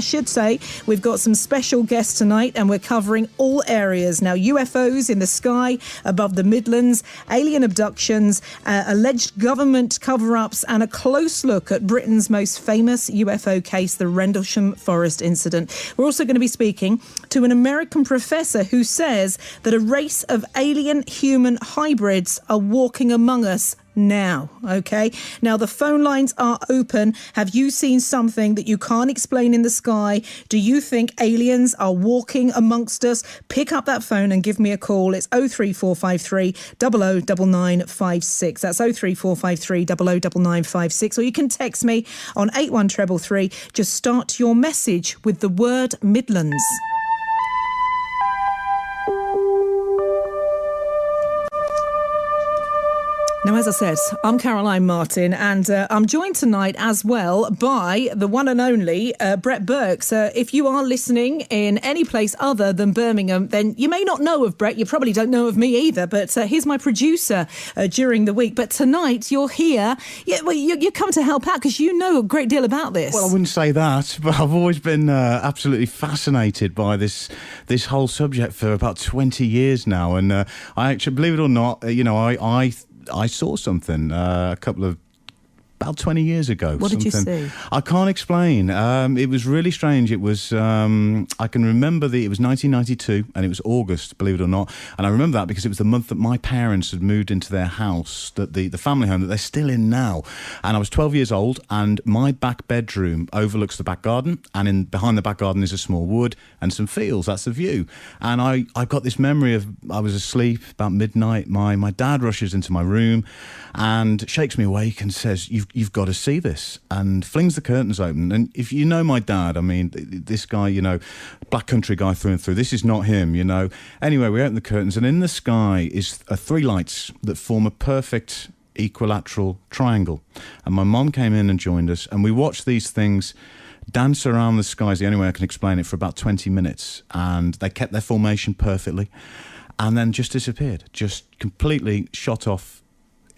should say we've got some special guests tonight, and we're covering all areas. Now, UFOs in the sky above the Midlands, alien abductions, alleged government cover-ups, and a close look at Britain's most famous UFO case, the Rendlesham Forest incident. We're also going to be speaking to an American professor who says that a race of alien-human hybrids are walking among us now. Okay, now the phone lines are open. Have you seen something that you can't explain in the sky? Do you think aliens are walking amongst us? Pick up that phone and give me a call. It's 03453 009956. That's 03453 009956. Or you can text me on 81333. Just start your message with the word Midlands. Now, as I said, I'm Caroline Martin, and I'm joined tonight as well by the one and only Brett Burks. If you are listening in any place other than Birmingham, then you may not know of Brett. You probably don't know of me either, but he's my producer during the week. But tonight, you're here. You come to help out because you know a great deal about this. Well, I wouldn't say that, but I've always been absolutely fascinated by this whole subject for about 20 years now. And I actually, believe it or not, I saw something about 20 years ago. What did you see? I can't explain. It was really strange. It was, I can remember it was 1992 and it was August, believe it or not. And I remember that because it was the month that my parents had moved into their house, that the family home that they're still in now. And I was 12 years old, and my back bedroom overlooks the back garden. And behind the back garden is a small wood and some fields. That's the view. And I got this memory of, I was asleep about midnight. My dad rushes into my room and shakes me awake and says, You've got to see this, and flings the curtains open. And if you know my dad, I mean, this guy, black country guy through and through, this is not him, Anyway, we open the curtains, and in the sky is three lights that form a perfect equilateral triangle. And my mom came in and joined us, and we watched these things dance around the sky, is the only way I can explain it, for about 20 minutes. And they kept their formation perfectly, and then just disappeared, just completely shot off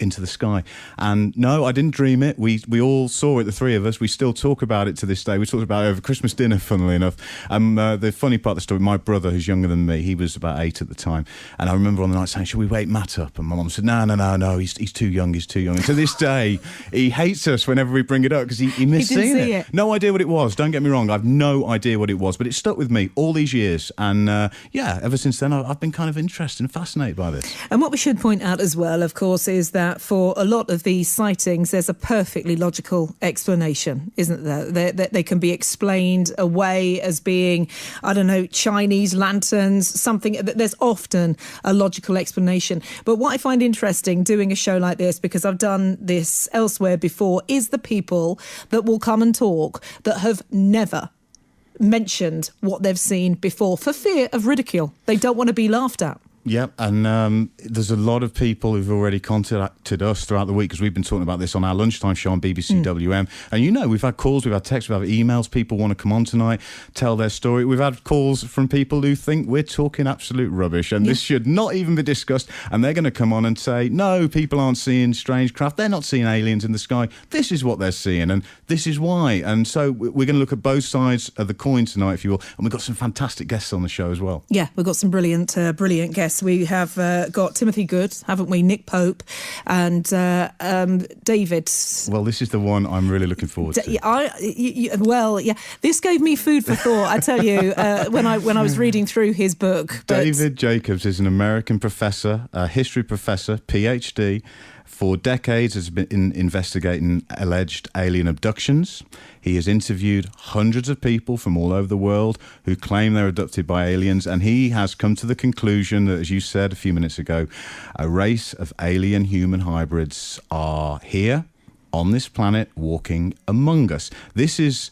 into the sky. And no, I didn't dream it. We all saw it, the three of us. We still talk about it to this day. We talked about it over Christmas dinner, funnily enough. The funny part of the story, my brother, who's younger than me, he was about 8 at the time, and I remember on the night saying, should we wake Matt up? And my mum said, no, he's too young, he's too young. And to this day, he hates us whenever we bring it up because he missed seeing it. No idea what it was, don't get me wrong, I've no idea what it was, but it stuck with me all these years. And ever since then, I've been kind of interested and fascinated by this. And what we should point out as well, of course, is that for a lot of these sightings, there's a perfectly logical explanation, isn't there? They can be explained away as being, I don't know, Chinese lanterns, something. There's often a logical explanation. But what I find interesting doing a show like this, because I've done this elsewhere before, is the people that will come and talk that have never mentioned what they've seen before for fear of ridicule. They don't want to be laughed at. Yep, and there's a lot of people who've already contacted us throughout the week because we've been talking about this on our lunchtime show on BBC WM. And we've had calls, we've had texts, we've had emails. People want to come on tonight, tell their story. We've had calls from people who think we're talking absolute rubbish and this should not even be discussed. And they're going to come on and say, no, people aren't seeing strange craft. They're not seeing aliens in the sky. This is what they're seeing, and this is why. And so we're going to look at both sides of the coin tonight, if you will. And we've got some fantastic guests on the show as well. Yeah, we've got some brilliant guests. We have got Timothy Good, haven't we? Nick Pope and David. Well, this is the one I'm really looking forward to. This gave me food for thought, I tell you, when I was reading through his book. David Jacobs is an American professor, a history professor, PhD. For decades has been investigating alleged alien abductions. He has interviewed hundreds of people from all over the world who claim they're abducted by aliens, and he has come to the conclusion that, as you said a few minutes ago, a race of alien-human hybrids are here on this planet walking among us. This is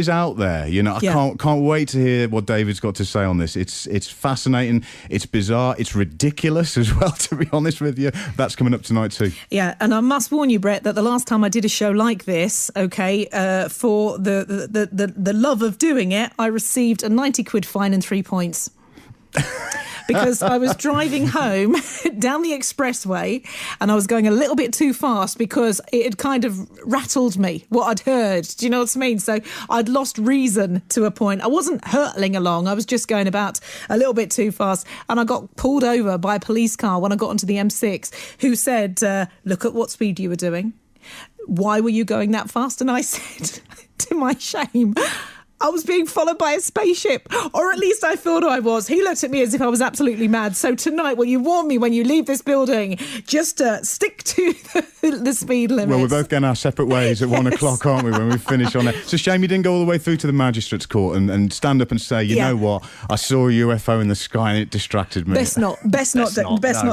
out there, I can't wait to hear what David's got to say on this. It's fascinating, it's bizarre, it's ridiculous as well, to be honest with you. That's coming up tonight too. Yeah, and I must warn you, Brett, that the last time I did a show like this, for the love of doing it, I received a 90 quid fine and 3 points. because I was driving home down the expressway and I was going a little bit too fast because it had kind of rattled me, what I'd heard. Do you know what I mean? So I'd lost reason to a point. I wasn't hurtling along. I was just going about a little bit too fast. And I got pulled over by a police car when I got onto the M6 who said, look at what speed you were doing. Why were you going that fast? And I said, to my shame, I was being followed by a spaceship, or at least I thought I was. He looked at me as if I was absolutely mad. So tonight, will you warn me when you leave this building, just stick to the speed limit? Well, we're both going our separate ways at 1 o'clock, aren't we, when we finish on it? It's a shame you didn't go all the way through to the magistrate's court and stand up and say, you know what, I saw a UFO in the sky and it distracted me. Best not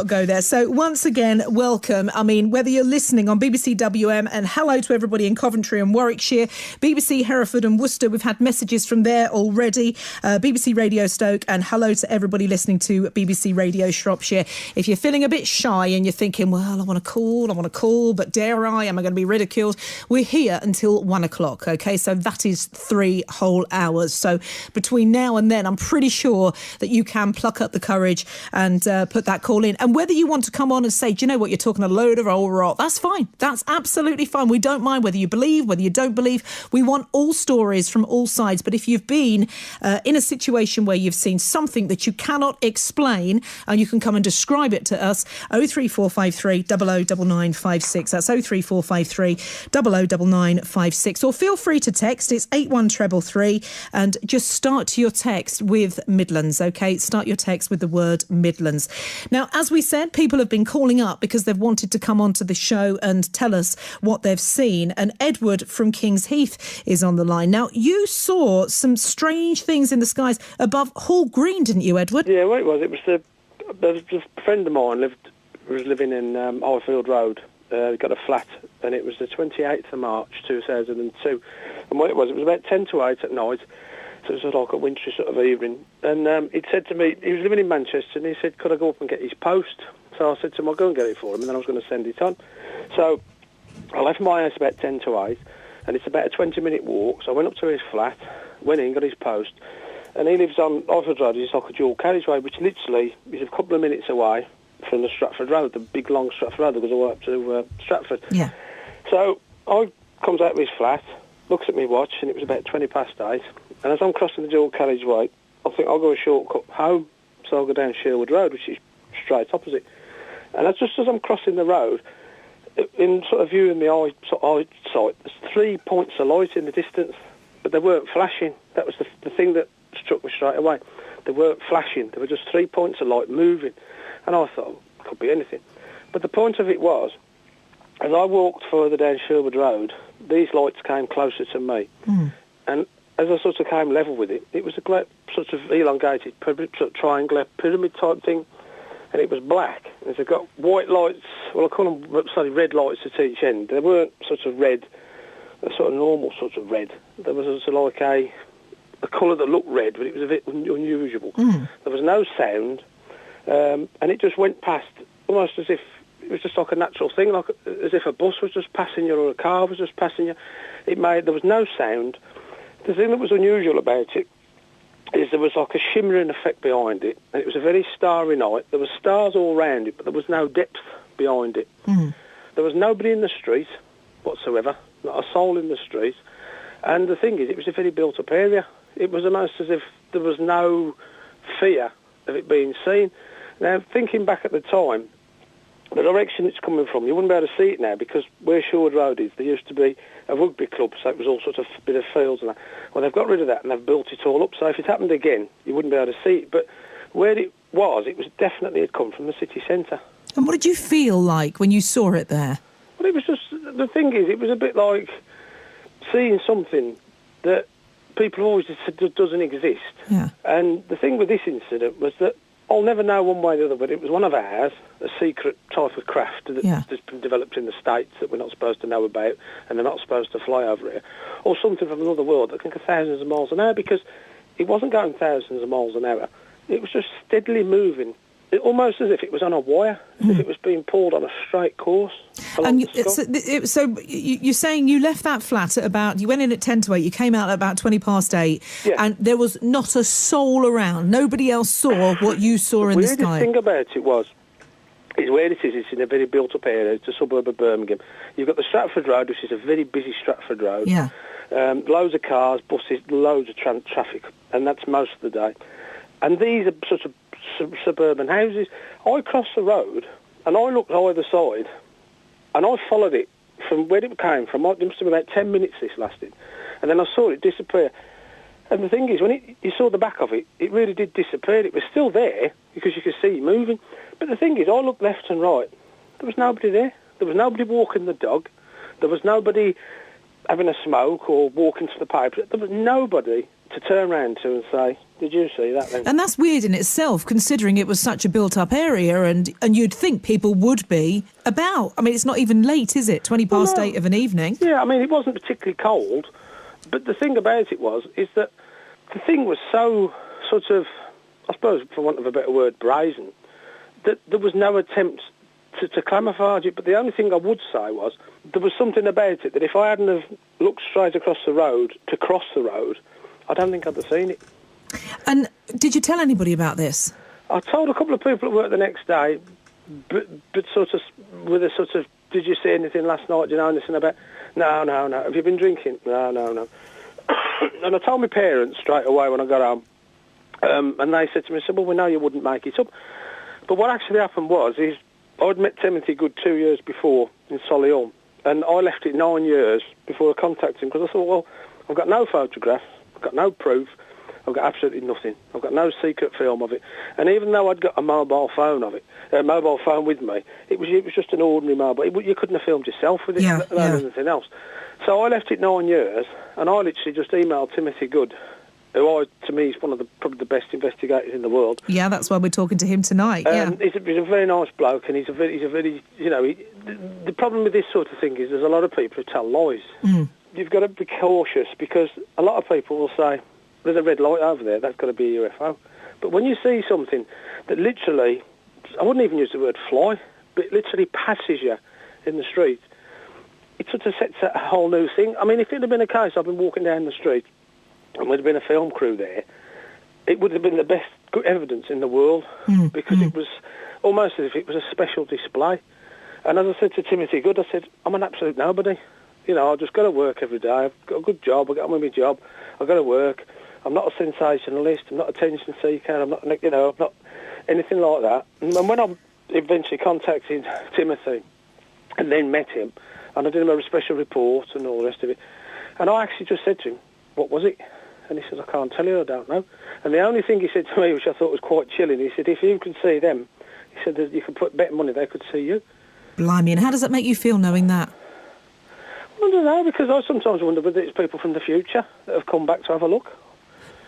go there. So once again, welcome. I mean, whether you're listening on BBC WM, and hello to everybody in Coventry and Warwickshire, BBC Hereford and Worcester, we've had messages from there already, BBC Radio Stoke, and hello to everybody listening to BBC Radio Shropshire. If you're feeling a bit shy and you're thinking, well, I want to call, but dare I? Am I going to be ridiculed? We're here until 1 o'clock, okay? So that is 3 whole hours. So between now and then, I'm pretty sure that you can pluck up the courage and put that call in. And whether you want to come on and say, do you know what, you're talking a load of old rot, that's fine. That's absolutely fine. We don't mind whether you believe, whether you don't believe. We want all stories from all sides. But if you've been in a situation where you've seen something that you cannot explain and you can come and describe it to us, 03453 009956. That's 03453 009956. Or feel free to text. It's 81333 and just start your text with Midlands, OK? Start your text with the word Midlands. Now, as we said, people have been calling up because they've wanted to come onto the show and tell us what they've seen. And Edward from King's Heath is on the line. Now, you saw some strange things in the skies above Hall Green, didn't you, Edward? Yeah, well, it was. There was a friend of mine was living in Highfield Road. He got a flat, and it was the 28th of March 2002. And what it was about 10 to 8 at night, so it was like a wintry sort of evening. And he'd said to me, he was living in Manchester, and he said, could I go up and get his post? So I said to him, I'll go and get it for him, and then I was going to send it on. So I left my house about 10 to 8, and it's about a 20-minute walk. So I went up to his flat, went in, got his post, and he lives on Highfield Road. It's like a dual carriageway, which literally is a couple of minutes away from the Stratford Road, the big long Stratford Road that goes all the way up to Stratford. Yeah. So I comes out of his flat, looks at my watch, and it was about 20 past 8. And as I'm crossing the dual carriageway, I think I'll go a shortcut home. So I'll go down Sherwood Road, which is straight opposite. And just as I'm crossing the road, in sort of view in my eyesight, there's 3 points of light in the distance, but they weren't flashing. That was the thing that struck me straight away. They weren't flashing. There were just 3 points of light moving. And I thought, it could be anything. But the point of it was, as I walked further down Sherwood Road, these lights came closer to me. Mm. And as I sort of came level with it, it was a great sort of elongated, sort of triangular pyramid type thing. And it was black. And it's got white lights, well, I call them slightly red lights at each end. They weren't sort of red, a sort of normal sort of red. There was sort of like a colour that looked red, but it was a bit unusual. Mm. There was no sound, and it just went past, almost as if it was just like a natural thing, like as if a bus was just passing you or a car was just passing you. There was no sound. The thing that was unusual about it is there was like a shimmering effect behind it, and it was a very starry night. There were stars all around it, but there was no depth behind it. Mm. There was nobody in the street whatsoever, not a soul in the street. And the thing is, it was a very built-up area. It was almost as if there was no fear of it being seen. Now, thinking back at the time, the direction it's coming from, you wouldn't be able to see it now, because where Sherwood Road is, there used to be a rugby club, so it was all sort of a bit of fields and that. Well, they've got rid of that and they've built it all up, so if it happened again, you wouldn't be able to see it. But where it was definitely had come from the city centre. And what did you feel like when you saw it there? Well, it was just, the thing is, it was a bit like seeing something that people always said doesn't exist. Yeah. And the thing with this incident was that I'll never know one way or the other, but it was one of ours, a secret type of craft that's been developed in the States that we're not supposed to know about, and they're not supposed to fly over here, or something from another world that can go thousands of miles an hour, because it wasn't going thousands of miles an hour. It was just steadily moving almost as if it was on a wire, as if it was being pulled on a straight course. And so you're saying you left that flat at about, you went in at 10 to 8, you came out at about 20 past 8, and there was not a soul around. Nobody else saw what you saw in the sky. The weirdest thing about it is where it is, it's in a very built-up area, it's a suburb of Birmingham. You've got the Stratford Road, which is a very busy Stratford Road. Yeah. Loads of cars, buses, loads of traffic, and that's most of the day. And these are sort of suburban houses. I crossed the road, and I looked either side, and I followed it from where it came from. It must have been about 10 minutes this lasted. And then I saw it disappear. And the thing is, when you saw the back of it, it really did disappear. It was still there, because you could see it moving. But the thing is, I looked left and right. There was nobody there. There was nobody walking the dog. There was nobody having a smoke or walking to the paper. There was nobody to turn around to and say, did you see that then? And that's weird in itself, considering it was such a built-up area, and you'd think people would be about. I mean, it's not even late, is it? 20 past 8 of an evening. Yeah, I mean, it wasn't particularly cold, but the thing about it is that the thing was so sort of, I suppose, for want of a better word, brazen, that there was no attempt to camouflage it. But the only thing I would say was there was something about it that if I hadn't have looked straight across the road to cross the road, I don't think I'd have seen it. And did you tell anybody about this? I told a couple of people at work the next day, but sort of with a sort of, did you see anything last night? Do you know anything about? No. Have you been drinking? No. And I told my parents straight away when I got home, and they said to me, well, we know you wouldn't make it up. But what actually happened is I'd met Timothy Good 2 years before in Solihull, and I left it 9 years before I contacted him, because I thought, well, I've got no photographs, I've got no proof, I've got absolutely nothing. I've got no secret film of it. And even though I'd got a mobile phone with me, it was just an ordinary mobile. You couldn't have filmed yourself with it, let alone anything else. So I left it 9 years, and I literally just emailed Timothy Good, who to me is probably the best investigators in the world. Yeah, that's why we're talking to him tonight. He's a very nice bloke, and he's a very the problem with this sort of thing is there's a lot of people who tell lies. You've got to be cautious, because a lot of people will say, there's a red light over there, that's got to be a UFO. But when you see something that literally, I wouldn't even use the word fly, but literally passes you in the street, it sort of sets a whole new thing. I mean, if it had been a case, I've been walking down the street and there'd been a film crew there, it would have been the best evidence in the world, because it was almost as if it was a special display. And as I said to Timothy Good, I said, I'm an absolute nobody. You know, I just go to work every day. I've got a good job. I get on with my job. I go to work. I'm not a sensationalist. I'm not a attention seeker. I'm not, I'm not anything like that. And when I eventually contacted Timothy and then met him, and I did him a special report and all the rest of it, and I actually just said to him, what was it? And he said, I can't tell you, I don't know. And the only thing he said to me, which I thought was quite chilling, he said, if you could see them, he said that you could put bet money they could see you. Blimey, and how does that make you feel knowing that? I don't know, because I sometimes wonder whether it's people from the future that have come back to have a look.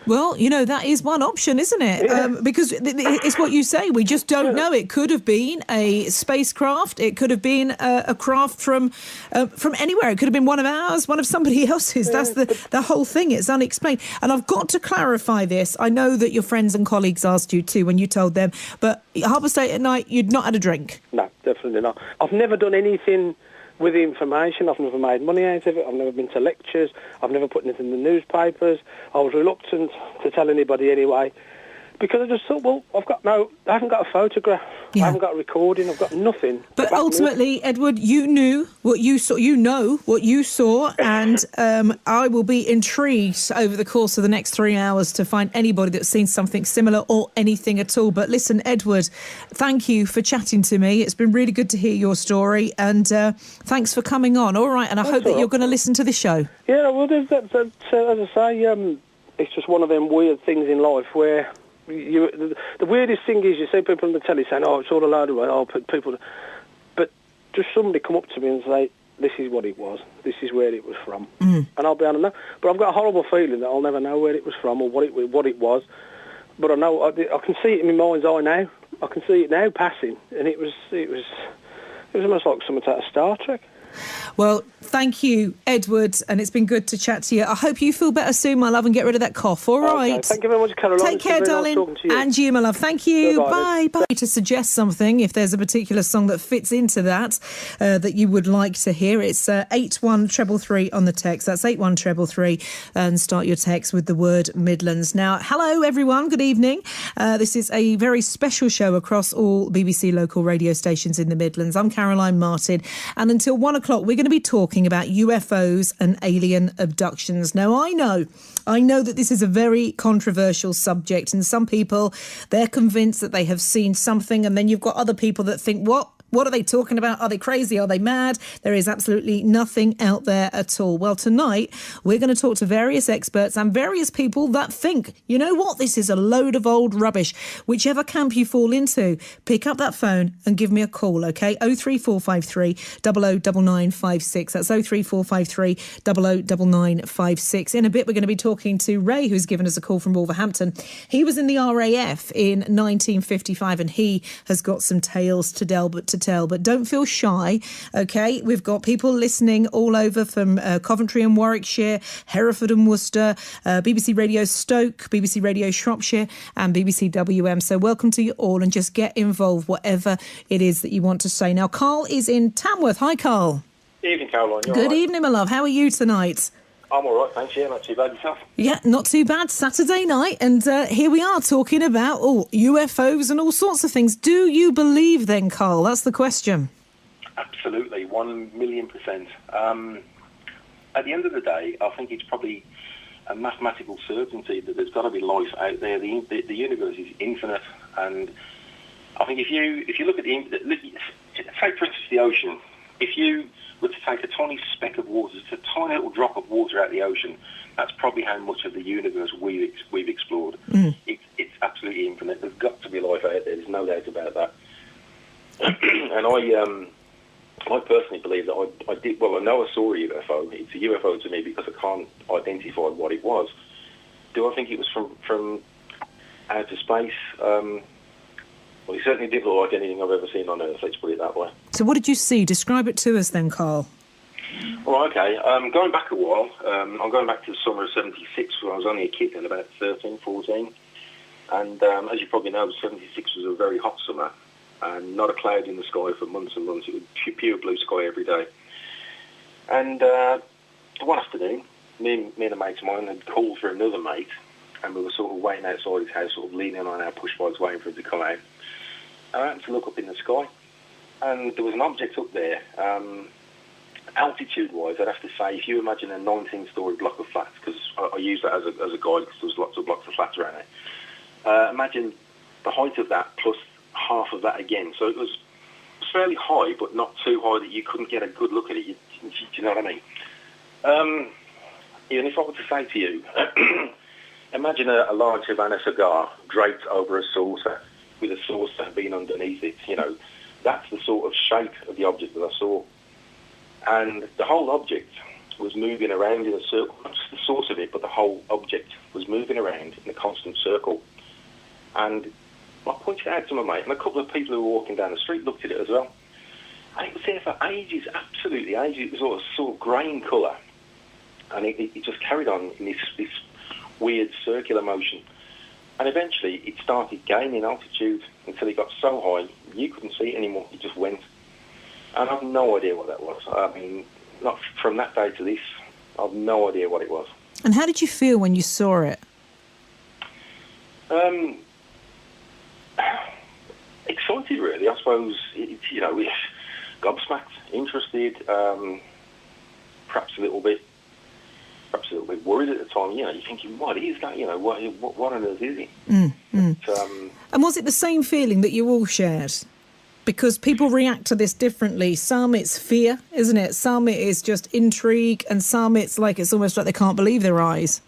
Well, you know, that is one option, isn't it? Yeah. Because it's what you say. We just don't know. It could have been a spacecraft. It could have been a craft from anywhere. It could have been one of ours, one of somebody else's. Yeah, That's the whole thing. It's unexplained. And I've got to clarify this. I know that your friends and colleagues asked you too when you told them, but at 8:30 at night, you'd not had a drink. No, definitely not. I've never done anything with the information. I've never made money out of it. I've never been to lectures. I've never put anything in the newspapers. I was reluctant to tell anybody anyway, because I just thought, well, I haven't got a photograph. Yeah. I haven't got a recording. I've got nothing. But ultimately, Edward, you knew what you saw. You know what you saw, and I will be intrigued over the course of the next 3 hours to find anybody that's seen something similar or anything at all. But listen, Edward, thank you for chatting to me. It's been really good to hear your story, and thanks for coming on. All right, and I hope that you're going to listen to the show. Yeah, well, as I say, it's just one of them weird things in life where the weirdest thing is you see people on the telly saying, oh, it's all a load of people, but just somebody come up to me and say, this is what it was, this is where it was from, and I'll be able to know. But I've got a horrible feeling that I'll never know where it was from or what it was. But I know I can see it in my mind's eye now. I can see it now passing, and it was almost like something out of Star Trek. Well, thank you, Edward, and it's been good to chat to you. I hope you feel better soon, my love, and get rid of that cough, all right? Okay. Thank you very much, Caroline. Take care, darling. Nice talking to you. And you, my love. Thank you. Goodbye, Bye. Bye. To suggest something, if there's a particular song that fits into that, that you would like to hear, it's 81333 on the text. That's 81333, and start your text with the word Midlands. Now, hello, everyone. Good evening. This is a very special show across all BBC local radio stations in the Midlands. I'm Caroline Martin, and until 1 o'clock, we're going to be talking about UFOs and alien abductions. Now, I know that this is a very controversial subject, and some people, they're convinced that they have seen something, and then you've got other people that think, what are they talking about? Are they crazy? Are they mad? There is absolutely nothing out there at all. Well, tonight, we're going to talk to various experts and various people that think, you know what, this is a load of old rubbish. Whichever camp you fall into, pick up that phone and give me a call, OK? 03453 009956. That's 03453 009956. In a bit, we're going to be talking to Ray, who's given us a call from Wolverhampton. He was in the RAF in 1955, and he has got some tales to tell, but don't feel shy, okay? We've got people listening all over from Coventry and Warwickshire, Hereford and Worcester, BBC Radio Stoke, BBC Radio Shropshire, and BBC WM. So welcome to you all, and just get involved, whatever it is that you want to say. Now, Carl is in Tamworth. Hi, Carl. Evening, Caroline. Good evening, my love. How are you tonight? I'm all right, thanks. Yeah, not too bad yourself. Yeah, not too bad. Saturday night, and here we are talking about UFOs and all sorts of things. Do you believe then, Carl? That's the question. Absolutely, 1,000,000%. At the end of the day, I think it's probably a mathematical certainty that there's got to be life out there. The universe is infinite, and I think if you look at take for instance the ocean, if you were to take a tiny speck of water, just a tiny little drop of water out of the ocean, that's probably how much of the universe we've explored. It's absolutely infinite. There's got to be life out there. There's no doubt about that. And I personally believe that I did. Well, I know I saw a UFO. It's a UFO to me because I can't identify what it was. Do I think it was from outer space? Well, it certainly did look like anything I've ever seen on Earth, let's put it that way. So what did you see? Describe it to us then, Carl. Well, OK. Going back a while, I'm going back to the summer of 76, when I was only a kid, then about 13, 14. And as you probably know, 76 was a very hot summer, and not a cloud in the sky for months and months. It was pure blue sky every day. And one afternoon, me and a mate of mine had called for another mate, and we were sort of waiting outside his house, sort of leaning on our push bikes, waiting for him to come out. And I happened to look up in the sky, and there was an object up there. Altitude-wise, I'd have to say, if you imagine a 19-storey block of flats, because I use that as a guide because there's lots of blocks of flats around it. Imagine the height of that plus half of that again. So it was fairly high, but not too high that you couldn't get a good look at it. Do you know what I mean? Even if I were to say to you, imagine a large Havana cigar draped over a saucer, with a saucer being underneath it. You know, that's the sort of shape of the object that I saw. And the whole object was moving around in a circle, not just the source of it, but the whole object was moving around in a constant circle. And I pointed it out to my mate, and a couple of people who were walking down the street looked at it as well. And it was there for ages, absolutely ages. It was sort of grey in colour. And it just carried on in this weird circular motion. And eventually it started gaining altitude until it got so high you couldn't see it anymore. It just went. And I've no idea what that was. I mean, not from that day to this, I've no idea what it was. And how did you feel when you saw it? Excited, really. I suppose, gobsmacked, interested, perhaps a little bit worried at the time. You know, you're thinking, what is that? You know, what on earth is it? But, and was it the same feeling that you all shared? Because people react to this differently. Some it's fear, isn't it? Some it is just intrigue, and some it's almost like they can't believe their eyes.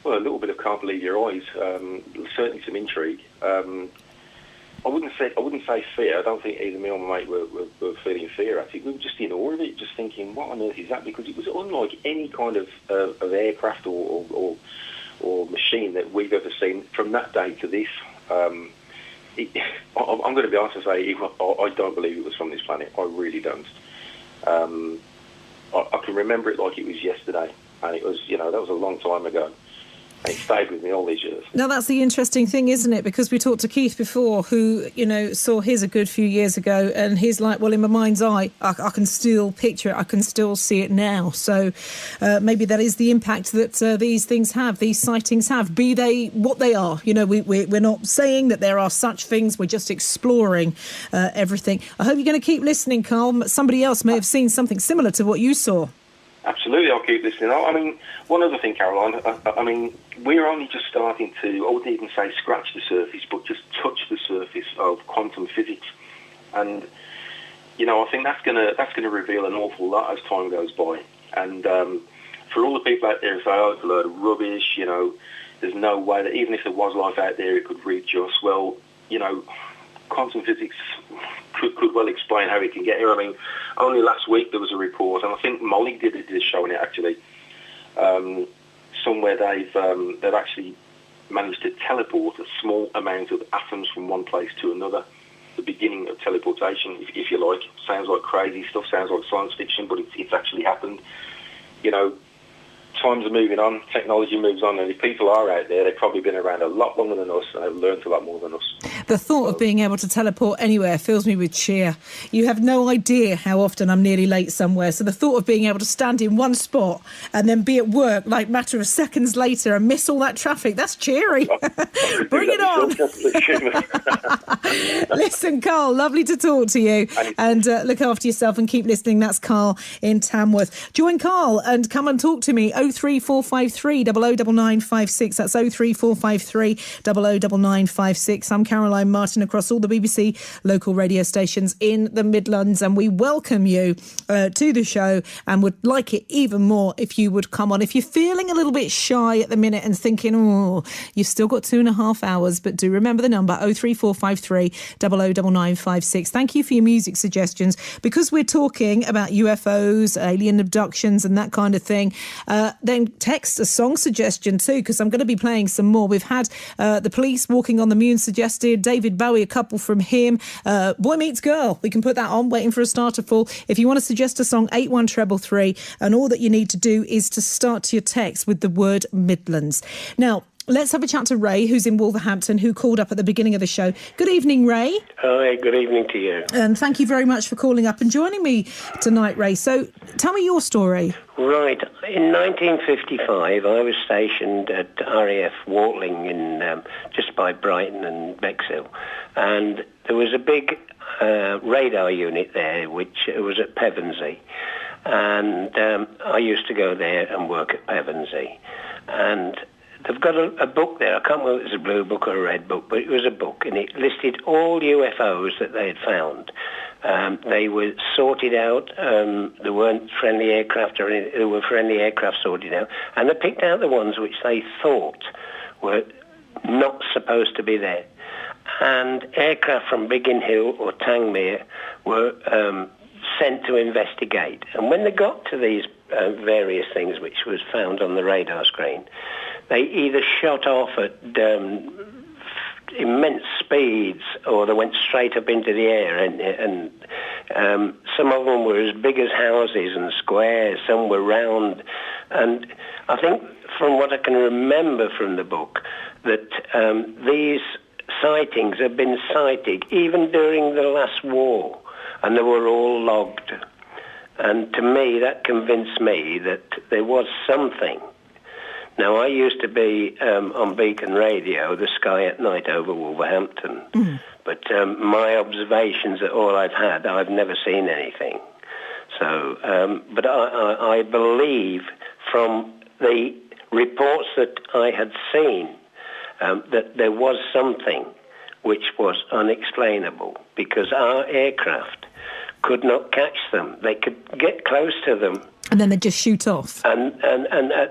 Well, a little bit of can't believe your eyes. Certainly some intrigue. I wouldn't say fear. I don't think either me or my mate were feeling fear at it. We were just in awe of it, just thinking, what on earth is that? Because it was unlike any kind of aircraft or machine that we've ever seen from that day to this. I'm going to be honest and say, I don't believe it was from this planet. I really don't. I can remember it like it was yesterday, and it was, that was a long time ago. And it stayed with me all these years. Now, that's the interesting thing, isn't it? Because we talked to Keith before, who, saw his a good few years ago, and he's like, well, in my mind's eye, I can still picture it, I can still see it now. So maybe that is the impact that these things have, these sightings have, be they what they are. We're not saying that there are such things, we're just exploring everything. I hope you're going to keep listening, Carl. Somebody else may have seen something similar to what you saw. Absolutely, I'll keep listening. I mean, one other thing, Caroline, I mean, we're only just starting to, I wouldn't even say scratch the surface, but just touch the surface of quantum physics. And, I think that's gonna reveal an awful lot as time goes by. And for all the people out there who say, oh, it's a load of rubbish, there's no way that even if there was life out there, it could reach us. Well, quantum physics could well explain how it can get here. I mean, only last week there was a report, and I think Molly did a show on it actually. Somewhere they've actually managed to teleport a small amount of atoms from one place to another. The beginning of teleportation, if you like. Sounds like crazy stuff, sounds like science fiction, but it's actually happened. Times are moving on, technology moves on, and if people are out there, they've probably been around a lot longer than us and have learned a lot more than us. The thought of being able to teleport anywhere fills me with cheer. You have no idea how often I'm nearly late somewhere, so the thought of being able to stand in one spot and then be at work like a matter of seconds later and miss all that traffic, that's cheery. Bring it on. Listen, Carl, lovely to talk to you, and look after yourself and keep listening. That's Carl in Tamworth. Join Carl and come and talk to me. 03453 009956. That's 03453 009956. I'm Caroline Martin across all the BBC local radio stations in the Midlands, and we welcome you to the show and would like it even more if you would come on. If you're feeling a little bit shy at the minute and thinking, oh, you've still got 2.5 hours, but do remember the number 03453 009956. Thank you for your music suggestions. Because we're talking about UFOs, alien abductions and that kind of thing, then text a song suggestion too, because I'm going to be playing some more. We've had The Police, Walking on the Moon suggested, David Bowie, a couple from him, Boy Meets Girl, we can put that on, waiting for a star to fall. If you want to suggest a song, 81333, and all that you need to do is to start your text with the word Midlands. Now, let's have a chat to Ray, who's in Wolverhampton, who called up at the beginning of the show. Good evening, Ray. Hi, good evening to you. And thank you very much for calling up and joining me tonight, Ray. So tell me your story. Right. In 1955, I was stationed at RAF Wartling in just by Brighton and Bexhill. And there was a big radar unit there, which was at Pevensey. And I used to go there and work at Pevensey. And they've got a book there. I can't remember if it was a blue book or a red book, but it was a book, and it listed all UFOs that they had found. They were sorted out. There weren't friendly aircraft or anything. There were friendly aircraft sorted out, and they picked out the ones which they thought were not supposed to be there. And aircraft from Biggin Hill or Tangmere were sent to investigate. And when they got to these various things which was found on the radar screen, they either shot off at immense speeds, or they went straight up into the air, and some of them were as big as houses and squares, some were round. And I think, from what I can remember from the book, that these sightings have been cited even during the last war, and they were all logged. And to me, that convinced me that there was something. Now, I used to be on Beacon Radio, the sky at night over Wolverhampton. But my observations are all I've had. I've never seen anything. So, but I believe from the reports that I had seen that there was something which was unexplainable, because our aircraft could not catch them. They could get close to them, and then they just shoot off. And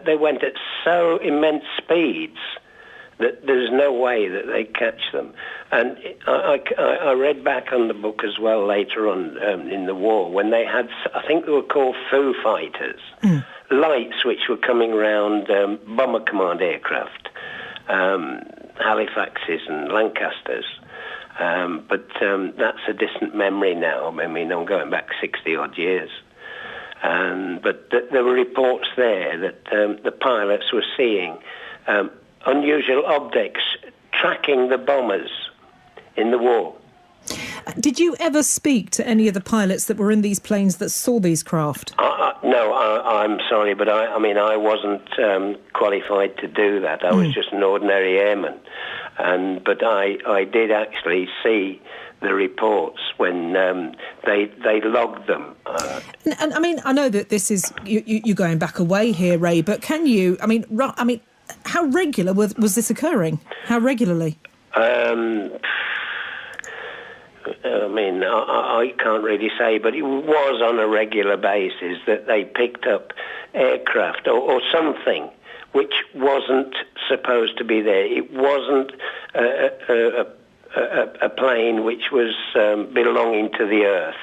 they went at so immense speeds that there's no way that they catch them. And I read back on the book as well later on in the war, when they had, I think they were called Foo Fighters, lights which were coming around Bomber Command aircraft, Halifaxes and Lancasters. But that's a distant memory now. I mean, I'm going back 60-odd years. But there were reports there that the pilots were seeing unusual objects tracking the bombers in the war. Did you ever speak to any of the pilots that were in these planes that saw these craft? No, I'm sorry, but I wasn't qualified to do that. I was just an ordinary airman. But I did actually see the reports when they logged them. And I mean, I know that this is you're going back away here, Ray. But can you? I mean, how regular was this occurring? How regularly? I can't really say, but it was on a regular basis that they picked up aircraft or something which wasn't supposed to be there. It wasn't a plane which was belonging to the Earth.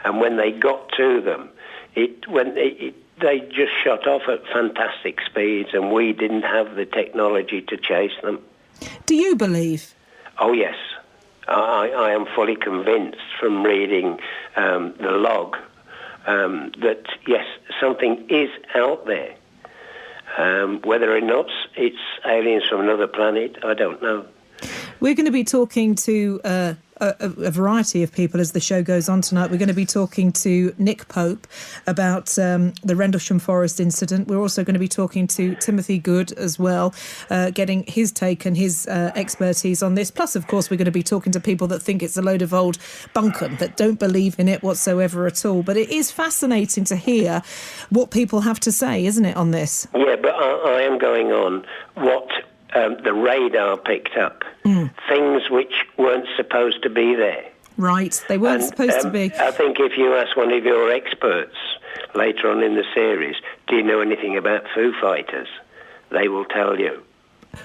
And when they got to them, they just shot off at fantastic speeds, and we didn't have the technology to chase them. Do you believe? Oh, yes. I am fully convinced from reading the log that, yes, something is out there. Whether or not it's aliens from another planet, I don't know. We're going to be talking to a variety of people as the show goes on tonight. We're going to be talking to Nick Pope about the Rendlesham Forest incident. We're also going to be talking to Timothy Good as well, getting his take and his expertise on this. Plus, of course, we're going to be talking to people that think it's a load of old bunkum, that don't believe in it whatsoever at all. But it is fascinating to hear what people have to say, isn't it, on this? Yeah, but I am going on what the radar picked up. Things which weren't supposed to be there. Right, they weren't supposed to be. I think if you ask one of your experts later on in the series, do you know anything about Foo Fighters? They will tell you.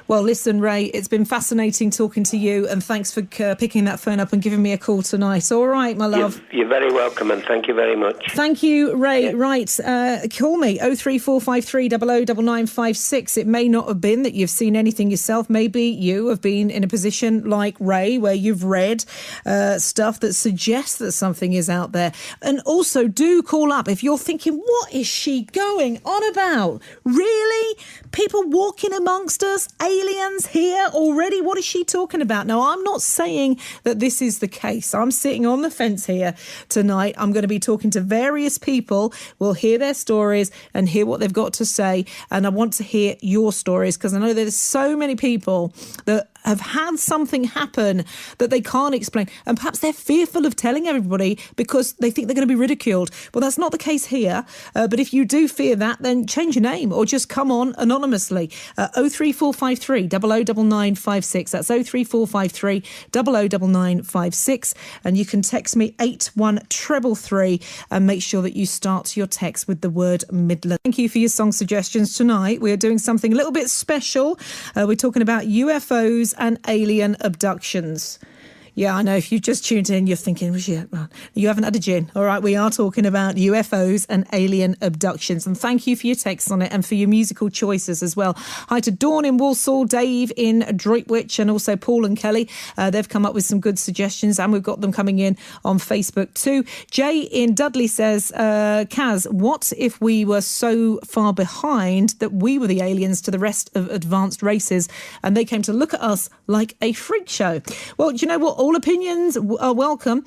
Well, listen, Ray, it's been fascinating talking to you, and thanks for picking that phone up and giving me a call tonight. All right, my love. You're very welcome, and thank you very much. Thank you, Ray. Yeah. Right, call me, 03453 009956. It may not have been that you've seen anything yourself. Maybe you have been in a position like Ray where you've read stuff that suggests that something is out there. And also, do call up if you're thinking, what is she going on about? Really? People walking amongst us? Aliens here already? What is she talking about? Now, I'm not saying that this is the case. I'm sitting on the fence here tonight. I'm going to be talking to various people. We'll hear their stories and hear what they've got to say. And I want to hear your stories because I know there's so many people that have had something happen that they can't explain. And perhaps they're fearful of telling everybody because they think they're going to be ridiculed. Well, that's not the case here. But if you do fear that, then change your name or just come on anonymously. 03453 009956. That's 03453 009956. And you can text me 81333 and make sure that you start your text with the word Midland. Thank you for your song suggestions tonight. We're doing something a little bit special. We're talking about UFOs and alien abductions. Yeah, I know. If you've just tuned in, you're thinking, well, you haven't had a gin. All right, we are talking about UFOs and alien abductions. And thank you for your texts on it and for your musical choices as well. Hi to Dawn in Walsall, Dave in Droitwich, and also Paul and Kelly. They've come up with some good suggestions, and we've got them coming in on Facebook too. Jay in Dudley says, Kaz, what if we were so far behind that we were the aliens to the rest of advanced races and they came to look at us like a freak show? Well, do you know what? All opinions are welcome.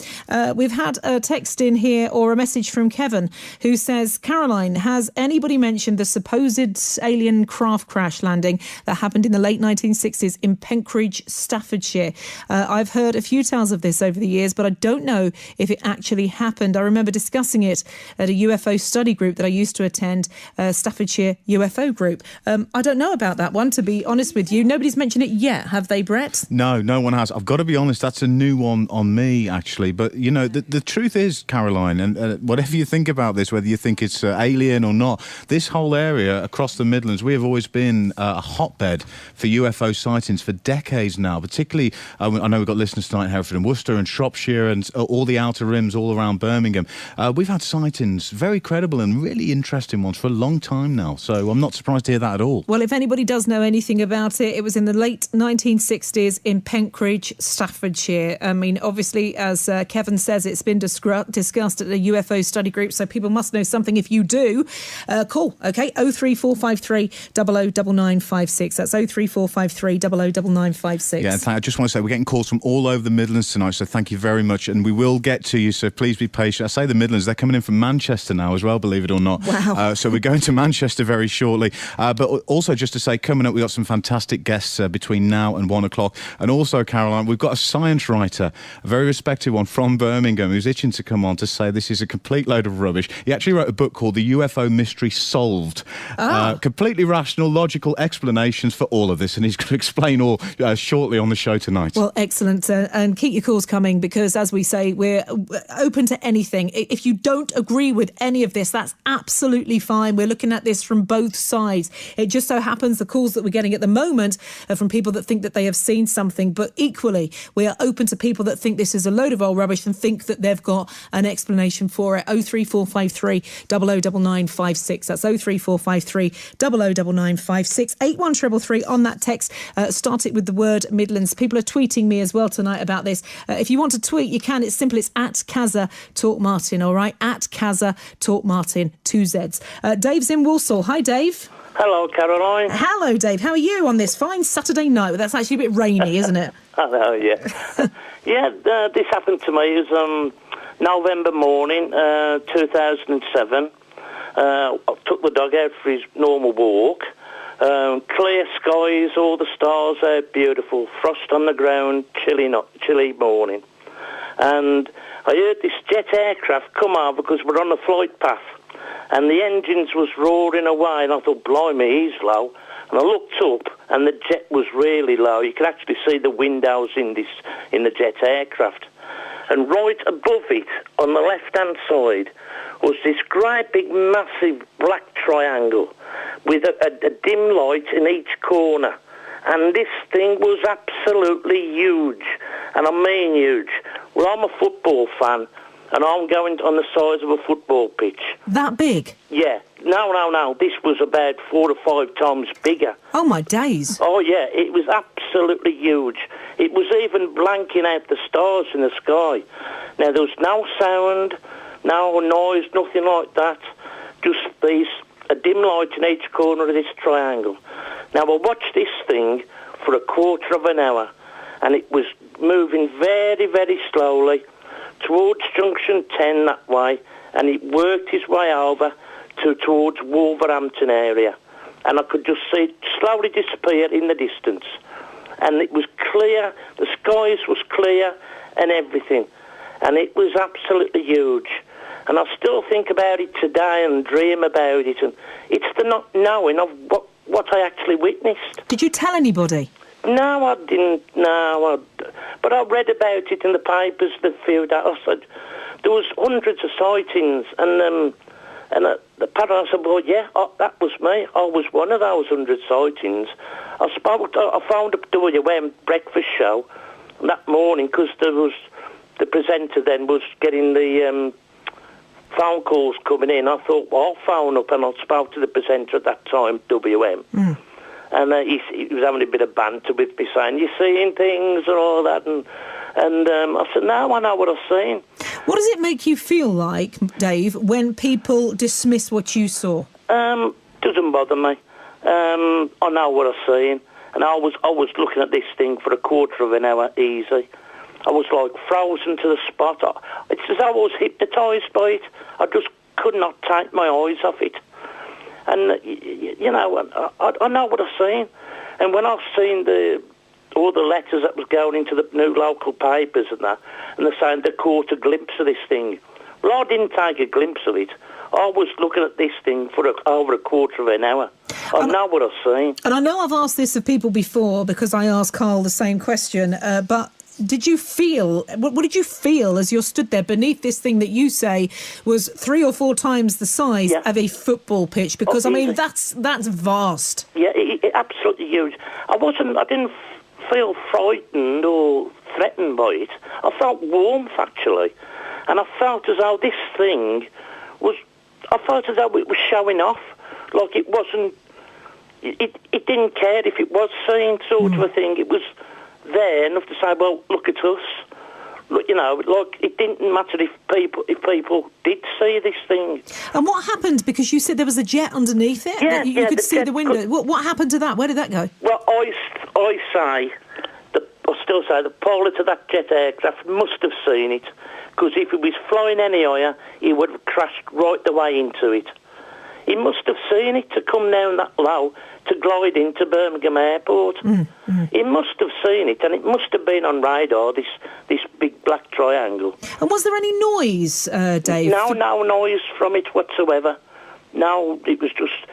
We've had a text in here or a message from Kevin who says, Caroline, has anybody mentioned the supposed alien craft crash landing that happened in the late 1960s in Penkridge, Staffordshire? I've heard a few tales of this over the years, but I don't know if it actually happened. I remember discussing it at a UFO study group that I used to attend, Staffordshire UFO group. I don't know about that one, to be honest with you. Nobody's mentioned it yet, have they, Brett? No, no one has. I've got to be honest, that's a new one on me, actually. But, you know, the truth is, Caroline, and whatever you think about this, whether you think it's alien or not, this whole area across the Midlands, we have always been a hotbed for UFO sightings for decades now, particularly, I know we've got listeners tonight in Hereford and Worcester and Shropshire and all the outer rims all around Birmingham. We've had sightings, very credible and really interesting ones for a long time now. So I'm not surprised to hear that at all. Well, if anybody does know anything about it, it was in the late 1960s in Penkridge, Staffordshire. idea. I mean, obviously, as Kevin says, it's been discussed at the UFO study group, so people must know something. If you do, call, OK, 03453 009956. That's 03453 009956. Yeah, I just want to say we're getting calls from all over the Midlands tonight, so thank you very much, and we will get to you, so please be patient. I say the Midlands, they're coming in from Manchester now as well, believe it or not. Wow. So we're going to Manchester very shortly. But also, just to say, coming up, we've got some fantastic guests between now and 1 o'clock. And also, Caroline, we've got a science writer, a very respected one from Birmingham, who's itching to come on to say this is a complete load of rubbish. He actually wrote a book called The UFO Mystery Solved. Completely rational, logical explanations for all of this, and he's going to explain all shortly on the show tonight. Well, excellent. And keep your calls coming, because, as we say, we're open to anything. If you don't agree with any of this, that's absolutely fine. We're looking at this from both sides. It just so happens the calls that we're getting at the moment are from people that think that they have seen something, but equally we are open to people that think this is a load of old rubbish and think that they've got an explanation for it. 03453 009956. That's 03453 009956. 81333 on that text. Start it with the word Midlands. People are tweeting me as well tonight about this. If you want to tweet, you can. It's simple. It's at Kazza Talk Martin, all right? At Kazza Talk Martin, 2 Zs. Dave's in Walsall. Hi, Dave. Hello, Caroline. Hello, Dave. How are you on this fine Saturday night? Well, that's actually a bit rainy, isn't it? Hello, yeah. This happened to me. It was November morning, 2007. I took the dog out for his normal walk. Clear skies, all the stars out, beautiful. Frost on the ground, chilly morning. And I heard this jet aircraft come over because we're on the flight path. And the engines was roaring away, and I thought, blimey, he's low. And I looked up, and the jet was really low. You could actually see the windows in the jet aircraft. And right above it, on the left-hand side, was this great big massive black triangle with a dim light in each corner. And this thing was absolutely huge, and I mean huge. Well, I'm a football fan, and I'm going on the size of a football pitch. That big? Yeah. No. This was about 4 or 5 times bigger. Oh, my days. Oh, yeah. It was absolutely huge. It was even blanking out the stars in the sky. Now, there was no sound, no noise, nothing like that. Just a dim light in each corner of this triangle. Now, I watched this thing for a quarter of an hour, and it was moving very, very slowly towards Junction 10 that way, and it worked its way over towards Wolverhampton area. And I could just see it slowly disappear in the distance. And it was clear, the skies was clear and everything. And it was absolutely huge. And I still think about it today and dream about it. And it's the not knowing of what I actually witnessed. Did you tell anybody? No, I didn't. No, but I read about it in the papers the few days. I said there was hundreds of sightings, and the parrot said, "Well, yeah, that was me. I was one of those 100 sightings." I found a WM breakfast show that morning because the presenter then was getting the phone calls coming in. I thought, well, I'll phone up, and I spoke to the presenter at that time, WM. Mm. And he was having a bit of banter with me, saying, "You're seeing things," and all that. And I said, "No, I know what I've seen." What does it make you feel like, Dave, when people dismiss what you saw? Doesn't bother me. I know what I've seen. And I was looking at this thing for a quarter of an hour easy. I was like frozen to the spot. It's as though I was hypnotised by it. I just could not take my eyes off it. And, you know, I know what I've seen. And when I've seen all the letters that was going into the new local papers and that, and they're saying they caught a glimpse of this thing. Well, I didn't take a glimpse of it. I was looking at this thing for over a quarter of an hour. I know what I've seen. And I know I've asked this of people before because I asked Carl the same question, but did you feel, what did you feel as you're stood there beneath this thing that you say was 3 or 4 times the size of a football pitch? Because, I mean, that's vast. Yeah, it absolutely huge. I didn't feel frightened or threatened by it. I felt warmth, actually. And I felt as though this thing I felt as though it was showing off. Like it wasn't, it didn't care if it was seen, sort of a thing. It was there enough to say, well, look at us. look, you know, like it didn't matter if people did see this thing. And what happened? Because you said there was a jet underneath it. Yeah, that you could the see jet the window. What happened to that? Where did that go? Well, I still say the pilot of that jet aircraft must have seen it, because if it was flying any higher, he would have crashed right the way into it. He must have seen it to come down that low to glide into Birmingham Airport. He must have seen it, and it must have been on radar, this big black triangle. And was there any noise, Dave? No noise from it whatsoever. No, it was just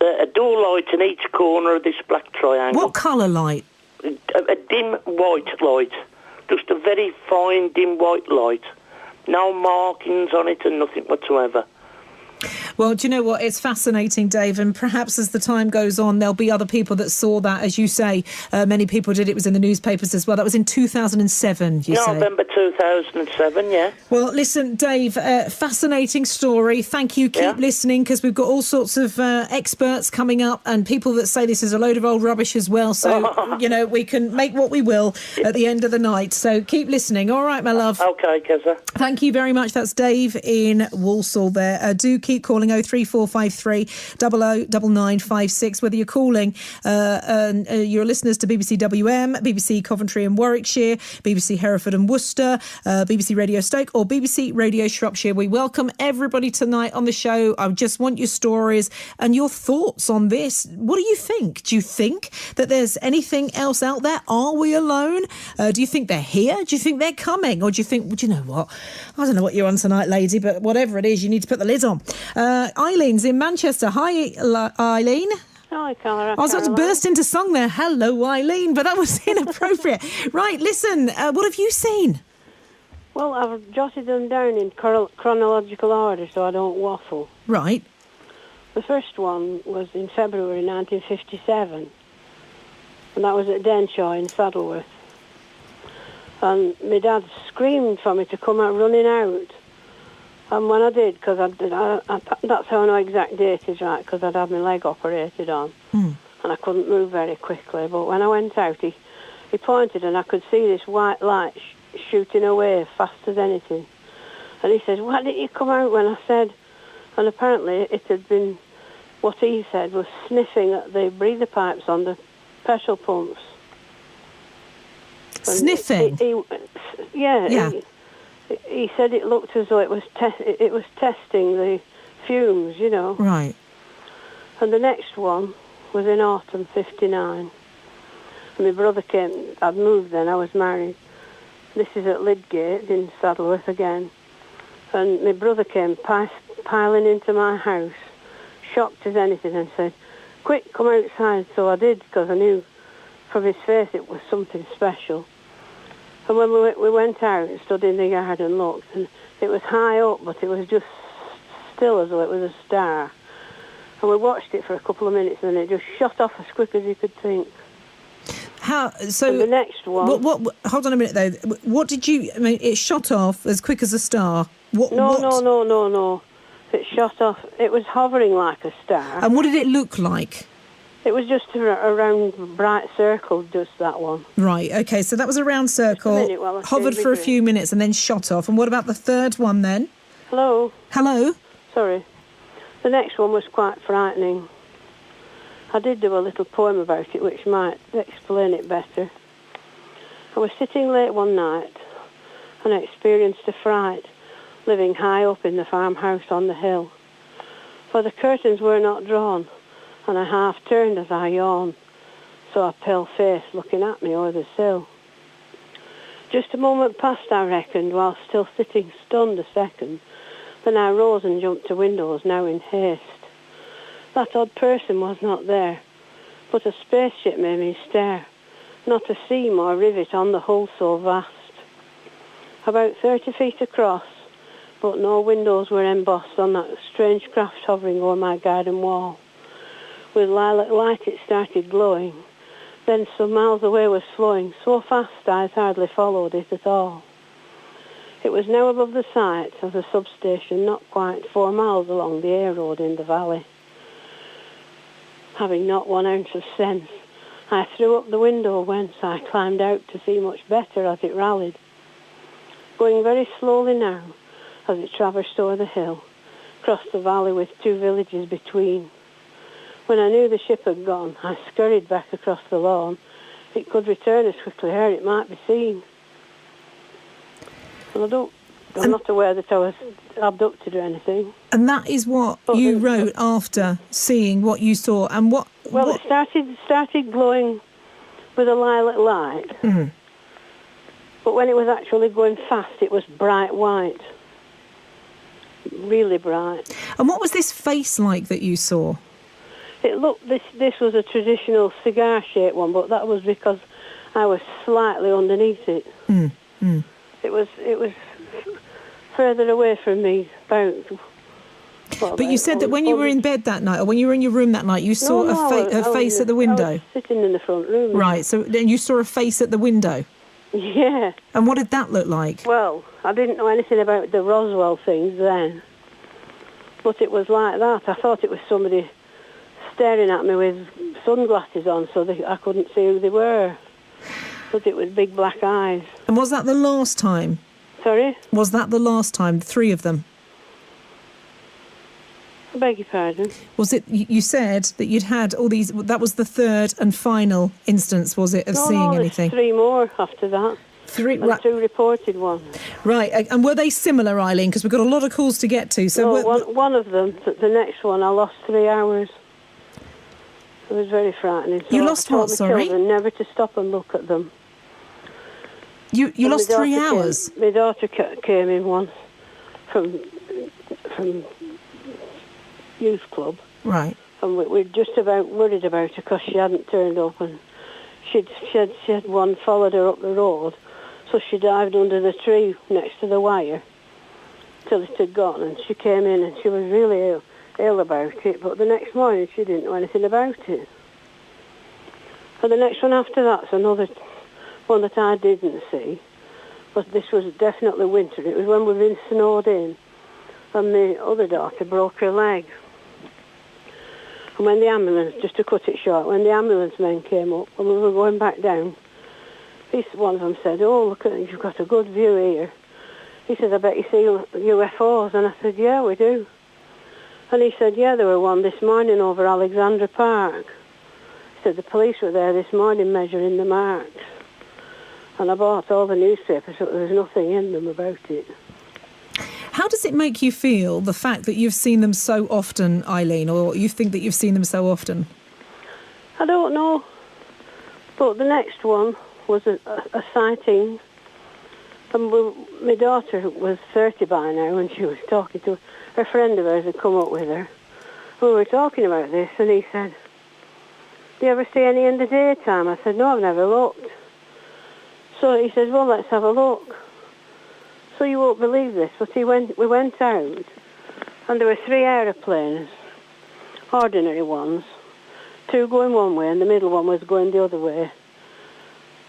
a door light in each corner of this black triangle. What colour light? A dim white light. Just a very fine dim white light. No markings on it and nothing whatsoever. Well, do you know what? It's fascinating, Dave, and perhaps as the time goes on, there'll be other people that saw that. As you say, many people did. It was in the newspapers as well. That was in 2007, you say? November 2007, yeah. Well, listen, Dave, fascinating story. Thank you. Keep listening, because we've got all sorts of experts coming up and people that say this is a load of old rubbish as well. So, you know, we can make what we will at the end of the night. So keep listening. All right, my love. Okay, Keza. Thank you very much. That's Dave in Walsall there. Do keep calling 03453 009956, whether you're calling your listeners to BBC WM, BBC Coventry and Warwickshire, BBC Hereford and Worcester, BBC Radio Stoke or BBC Radio Shropshire. We welcome everybody tonight on the show. I just want your stories and your thoughts on this. What do you think? Do you think that there's anything else out there? Are we alone? Do you think they're here? Do you think they're coming? Or do you think, well, do you know what? I don't know what you're on tonight, lady, but whatever it is, you need to put the lid on. Eileen's in Manchester. Hi, Eileen. Hi, Cara. I was about to burst into song there. Hello, Eileen, but that was inappropriate. Right, listen, what have you seen? Well, I've jotted them down in chronological order so I don't waffle. Right. The first one was in February 1957, and that was at Denshaw in Saddleworth. And my dad screamed for me to come out running out. And when I did, because that's how I know exact date is right, because I'd had my leg operated on, and I couldn't move very quickly. But when I went out, he pointed, and I could see this white light shooting away fast as anything. And he says, "Why didn't you come out when I said?" And apparently it had been, what he said was sniffing at the breather pipes on the petrol pumps. And Sniffing? Yeah. He said it looked as though it was testing the fumes, you know. Right. And the next one was in autumn 59. And my brother came. I'd moved then. I was married. This is at Lydgate in Saddleworth again. And my brother came piling into my house, shocked as anything, and said, "Quick, come outside." So I did, because I knew from his face it was something special. And when we went out and stood in the yard and looked, and it was high up, but it was just still as though it was a star. And we watched it for a couple of minutes, and then it just shot off as quick as you could think. How? So and the next one. What? Hold on a minute, though. What did you? I mean, it shot off as quick as a star. No. It shot off. It was hovering like a star. And what did it look like? It was just a round, bright circle, just that one. Right, OK, so that was a round circle, hovered for a few minutes and then shot off. And what about the third one then? Hello? Sorry. The next one was quite frightening. I did do a little poem about it, which might explain it better. I was sitting late one night, and I experienced a fright, living high up in the farmhouse on the hill. For the curtains were not drawn, and I half turned as I yawned, saw a pale face looking at me over the sill. Just a moment passed, I reckoned, while still sitting stunned a second. Then I rose and jumped to windows, now in haste. That odd person was not there, but a spaceship made me stare, not a seam or rivet on the hull so vast. About 30 feet across, but no windows were embossed on that strange craft hovering over my garden wall. With lilac light it started glowing, then some miles away was flowing, so fast eyes hardly followed it at all. It was now above the site of the substation, not quite 4 miles along the A road in the valley. Having not 1 ounce of sense, I threw up the window whence I climbed out to see much better as it rallied. going very slowly now as it traversed over the hill, crossed the valley with 2 villages between. When I knew the ship had gone, I scurried back across the lawn. It could return as quickly ere it might be seen. And I'm not aware that I was abducted or anything. And that is what you wrote after seeing what you saw. And what? Well, it started glowing with a lilac light. Mm-hmm. But when it was actually going fast, it was bright white. Really bright. And what was this face like that you saw? It looked, this was a traditional cigar-shaped one, but that was because I was slightly underneath it. Mm. Mm. It was further away from me, about... But you said that when you were in bed that night, or when you were in your room that night, you saw a face at the window. I was sitting in the front room. Right, so then you saw a face at the window? Yeah. And what did that look like? Well, I didn't know anything about the Roswell things then, but it was like that. I thought it was somebody staring at me with sunglasses on so I couldn't see who they were, but it was big black eyes. And was that the last time? Sorry? Was that the last time, the 3 of them? I beg your pardon? Was it, you said that you'd had all these, that was the 3rd and final instance, was it, of seeing anything? No, 3 more after that. 3, and 2 reported ones. Right, and were they similar, Eileen? Because we've got a lot of calls to get to. So no, one of them, the next one, I lost 3 hours. It was very frightening. So you lost what, sorry? Children never to stop and look at them. You lost 3 hours? My daughter came in once from youth club. Right. And we were just about worried about her because she hadn't turned up, and she had one followed her up the road, so she dived under the tree next to the wire till it had gone, and she came in and she was really ill about it, but the next morning she didn't know anything about it. And the next one after that's another one that I didn't see, but this was definitely winter. It was when we'd been snowed in, and my other daughter broke her leg. And when the ambulance, just to cut it short, when the ambulance men came up and we were going back down, one of them said, "Oh, look, you've got a good view here." He said, "I bet you see UFOs." And I said, "Yeah, we do." And he said, "Yeah, there were one this morning over Alexandra Park." He said, "The police were there this morning measuring the marks." And I bought all the newspapers, but there was nothing in them about it. How does it make you feel, the fact that you've seen them so often, Eileen, or you think that you've seen them so often? I don't know. But the next one was a sighting. And my daughter was 30 by now, and she was talking to a friend of hers had come up with her. We were talking about this, and he said, "Do you ever see any in the daytime?" I said, "No, I've never looked." So he says, "Well, let's have a look." So you won't believe this, but we went out, and there were 3 aeroplanes, ordinary ones, 2 going one way, and the middle one was going the other way.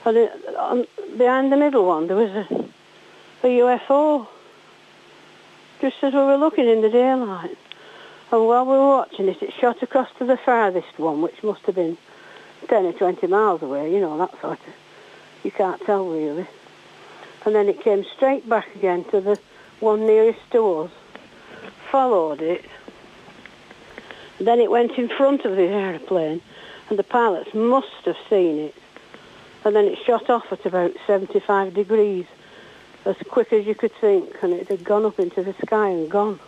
And behind the middle one, there was a UFO, just as we were looking in the daylight. And while we were watching it, it shot across to the farthest one, which must have been 10 or 20 miles away, you know, that sort of, you can't tell really. And then it came straight back again to the one nearest to us, followed it. Then it went in front of the aeroplane, and the pilots must have seen it. And then it shot off at about 75 degrees, as quick as you could think, and it had gone up into the sky and gone.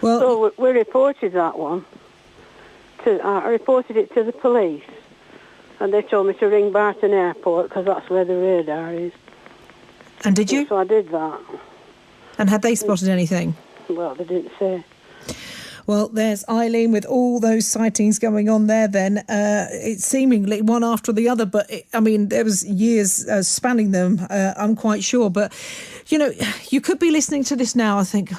Well, so we reported that one. I reported it to the police, and they told me to ring Barton Airport because that's where the radar is. And did you? So I did that. And had they spotted anything? Well, they didn't say. Well, there's Eileen with all those sightings going on there then. It's seemingly one after the other, but there was years spanning them, I'm quite sure. But, you know, you could be listening to this now, I think,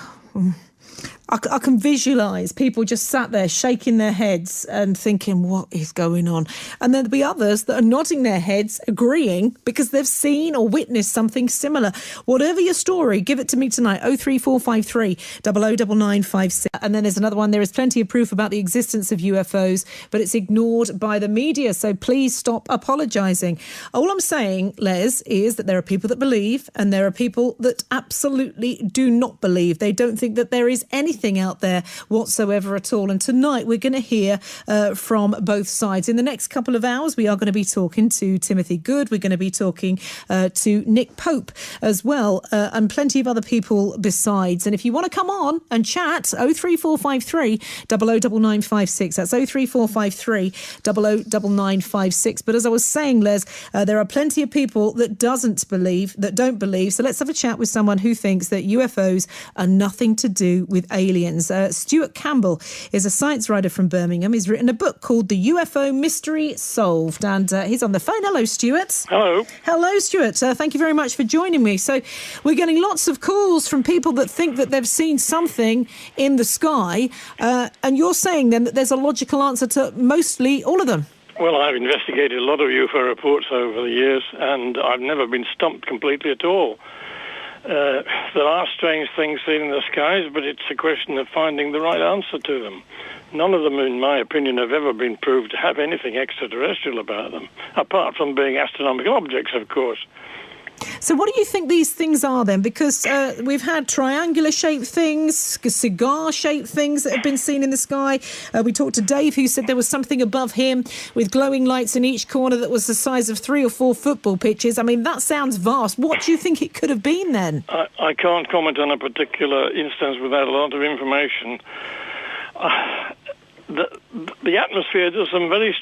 I can visualise people just sat there shaking their heads and thinking, what is going on? And then there'll be others that are nodding their heads, agreeing, because they've seen or witnessed something similar. Whatever your story, give it to me tonight, 03453 009956. And then there's another one. There is plenty of proof about the existence of UFOs, but it's ignored by the media. So please stop apologising. All I'm saying, Les, is that there are people that believe and there are people that absolutely do not believe. They don't think that there is anything out there whatsoever at all. And tonight we're going to hear from both sides. In the next couple of hours, we are going to be talking to Timothy Good. We're going to be talking to Nick Pope as well, and plenty of other people besides. And if you want to come on and chat, 03453 009956. That's 03453 009956. But as I was saying, Les, there are plenty of people that don't believe. So let's have a chat with someone who thinks that UFOs are nothing to do with aliens. Stuart Campbell is a science writer from Birmingham. He's written a book called The UFO Mystery Solved, and he's on the phone. Hello, Stuart. Hello. Hello, Stuart. Thank you very much for joining me. So we're getting lots of calls from people that think that they've seen something in the sky, and you're saying then that there's a logical answer to mostly all of them. Well, I've investigated a lot of UFO reports over the years, and I've never been stumped completely at all. There are strange things seen in the skies, but it's a question of finding the right answer to them. None of them, in my opinion, have ever been proved to have anything extraterrestrial about them, apart from being astronomical objects, of course. So what do you think these things are then? Because we've had triangular-shaped things, cigar-shaped things that have been seen in the sky. We talked to Dave, who said there was something above him with glowing lights in each corner that was the size of 3 or 4 football pitches. I mean, that sounds vast. What do you think it could have been then? I can't comment on a particular instance without a lot of information. The atmosphere has some very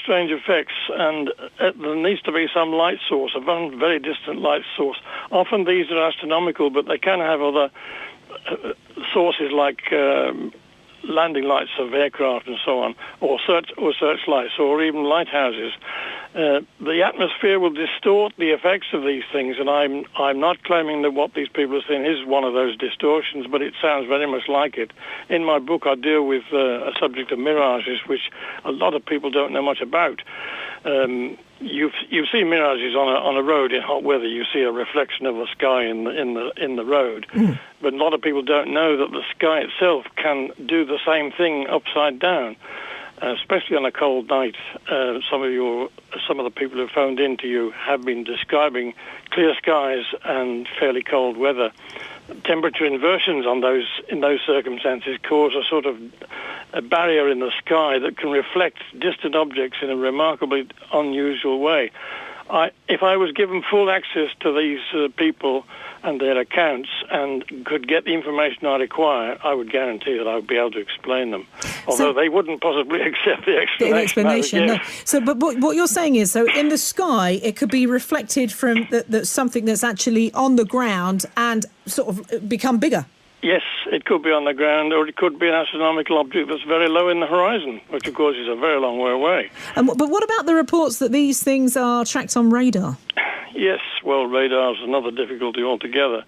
strange effects, and there needs to be some light source, a very distant light source. Often these are astronomical, but they can have other sources like landing lights of aircraft and so on, or searchlights, or even lighthouses. The atmosphere will distort the effects of these things, and I'm not claiming that what these people are seeing is one of those distortions, but it sounds very much like it. In my book, I deal with a subject of mirages, which a lot of people don't know much about. You've seen mirages on a road in hot weather. You see a reflection of the sky in the road, but a lot of people don't know that the sky itself can do the same thing upside down. Especially on a cold night, some of the people who phoned in to you have been describing clear skies and fairly cold weather. Temperature inversions in those circumstances cause a sort of a barrier in the sky that can reflect distant objects in a remarkably unusual way. If I was given full access to these people and their accounts and could get the information I require, I would guarantee that I would be able to explain them. Although they wouldn't possibly accept the explanation. No. So, but what you're saying is, so in the sky, it could be reflected from something that's actually on the ground and sort of become bigger. Yes, it could be on the ground, or it could be an astronomical object that's very low in the horizon, which, of course, is a very long way away. But what about the reports that these things are tracked on radar? Yes, well, radar is another difficulty altogether.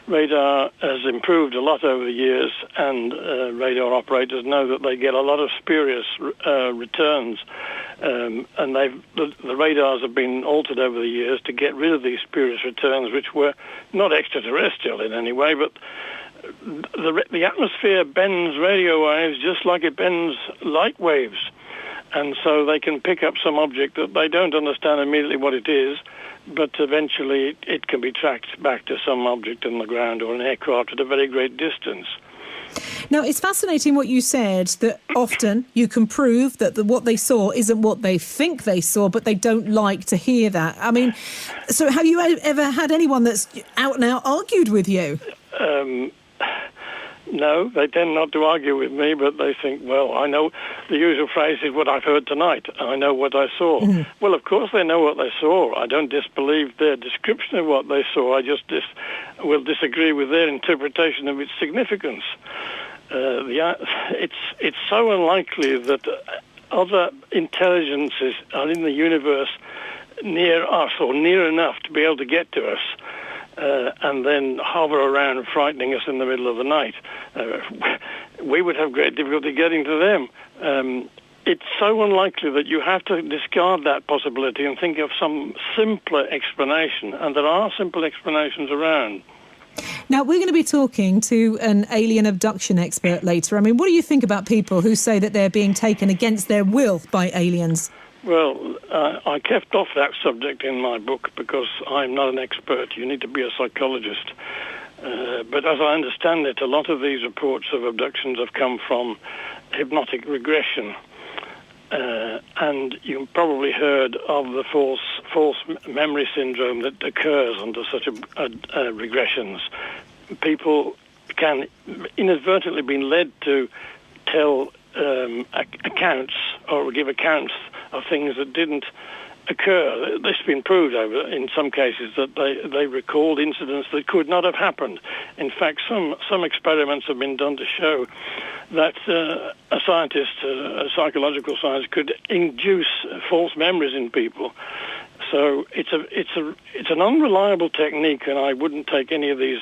Radar has improved a lot over the years, and radar operators know that they get a lot of spurious returns, and the radars have been altered over the years to get rid of these spurious returns, which were not extraterrestrial in any way, but the atmosphere bends radio waves just like it bends light waves, and so they can pick up some object that they don't understand immediately what it is, but eventually it can be tracked back to some object on the ground or an aircraft at a very great distance. Now, it's fascinating what you said, that often you can prove that what they saw isn't what they think they saw, but they don't like to hear that. I mean, so have you ever had anyone that's out and out argued with you? No, they tend not to argue with me, but they think, well, I know the usual phrase is what I've heard tonight. I know what I saw. Mm-hmm. Well, of course they know what they saw. I don't disbelieve their description of what they saw. I just will disagree with their interpretation of its significance. It's so unlikely that other intelligences are in the universe near us or near enough to be able to get to us. and then hover around frightening us in the middle of the night, we would have great difficulty getting to them. It's so unlikely that you have to discard that possibility and think of some simpler explanation, and there are simple explanations around. Now, we're going to be talking to an alien abduction expert later. I mean, what do you think about people who say that they're being taken against their will by aliens? Well, I kept off that subject in my book because I'm not an expert. You need to be a psychologist. But as I understand it, a lot of these reports of abductions have come from hypnotic regression. And you've probably heard of the false memory syndrome that occurs under such regressions. People can inadvertently be led to tell accounts or give accounts of things that didn't occur. This has been proved in some cases that they recalled incidents that could not have happened. In fact, some experiments have been done to show that a scientist, a psychological scientist, could induce false memories in people. So it's an unreliable technique, and I wouldn't take any of these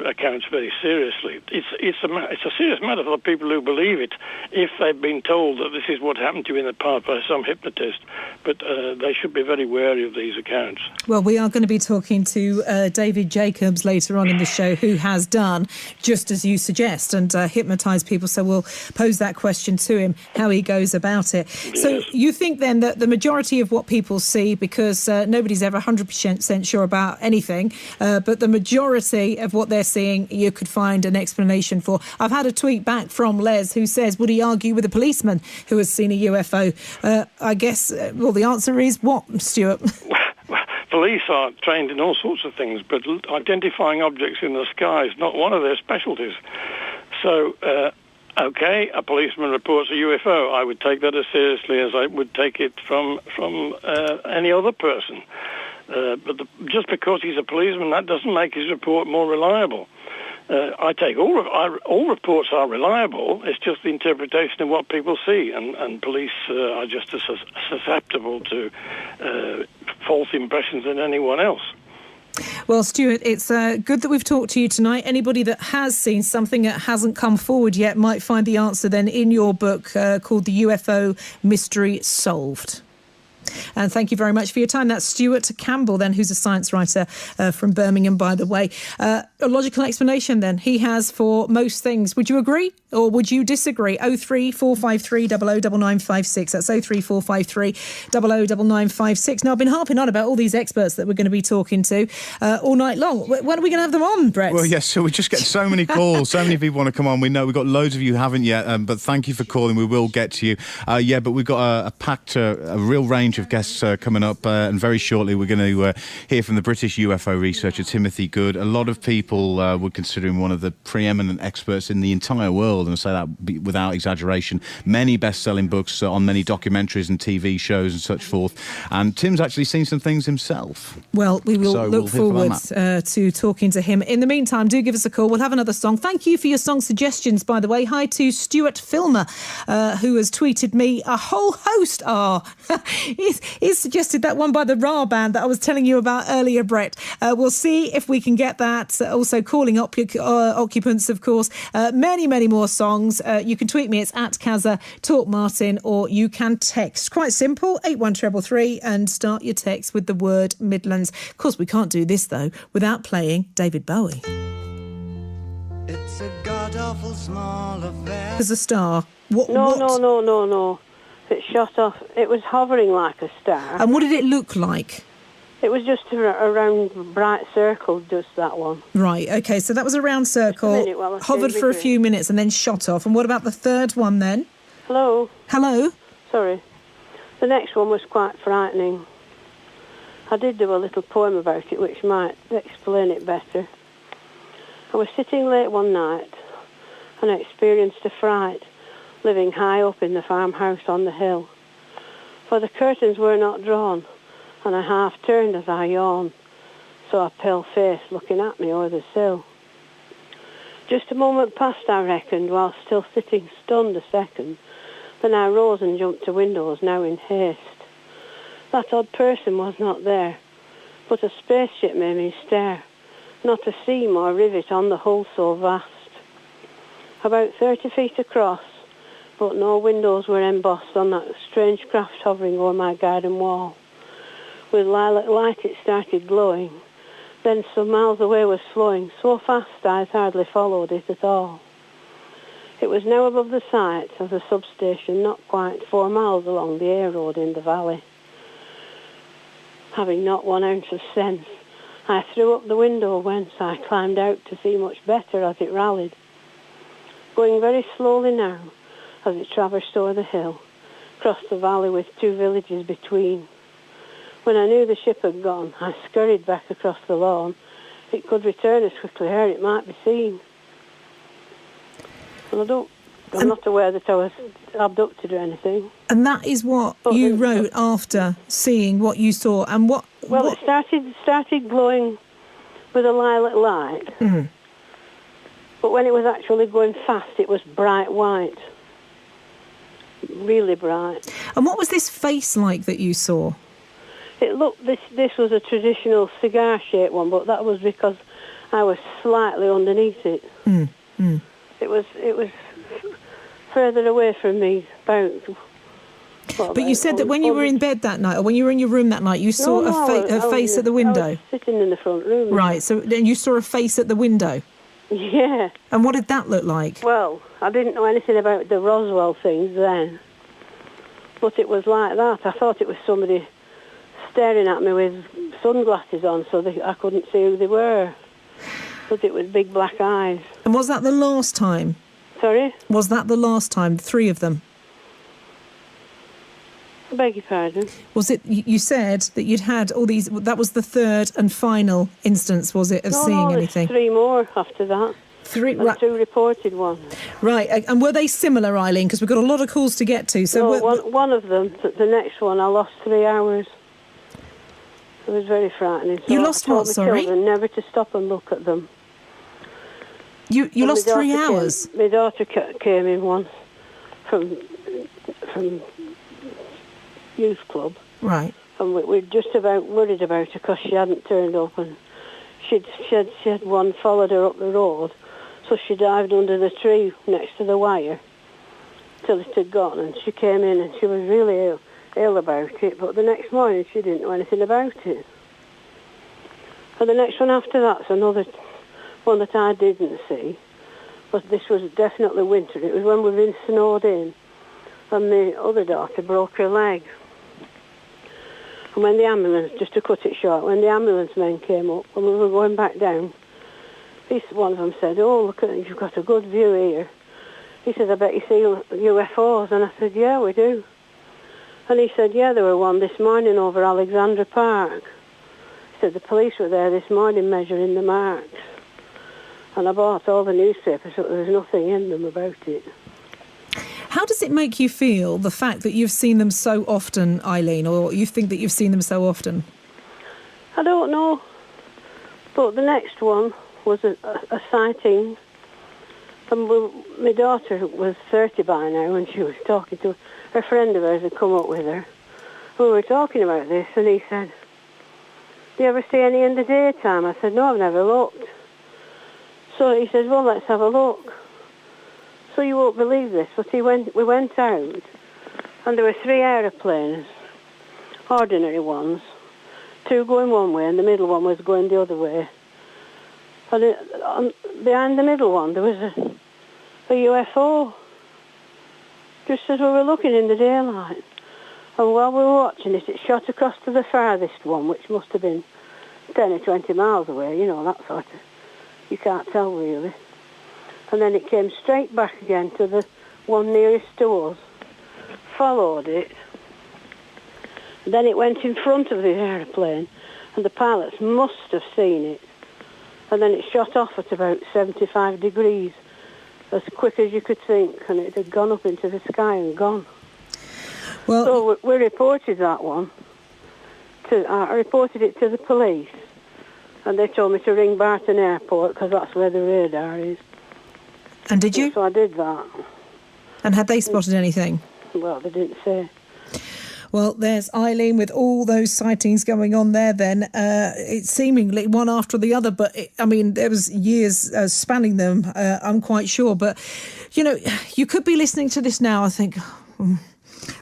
accounts very seriously. It's a serious matter for the people who believe it, if they've been told that this is what happened to you in the past by some hypnotist. But they should be very wary of these accounts. Well, we are going to be talking to David Jacobs later on in the show, who has done just as you suggest and hypnotised people. So we'll pose that question to him, how he goes about it. Yes. So you think then that the majority of what people see, because nobody's ever 100% sure about anything, but the majority of what they're seeing, you could find an explanation for. I've had a tweet back from Les who says, would he argue with a policeman who has seen a UFO? I guess, well, the answer is what, Stuart? Police are trained in all sorts of things, but identifying objects in the sky is not one of their specialties. So, okay, a policeman reports a UFO. I would take that as seriously as I would take it from any other person. But just because he's a policeman, that doesn't make his report more reliable. I take all reports are reliable. It's just the interpretation of what people see, and police are just as susceptible to false impressions than anyone else. Well, Stuart, it's good that we've talked to you tonight. Anybody that has seen something that hasn't come forward yet might find the answer then in your book called The UFO Mystery Solved. And thank you very much for your time. That's Stuart Campbell, then, who's a science writer from Birmingham, by the way. A logical explanation, then, he has for most things. Would you agree or would you disagree? 03453 009956. That's 03453 009956. Now, I've been harping on about all these experts that we're going to be talking to all night long. When are we going to have them on, Brett? Well, yes, so we just get so many calls. So many people want to come on. We know we've got loads of you who haven't yet, but thank you for calling. We will get to you. But we've got a packed, a real range of guests coming up, and very shortly we're going to hear from the British UFO researcher Timothy Good. A lot of people would consider him one of the preeminent experts in the entire world, and I say that without exaggeration. Many best-selling books on many documentaries and TV shows and such forth. And Tim's actually seen some things himself. Well, we will look forward to talking to him. In the meantime, do give us a call. We'll have another song. Thank you for your song suggestions, by the way. Hi to Stuart Filmer, who has tweeted me a whole host. He's suggested that one by the Ra band that I was telling you about earlier, Brett. We'll see if we can get that. Also calling occupants, of course. Many, many more songs. You can tweet me. It's at Kazza Talk Martin, or you can text. Quite simple, 81333, and start your text with the word Midlands. Of course, we can't do this, though, without playing David Bowie. It's a god-awful small affair. There's a star. No. It shot off. It was hovering like a star. And what did it look like? It was just a round bright circle, just that one. Right, OK, so that was a round circle, hovered for a few minutes and then shot off. And what about the third one then? Hello? Sorry. The next one was quite frightening. I did do a little poem about it, which might explain it better. I was sitting late one night and I experienced a fright, living high up in the farmhouse on the hill. For the curtains were not drawn, and I half turned as I yawned, saw a pale face looking at me o'er the sill. Just a moment passed, I reckoned, while still sitting stunned a second. Then I rose and jumped to windows, now in haste. That odd person was not there, but a spaceship made me stare, Not a seam or rivet on the hull so vast. About 30 feet across, but no windows were embossed on that strange craft hovering over my garden wall. With lilac light it started glowing, then some miles away was flowing, so fast eyes hardly followed it at all. It was now above the site of the substation, not quite 4 miles along the A road in the valley. Having not 1 ounce of sense, I threw up the window whence I climbed out to see much better as it rallied. Going very slowly now, as it traversed over the hill, crossed the valley with 2 villages between. When I knew the ship had gone, I scurried back across the lawn. It could return as quickly ere it might be seen. And I'm not aware that I was abducted or anything. And that is what you wrote after seeing what you saw. And what? Well, it started glowing with a lilac light. Mm. But when it was actually going fast, it was bright white. Really bright. And what was this face like that you saw? It looked, this was a traditional cigar-shaped one, but that was because I was slightly underneath it. Mm. Mm. It was further away from me, about... But you said that when you were in bed that night, or when you were in your room that night, you saw a face at the window. I was sitting in the front room. Right, so then you saw a face at the window? Yeah. And what did that look like? Well, I didn't know anything about the Roswell things then, but it was like that. I thought it was somebody staring at me with sunglasses on so that I couldn't see who they were. But it was big black eyes. And was that the last time? Sorry? Was that the last time, 3 of them? I beg your pardon? Was it, you said that you'd had all these, that was the 3rd and final instance, was it, of seeing anything? No, 3 more after that. 3, and 2 reported ones. Right, and were they similar, Eileen? Because we've got a lot of calls to get to. So no, one of them, the next one, I lost 3 hours. It was very frightening. So you lost what, sorry? Children never to stop and look at them. You lost 3 hours? My daughter came in once from youth club. Right. And we were just about worried about her because she hadn't turned up, and she had one followed her up the road, so she dived under the tree next to the wire till it had gone, and she came in and she was really ill about it, but the next morning she didn't know anything about it. And the next one after that's another one that I didn't see, but this was definitely winter. It was when we were snowed in, and my other daughter broke her leg. And when the ambulance, just to cut it short, when the ambulance men came up and we were going back down, one of them said, "Oh, look at, you've got a good view here." He said, "I bet you see UFOs." And I said, "Yeah, we do." And he said, "Yeah, there were one this morning over Alexandra Park." He said, "The police were there this morning measuring the marks." And I bought all the newspapers, but there was nothing in them about it. How does it make you feel, the fact that you've seen them so often, Eileen, or you think that you've seen them so often? I don't know. But the next one was a sighting. And my daughter was 30 by now, and she was talking to a friend of hers had come up with her. We were talking about this, and he said, "Do you ever see any in the daytime?" I said, "No, I've never looked." So he said, "Well, let's have a look." So you won't believe this, but we went out, and there were 3 aeroplanes, ordinary ones, 2 going one way, and the middle one was going the other way. And behind the middle one, there was a UFO, just as we were looking in the daylight. And while we were watching it, it shot across to the farthest one, which must have been 10 or 20 miles away, you know, that sort of, you can't tell really. And then it came straight back again to the one nearest to us, followed it, and then it went in front of the aeroplane, and the pilots must have seen it. And then it shot off at about 75 degrees, as quick as you could think, and it had gone up into the sky and gone. Well, so we reported that one. I reported it to the police, and they told me to ring Barton Airport, because that's where the radar is. And did you? So I did that. And had they spotted anything? Well, they didn't say. Well, there's Eileen with all those sightings going on there then. It's seemingly one after the other, but there was years spanning them, I'm quite sure. But, you could be listening to this now, I think...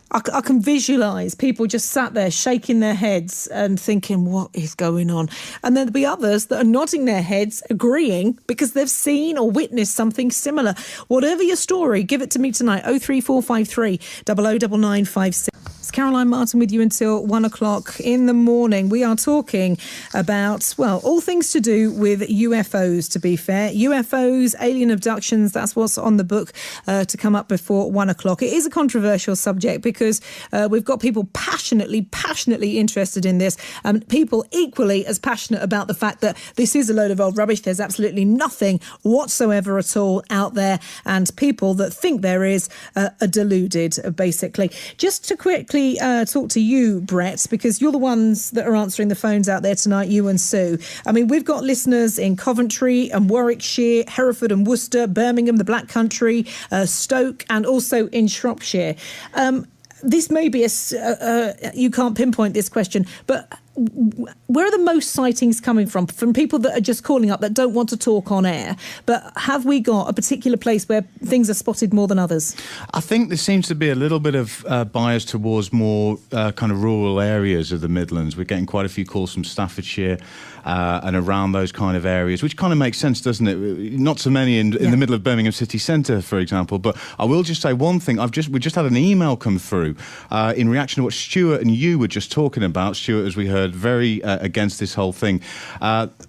I can visualise people just sat there shaking their heads and thinking, what is going on? And there'll be others that are nodding their heads, agreeing, because they've seen or witnessed something similar. Whatever your story, give it to me tonight, 03453 009956. It's Caroline Martin with you until 1 o'clock in the morning. We are talking about, all things to do with UFOs, to be fair. UFOs, alien abductions, that's what's on the book to come up before 1 o'clock. It is a controversial subject because we've got people passionately interested in this, and people equally as passionate about the fact that this is a load of old rubbish. There's absolutely nothing whatsoever at all out there, and people that think there is are deluded, basically. Just to quickly talk to you, Brett, because you're the ones that are answering the phones out there tonight, you and Sue. We've got listeners in Coventry and Warwickshire, Hereford and Worcester, Birmingham, the Black Country, Stoke, and also in Shropshire. This may be you can't pinpoint this question, but where are the most sightings coming from? From people that are just calling up that don't want to talk on air, but have we got a particular place where things are spotted more than others? I think there seems to be a little bit of bias towards more kind of rural areas of the Midlands. We're getting quite a few calls from Staffordshire and around those kind of areas, which kind of makes sense, doesn't it? Not so many in the middle of Birmingham city centre, for example. But I will just say one thing. We just had an email come through in reaction to what Stuart and you were just talking about. Stuart, as we heard, very against this whole thing.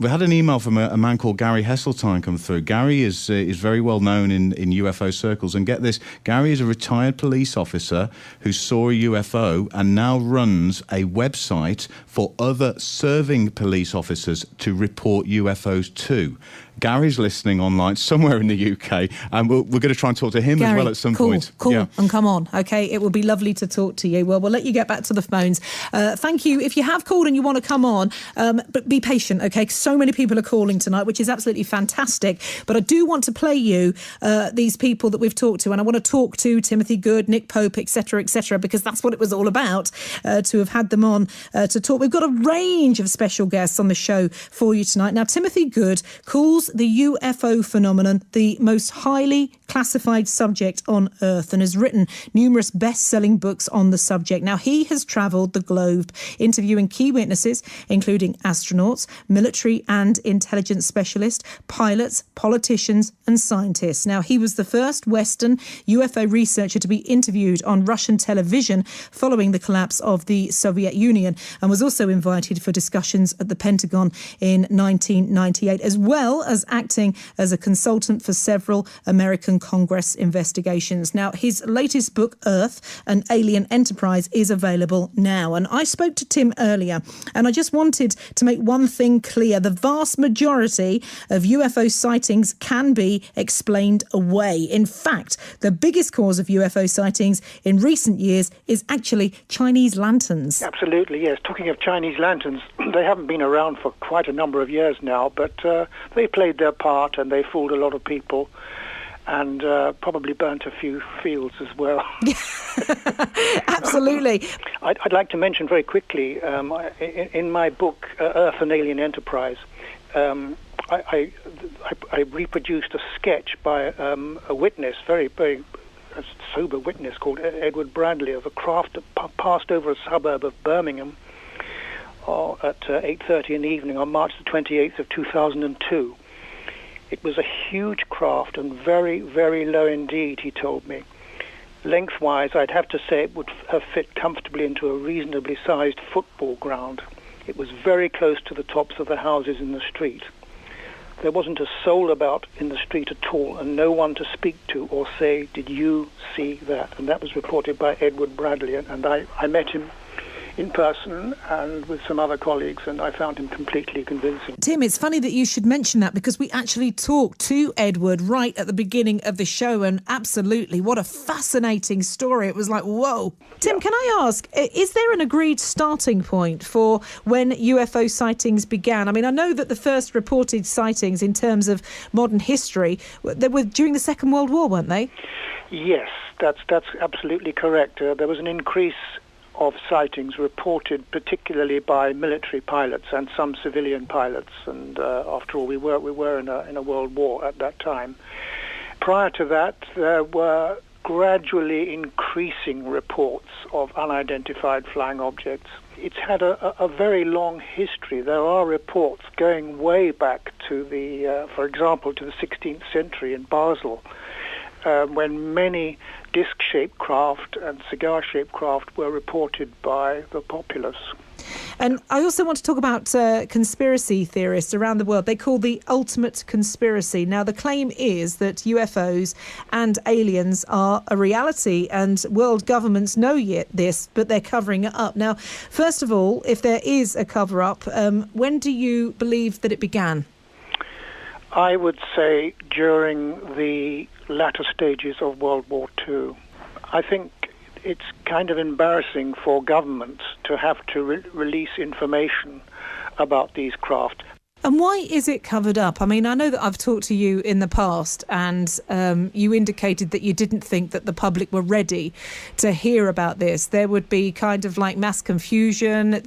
We had an email from a man called Gary Hesseltine come through. Gary is very well known in UFO circles, and get this, Gary is a retired police officer who saw a UFO and now runs a website for other serving police officers to report UFOs to. Gary's listening online somewhere in the UK, and we're going to try and talk to him Gary, as well at some point. Cool, and come on, okay? It will be lovely to talk to you. Well, we'll let you get back to the phones. Thank you. If you have called and you want to come on, but be patient, okay? So many people are calling tonight, which is absolutely fantastic. But I do want to play you these people that we've talked to, and I want to talk to Timothy Good, Nick Pope, etc., because that's what it was all about, to have had them on to talk. We've got a range of special guests on the show for you tonight. Now, Timothy Good calls the UFO phenomenon the most highly classified subject on Earth and has written numerous best-selling books on the subject. Now, he has travelled the globe interviewing key witnesses, including astronauts, military and intelligence specialists, pilots, politicians and scientists. Now, he was the first Western UFO researcher to be interviewed on Russian television following the collapse of the Soviet Union, and was also invited for discussions at the Pentagon in 1998, as well as acting as a consultant for several American Congress investigations. Now, his latest book, Earth, an Alien Enterprise, is available now. And I spoke to Tim earlier, and I just wanted to make one thing clear. The vast majority of UFO sightings can be explained away. In fact, the biggest cause of UFO sightings in recent years is actually Chinese lanterns. Absolutely, yes. Talking of Chinese lanterns, they haven't been around for quite a number of years now, but they played their part and they fooled a lot of people and probably burnt a few fields as well. Absolutely. I'd like to mention very quickly, in my book, Earth, an Alien Enterprise, I reproduced a sketch by a witness, very a sober witness called Edward Bradley, of a craft that passed over a suburb of Birmingham at 8:30 in the evening on March the 28th of 2002. It was a huge craft and very, very low indeed, he told me. Lengthwise, I'd have to say it would have fit comfortably into a reasonably sized football ground. It was very close to the tops of the houses in the street. There wasn't a soul about in the street at all, and no one to speak to or say, "Did you see that?" And that was reported by Edward Bradley, and I met him in person and with some other colleagues, and I found him completely convincing. Tim, it's funny that you should mention that, because we actually talked to Edward right at the beginning of the show, and absolutely, what a fascinating story. It was like, whoa. Tim, Can I ask, is there an agreed starting point for when UFO sightings began? I mean, I know that the first reported sightings in terms of modern history, they were during the Second World War, weren't they? Yes, that's absolutely correct. There was an increase of sightings reported, particularly by military pilots and some civilian pilots. And after all, we were in a world war at that time. Prior to that, there were gradually increasing reports of unidentified flying objects. It's had a very long history. There are reports going way back to for example, to the 16th century in Basel, when many disc-shaped craft and cigar-shaped craft were reported by the populace. And I also want to talk about conspiracy theorists around the world. They call the ultimate conspiracy. Now, the claim is that UFOs and aliens are a reality, and world governments know this, but they're covering it up. Now, first of all, if there is a cover-up, when do you believe that it began? I would say during the latter stages of World War II. I think it's kind of embarrassing for governments to have to release information about these craft. And why is it covered up? I mean, I know that I've talked to you in the past and you indicated that you didn't think that the public were ready to hear about this. There would be kind of like mass confusion.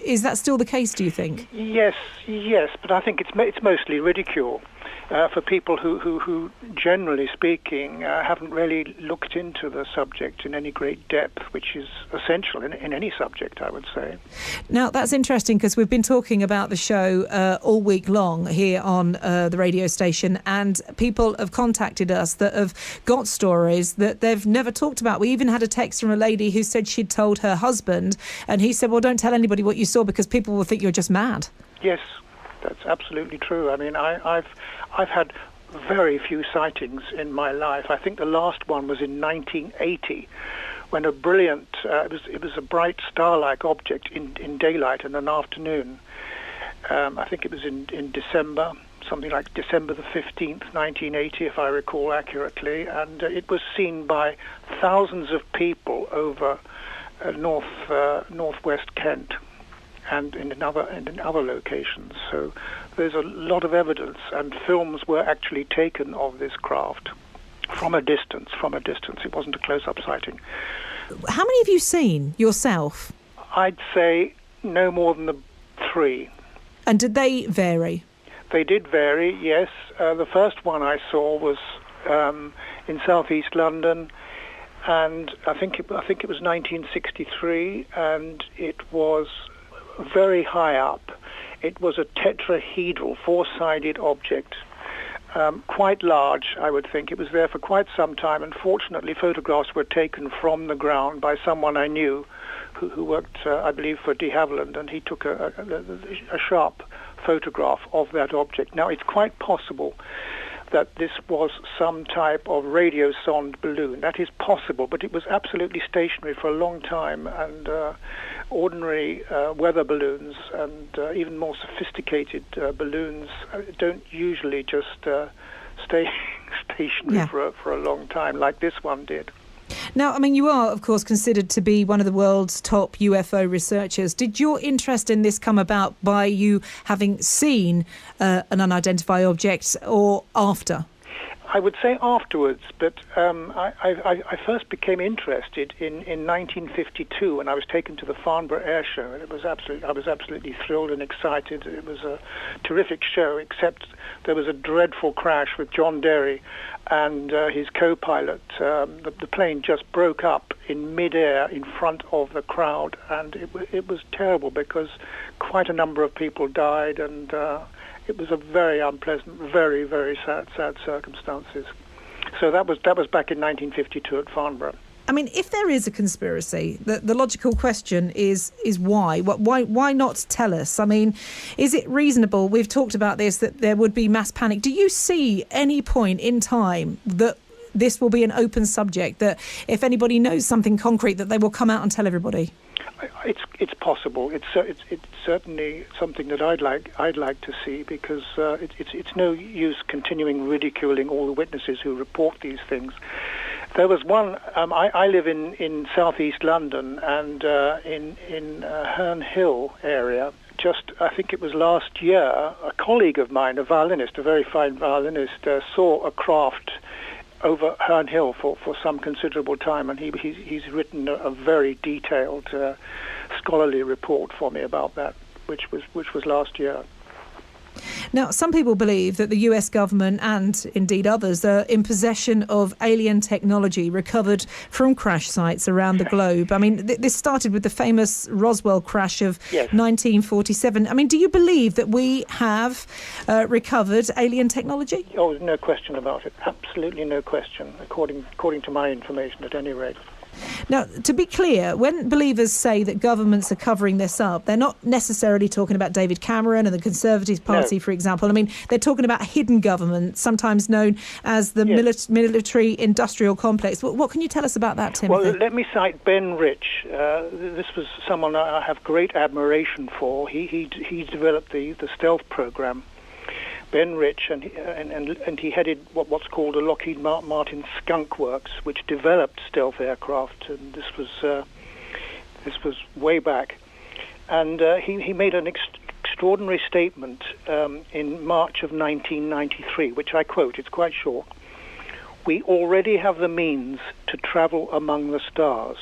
Is that still the case, do you think? Yes, but I think it's mostly ridicule. For people who, generally speaking, haven't really looked into the subject in any great depth, which is essential in any subject, I would say. Now, that's interesting because we've been talking about the show all week long here on the radio station, and people have contacted us that have got stories that they've never talked about. We even had a text from a lady who said she'd told her husband, and he said, well, don't tell anybody what you saw because people will think you're just mad. Yes, that's absolutely true. I mean, I've had very few sightings in my life. I think the last one was in 1980, when a brilliant, it was a bright star-like object in daylight in an afternoon. I think it was in December, something like December the 15th, 1980, if I recall accurately, and it was seen by thousands of people over northwest Kent and in other locations. So there's a lot of evidence, and films were actually taken of this craft from a distance. It wasn't a close-up sighting. How many have you seen yourself? I'd say no more than the 3. And did they vary? They did vary, yes. The first one I saw was in southeast London, and I think it was 1963, and it was very high up. It was a tetrahedral, 4-sided object, quite large, I would think. It was there for quite some time, and fortunately photographs were taken from the ground by someone I knew who worked, I believe, for de Havilland, and he took a sharp photograph of that object. Now, it's quite possible that this was some type of radiosonde balloon. That is possible, but it was absolutely stationary for a long time, and ordinary weather balloons and even more sophisticated balloons don't usually just stay stationary for a long time like this one did. Now, I mean, you are, of course, considered to be one of the world's top UFO researchers. Did your interest in this come about by you having seen an unidentified object or after? I would say afterwards, but I first became interested in 1952 when I was taken to the Farnborough Air Show, and I was absolutely thrilled and excited. It was a terrific show, except there was a dreadful crash with John Derry and his co-pilot. The plane just broke up in mid-air in front of the crowd, and it was terrible because quite a number of people died, and it was a very unpleasant, very, very sad circumstances. So that was back in 1952 at Farnborough. I mean, if there is a conspiracy, the logical question is why? Why not tell us? I mean, is it reasonable? We've talked about this, that there would be mass panic. Do you see any point in time that this will be an open subject, that if anybody knows something concrete, that they will come out and tell everybody? It's possible. It's certainly something that I'd like to see, because it's no use continuing ridiculing all the witnesses who report these things. There was one. I live in southeast London, and in Herne Hill area. Just, I think it was last year, a colleague of mine, a violinist, a very fine violinist, saw a craft over Herne Hill for some considerable time, and he's written a very detailed scholarly report for me about that, which was last year. Now, some people believe that the US government and indeed others are in possession of alien technology recovered from crash sites around the globe. I mean, this started with the famous Roswell crash of 1947. I mean, do you believe that we have recovered alien technology? Oh, no question about it. Absolutely no question, according to my information at any rate. Now, to be clear, when believers say that governments are covering this up, they're not necessarily talking about David Cameron and the Conservative Party, for example. I mean, they're talking about hidden government, sometimes known as the military-industrial complex. What can you tell us about that, Timothy? Well, let me cite Ben Rich. This was someone I have great admiration for. He developed the stealth program. Ben Rich, and he headed what's called the Lockheed Martin Skunk Works, which developed stealth aircraft, and this was way back. And he made an extraordinary statement in March of 1993, which I quote. It's quite short. "We already have the means to travel among the stars,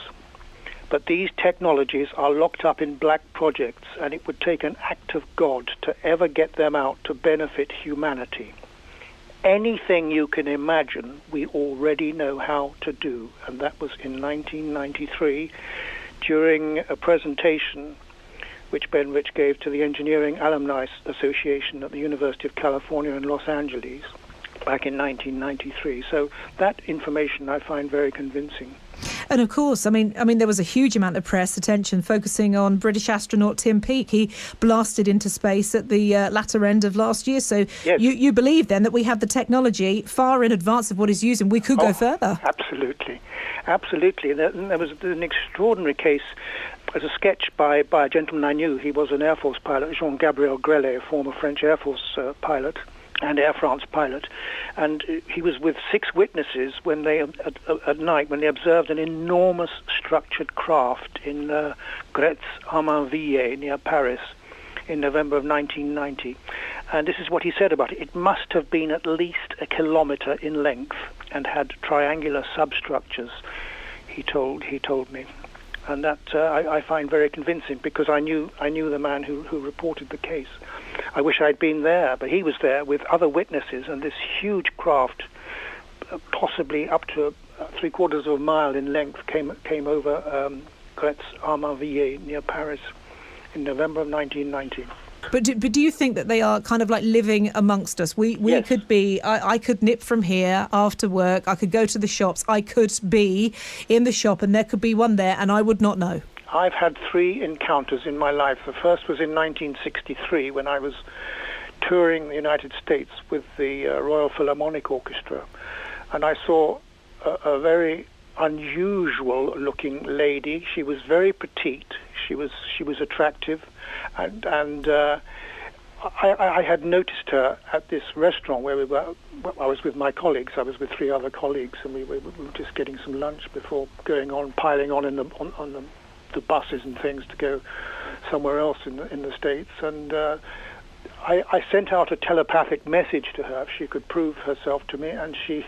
but these technologies are locked up in black projects, and it would take an act of God to ever get them out to benefit humanity. Anything you can imagine, we already know how to do." And that was in 1993 during a presentation which Ben Rich gave to the Engineering Alumni Association at the University of California in Los Angeles back in 1993. So that information I find very convincing. And of course, I mean, there was a huge amount of press attention focusing on British astronaut Tim Peake. He blasted into space at the latter end of last year. So you believe then that we have the technology far in advance of what is used, and we could go further? Absolutely. Absolutely. There was an extraordinary case. As a sketch by a gentleman I knew. He was an Air Force pilot, Jean-Gabriel Grellet, a former French Air Force pilot and Air France pilot, and he was with 6 witnesses when they at night when they observed an enormous structured craft in Gretz-Armainvilliers near Paris in November of 1990. And this is what he said about it. It must have been at least a kilometre in length and had triangular substructures, he told me. And that I find very convincing, because I knew the man who reported the case. I wish I'd been there, but he was there with other witnesses, and this huge craft, possibly up to 3/4 of a mile in length, came over Gretz-Armainvilliers near Paris in November of 1990. But do you think that they are kind of like living amongst us? We could be, I could nip from here after work, I could go to the shops, I could be in the shop and there could be one there and I would not know. I've had 3 encounters in my life. The first was in 1963 when I was touring the United States with the Royal Philharmonic Orchestra, and I saw a very unusual looking lady. She was very petite, she was attractive, and I had noticed her at this restaurant where I was with my colleagues. I was with 3 other colleagues, and we were just getting some lunch before piling on the buses and things to go somewhere else in the States. And I sent out a telepathic message to her if she could prove herself to me, and she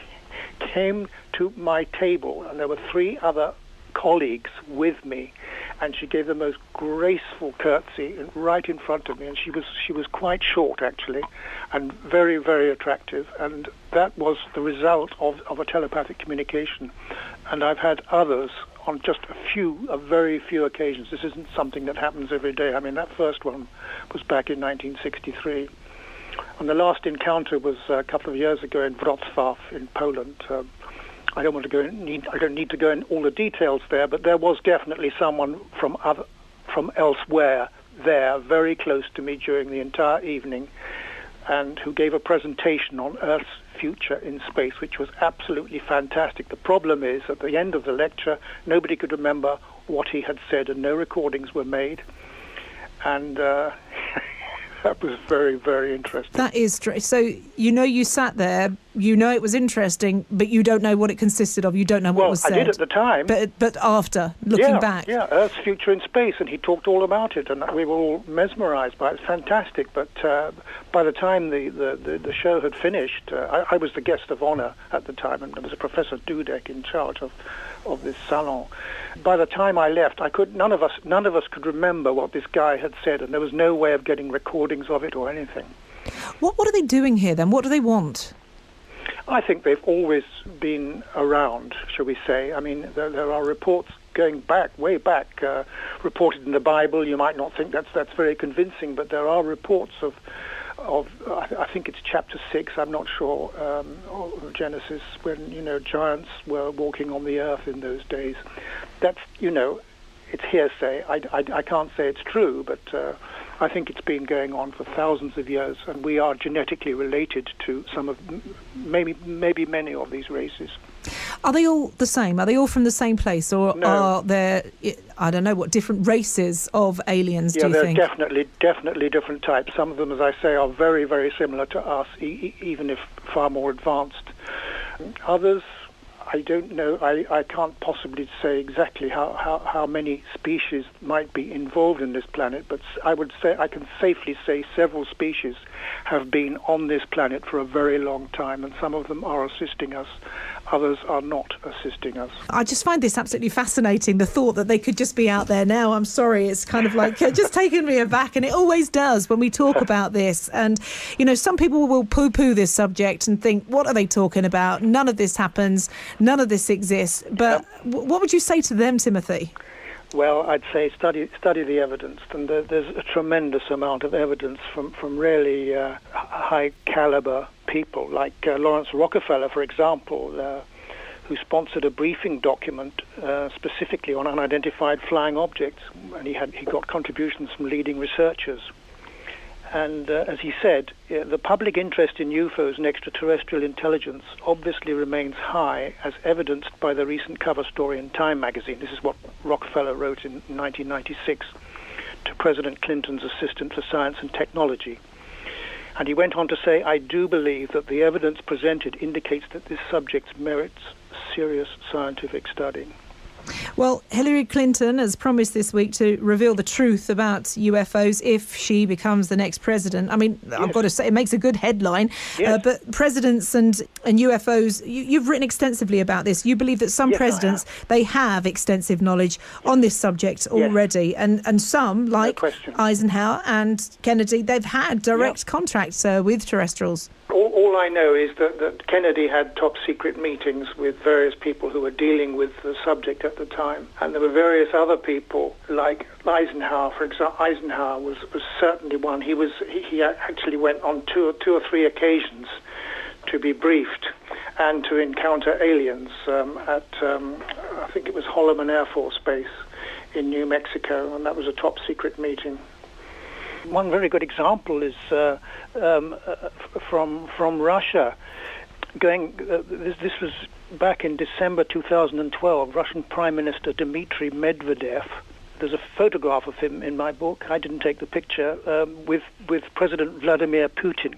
came to my table, and there were 3 other colleagues with me, and she gave the most graceful curtsy right in front of me, and she was quite short actually, and very, very attractive, and that was the result of a telepathic communication. And I've had others on just a very few occasions. This isn't something that happens every day. I mean, that first one was back in 1963. And the last encounter was a couple of years ago in Wrocław in Poland. I don't need to go in all the details there, but there was definitely someone from elsewhere there, very close to me during the entire evening, and who gave a presentation on Earth's future in space, which was absolutely fantastic. The problem is, at the end of the lecture, nobody could remember what he had said, and no recordings were made. And that was very, very interesting. That is true. So, you sat there you know it was interesting, but you don't know what it consisted of. You don't know what was said. Well, I did at the time. But after, looking back. Yeah, Earth's future in space, and he talked all about it, and we were all mesmerised by it. It's fantastic, but by the time the show had finished, I was the guest of honour at the time, and there was a Professor Dudek in charge of this salon. By the time I left, none of us could remember what this guy had said, and there was no way of getting recordings of it or anything. What are they doing here then? What do they want? I think they've always been around, shall we say. I mean, there are reports going back, way back, reported in the Bible. You might not think that's very convincing, but there are reports of I think it's chapter 6, I'm not sure, of Genesis, when, giants were walking on the earth in those days. That's, it's hearsay. I can't say it's true, but I think it's been going on for thousands of years, and we are genetically related to maybe many of these races. Are they all the same? Are they all from the same place, or no. Are there, I don't know, what different races of aliens do you think? Yeah, they're definitely different types. Some of them, as I say, are very, very similar to us, even if far more advanced. Others, I don't know. I can't possibly say exactly how many species might be involved in this planet, but I can safely say several species have been on this planet for a very long time, and some of them are assisting us. Others are not assisting us. I just find this absolutely fascinating, the thought that they could just be out there now. I'm sorry, it's kind of like just taken me aback, and it always does when we talk about this. And, some people will poo-poo this subject and think, what are they talking about? None of this happens. None of this exists. But what would you say to them, Timothy? Well, I'd say study the evidence, and there's a tremendous amount of evidence from really high-caliber people, like Lawrence Rockefeller, for example, who sponsored a briefing document specifically on unidentified flying objects, and he got contributions from leading researchers. And as he said, the public interest in UFOs and extraterrestrial intelligence obviously remains high, as evidenced by the recent cover story in Time magazine. This is what Rockefeller wrote in 1996 to President Clinton's Assistant for Science and Technology. And he went on to say, I do believe that the evidence presented indicates that this subject merits serious scientific study. Well, Hillary Clinton has promised this week to reveal the truth about UFOs if she becomes the next president. I mean, yes. I've got to say, it makes a good headline. Yes. But presidents and UFOs, you've written extensively about this. You believe that some presidents, they have extensive knowledge on this subject already. And some, like Eisenhower and Kennedy, they've had direct contacts with terrestrials. All I know is that Kennedy had top-secret meetings with various people who were dealing with the subject at the time. And there were various other people, like Eisenhower, for example. Eisenhower was certainly one. He actually went on two or three occasions to be briefed and to encounter aliens at, I think it was Holloman Air Force Base in New Mexico, and that was a top-secret meeting. One very good example is from Russia. This was back in December 2012. Russian Prime Minister Dmitry Medvedev. There's a photograph of him in my book. I didn't take the picture with President Vladimir Putin.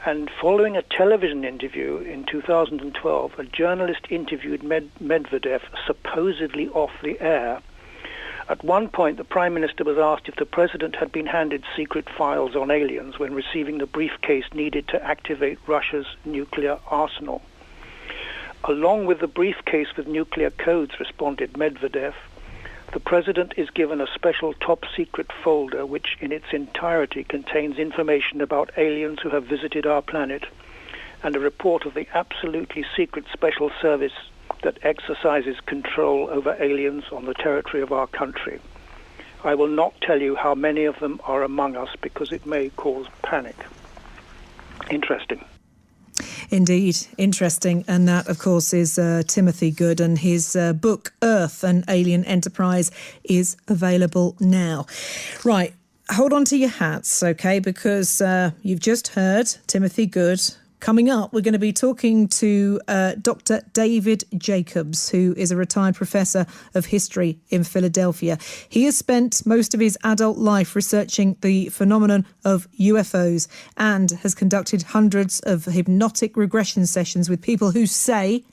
And following a television interview in 2012, a journalist interviewed Medvedev supposedly off the air. At one point, the Prime Minister was asked if the President had been handed secret files on aliens when receiving the briefcase needed to activate Russia's nuclear arsenal. Along with the briefcase with nuclear codes, responded Medvedev, the President is given a special top-secret folder which in its entirety contains information about aliens who have visited our planet and a report of the absolutely secret special service that exercises control over aliens on the territory of our country. I will not tell you how many of them are among us because it may cause panic. Interesting. Indeed, interesting. And that, of course, is Timothy Good, and his book, Earth, an Alien Enterprise, is available now. Right, hold on to your hats, OK, because you've just heard Timothy Good Coming up, we're going to be talking to Dr. David Jacobs, who is a retired professor of history in Philadelphia. He has spent most of his adult life researching the phenomenon of UFOs and has conducted hundreds of hypnotic regression sessions with people who say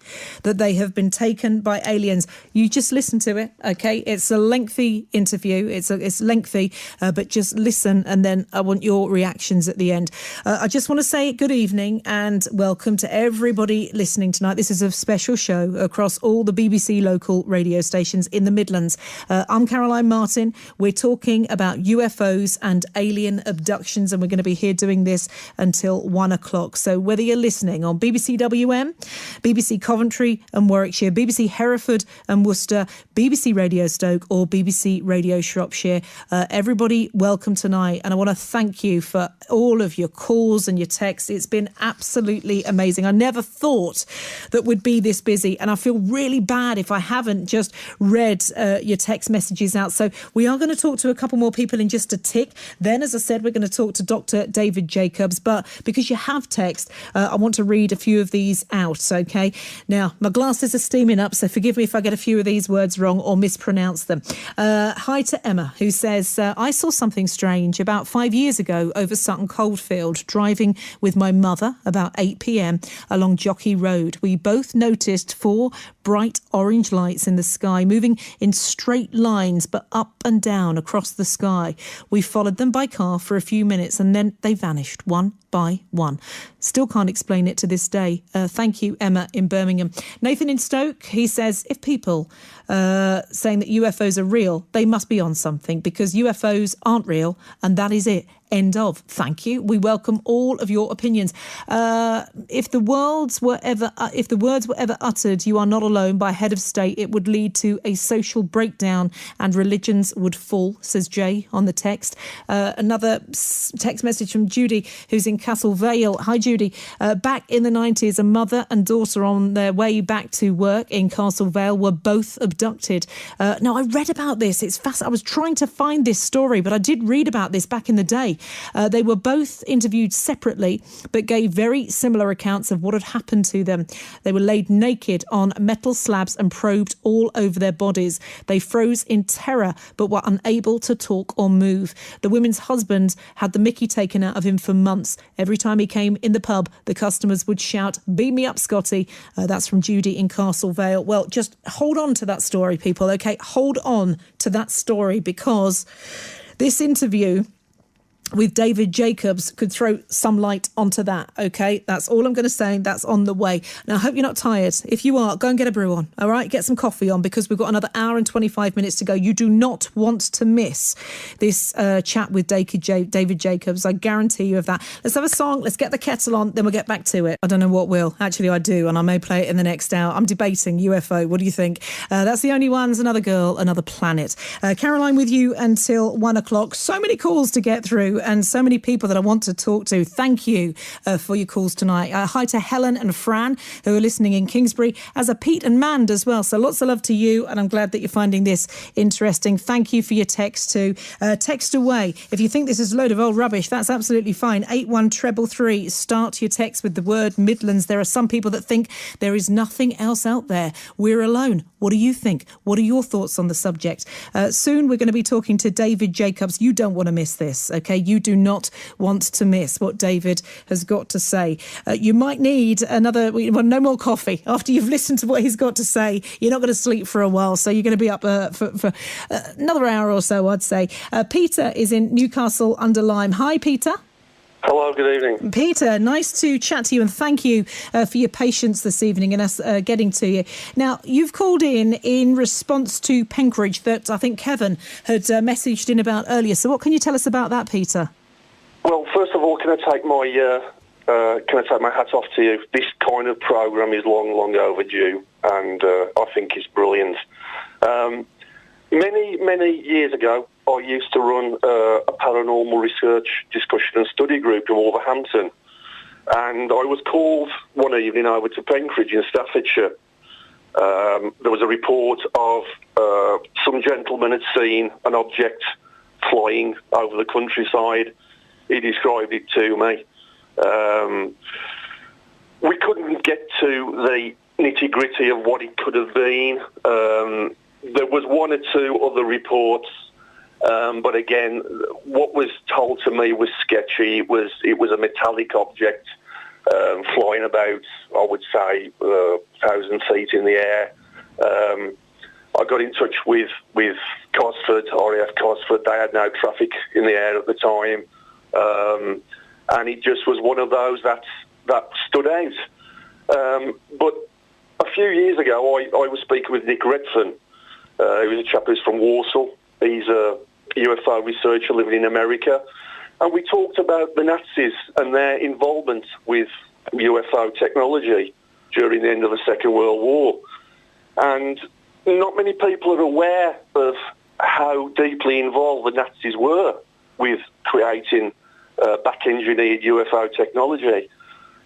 that they have been taken by aliens. You just listen to it, okay? It's a lengthy interview. It's lengthy, but just listen, and then I want your reactions at the end. I just want to say good evening and welcome to everybody listening tonight. This is a special show across all the BBC local radio stations in the Midlands. I'm Caroline Martin. We're talking about UFOs and alien abductions, and we're going to be here doing this until 1 o'clock. So whether you're listening on BBC WM, BBC Coventry and Warwickshire, BBC Hereford and Worcester, BBC Radio Stoke or BBC Radio Shropshire, everybody welcome tonight. And I want to thank you for all of your calls and your texts. It's been absolutely amazing. I never thought that we'd be this busy, and I feel really bad if I haven't just read your text messages out. So we are going to talk to a couple more people in just a tick. Then, as I said, we're going to talk to Dr. David Jacobs, but because you have text, I want to read a few of these out, okay? Now, my glasses are steaming up, so forgive me if I get a few of these words wrong or mispronounce them. Hi to Emma, who says, I saw something strange about 5 years ago over Sutton Coldfield, driving with my mother about 8 p.m. along Jockey Road. We both noticed 4 bright orange lights in the sky, moving in straight lines, but up and down across the sky. We followed them by car for a few minutes, and then they vanished one by one. Still can't explain it to this day. Thank you, Emma in Birmingham. Nathan in Stoke, he says, if people saying that UFOs are real, they must be on something, because UFOs aren't real, and that is it. End of. Thank you. We welcome all of your opinions. If the words were ever uttered, "You are not alone," by head of state, it would lead to a social breakdown and religions would fall, says Jay on the text. Another text message from Judy, who's in Castle Vale. Hi, Judy. Back in the 90s, a mother and daughter on their way back to work in Castle Vale were both abducted. Now, I read about this. It's fascinating. I was trying to find this story, but I did read about this back in the day. They were both interviewed separately, but gave very similar accounts of what had happened to them. They were laid naked on metal slabs and probed all over their bodies. They froze in terror, but were unable to talk or move. The women's husband had the mickey taken out of him for months. Every time he came in the pub, the customers would shout, "Beam me up, Scotty." That's from Judy in Castle Vale. Well, just hold on to that story, people, okay? Hold on to that story, because this interview with David Jacobs could throw some light onto that, okay? That's all I'm going to say. That's on the way. Now, I hope you're not tired. If you are, go and get a brew on, all right? Get some coffee on, because we've got another hour and 25 minutes to go. You do not want to miss this chat with David Jacobs. I guarantee you of that. Let's have a song. Let's get the kettle on. Then we'll get back to it. I don't know what will. Actually, I do, and I may play it in the next hour. I'm debating UFO. What do you think? That's The Only Ones, Another Girl, Another Planet. Caroline with you until 1 o'clock. So many calls to get through, and so many people that I want to talk to. Thank you for your calls tonight. Hi to Helen and Fran, who are listening in Kingsbury, as a Pete and Mand as well. So lots of love to you, and I'm glad that you're finding this interesting. Thank you for your text too. Text away. If you think this is a load of old rubbish, that's absolutely fine. 81333. Start your text with the word Midlands. There are some people that think there is nothing else out there. We're alone. What do you think? What are your thoughts on the subject? Soon we're going to be talking to David Jacobs. You don't want to miss this, okay? You do not want to miss what David has got to say. You might need no more coffee. After you've listened to what he's got to say, you're not going to sleep for a while, so you're going to be up for another hour or so, I'd say. Peter is in Newcastle under Lyme. Hi, Peter. Hello, good evening. Peter, nice to chat to you, and thank you for your patience this evening and us getting to you. Now, you've called in response to Penkridge that I think Kevin had messaged in about earlier. So what can you tell us about that, Peter? Well, first of all, can I take my hat off to you? This kind of programme is long, long overdue, and I think it's brilliant. Many years ago, I used to run a paranormal research discussion and study group in Wolverhampton, and I was called one evening over to Penkridge in Staffordshire. There was a report of some gentleman had seen an object flying over the countryside. He described it to me. we couldn't get to the nitty-gritty of what it could have been. There was one or two other reports, but again, what was told to me was sketchy. It was a metallic object flying about, I would say, 1,000 feet in the air. I got in touch with Cosford, RAF Cosford. They had no traffic in the air at the time, and it just was one of those that stood out. But a few years ago, I was speaking with Nick Redfern. He was a chap who's from Warsaw. He's a UFO researcher living in America. And we talked about the Nazis and their involvement with UFO technology during the end of the Second World War. And not many people are aware of how deeply involved the Nazis were with creating back-engineered UFO technology,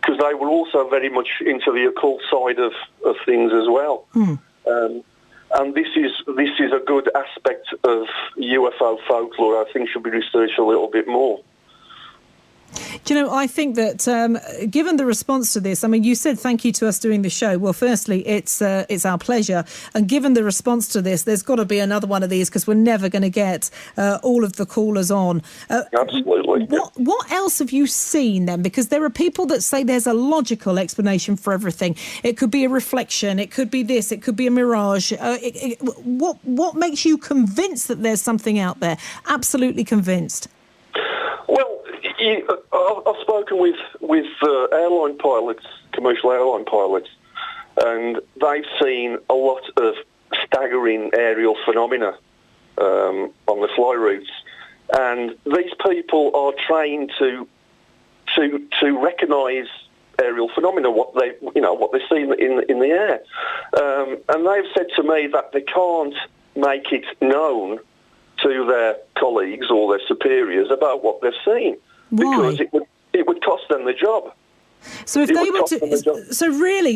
because they were also very much into the occult side of things as well. And this is a good aspect of UFO folklore. I think should be researched a little bit more. Do you know, I think that given the response to this, I mean, you said thank you to us doing the show. Well, firstly, it's our pleasure. And given the response to this, there's got to be another one of these, because we're never going to get all of the callers on. Absolutely. What else have you seen then? Because there are people that say there's a logical explanation for everything. It could be a reflection. It could be this. It could be a mirage. What makes you convinced that there's something out there? Absolutely convinced. Well, I've spoken with airline pilots, commercial airline pilots, and they've seen a lot of staggering aerial phenomena on the fly routes, and these people are trained to recognise aerial phenomena, what they see in the air, and they've said to me that they can't make it known to their colleagues or their superiors about what they've seen. Why? Because it would cost them the job. So if they were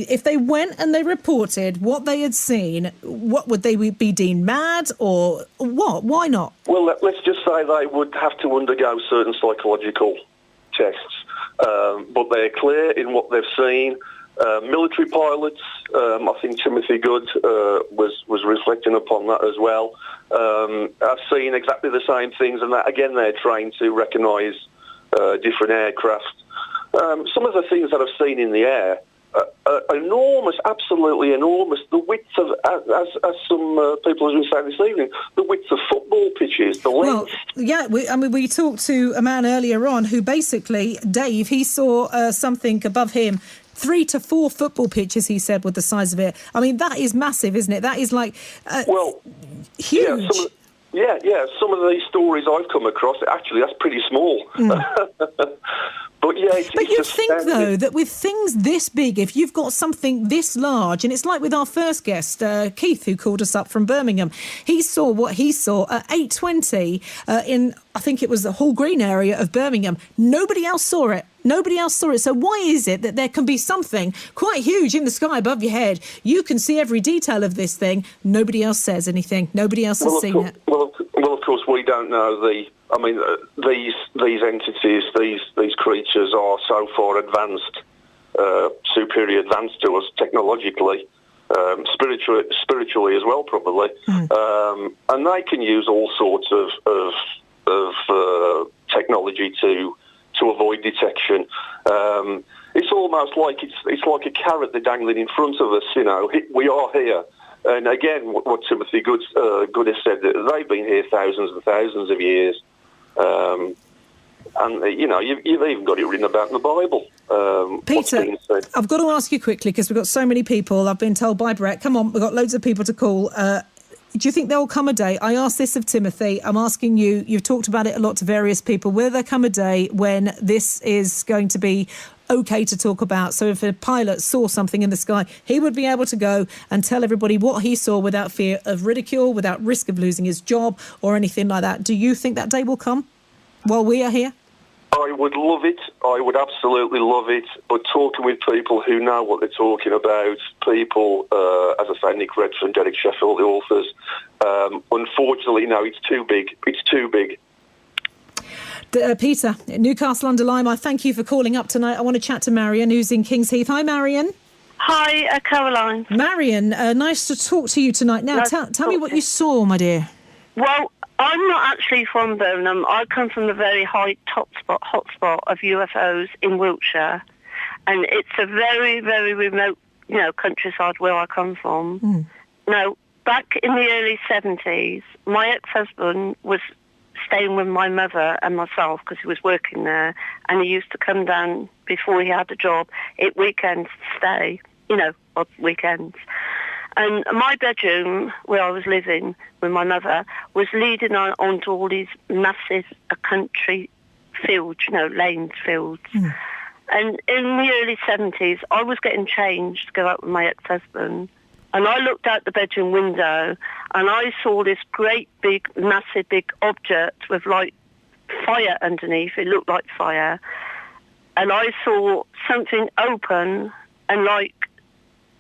if they went and they reported what they had seen, what would they be deemed mad or what? Why not? Well, let's just say they would have to undergo certain psychological tests, but they're clear in what they've seen. Military pilots, I think Timothy Good was reflecting upon that as well. I've seen exactly the same things, and that again they're trained to recognise different aircraft. Some of the things that I've seen in the air are enormous, absolutely enormous. The width of, as some people have been saying this evening, the width of football pitches, the length. Well, yeah, we talked to a man earlier on who basically, Dave, he saw something above him. 3 to 4 football pitches, he said, with the size of it. I mean, that is massive, isn't it? That is like huge. Yeah, some of these stories I've come across, actually, that's pretty small. But yeah, but you'd think, though, that with things this big, if you've got something this large, and it's like with our first guest, Keith, who called us up from Birmingham, he saw what he saw at 8:20 in, I think it was the Hall Green area of Birmingham. Nobody else saw it. Nobody else saw it. So why is it that there can be something quite huge in the sky above your head? You can see every detail of this thing. Nobody else says anything. Nobody else has seen it. Well, of course, we don't know these entities, these creatures are so far advanced, superior advanced to us technologically, spiritually as well, probably, and they can use all sorts of technology to avoid detection. It's almost like it's like a carrot they're dangling in front of us. You know, we are here. And again, what Timothy Good has said, that they've been here thousands and thousands of years. And, you know, you've even got it written about in the Bible. Peter, I've got to ask you quickly, because we've got so many people. I've been told by Brett, come on, we've got loads of people to call. Do you think there will come a day? I asked this of Timothy. I'm asking you. You've talked about it a lot to various people. Will there come a day when this is going to be okay to talk about? So if a pilot saw something in the sky, he would be able to go and tell everybody what he saw without fear of ridicule, without risk of losing his job or anything like that. Do you think that day will come while we are here? I would love it. I would absolutely love it. But talking with people who know what they're talking about, people, as I say, Nick Redfern, Derek Sheffield, the authors, unfortunately, no, it's too big. It's too big. Peter, Newcastle under Lyme, I thank you for calling up tonight. I want to chat to Marion, who's in Kings Heath. Hi, Marion. Hi, Caroline. Marion, nice to talk to you tonight. Now, tell me what you saw, my dear. Well, I'm not actually from Birmingham. I come from the very high hotspot of UFOs in Wiltshire. And it's a very, very remote, countryside where I come from. Now, back in the early 70s, my ex-husband was staying with my mother and myself because he was working there, and he used to come down before he had a job at weekends to stay, on weekends. And my bedroom, where I was living with my mother, was leading onto all these massive country fields, lanes, fields. And in the early 70s, I was getting changed to go out with my ex-husband. And I looked out the bedroom window and I saw this great big, massive big object with like fire underneath. It looked like fire. And I saw something open and like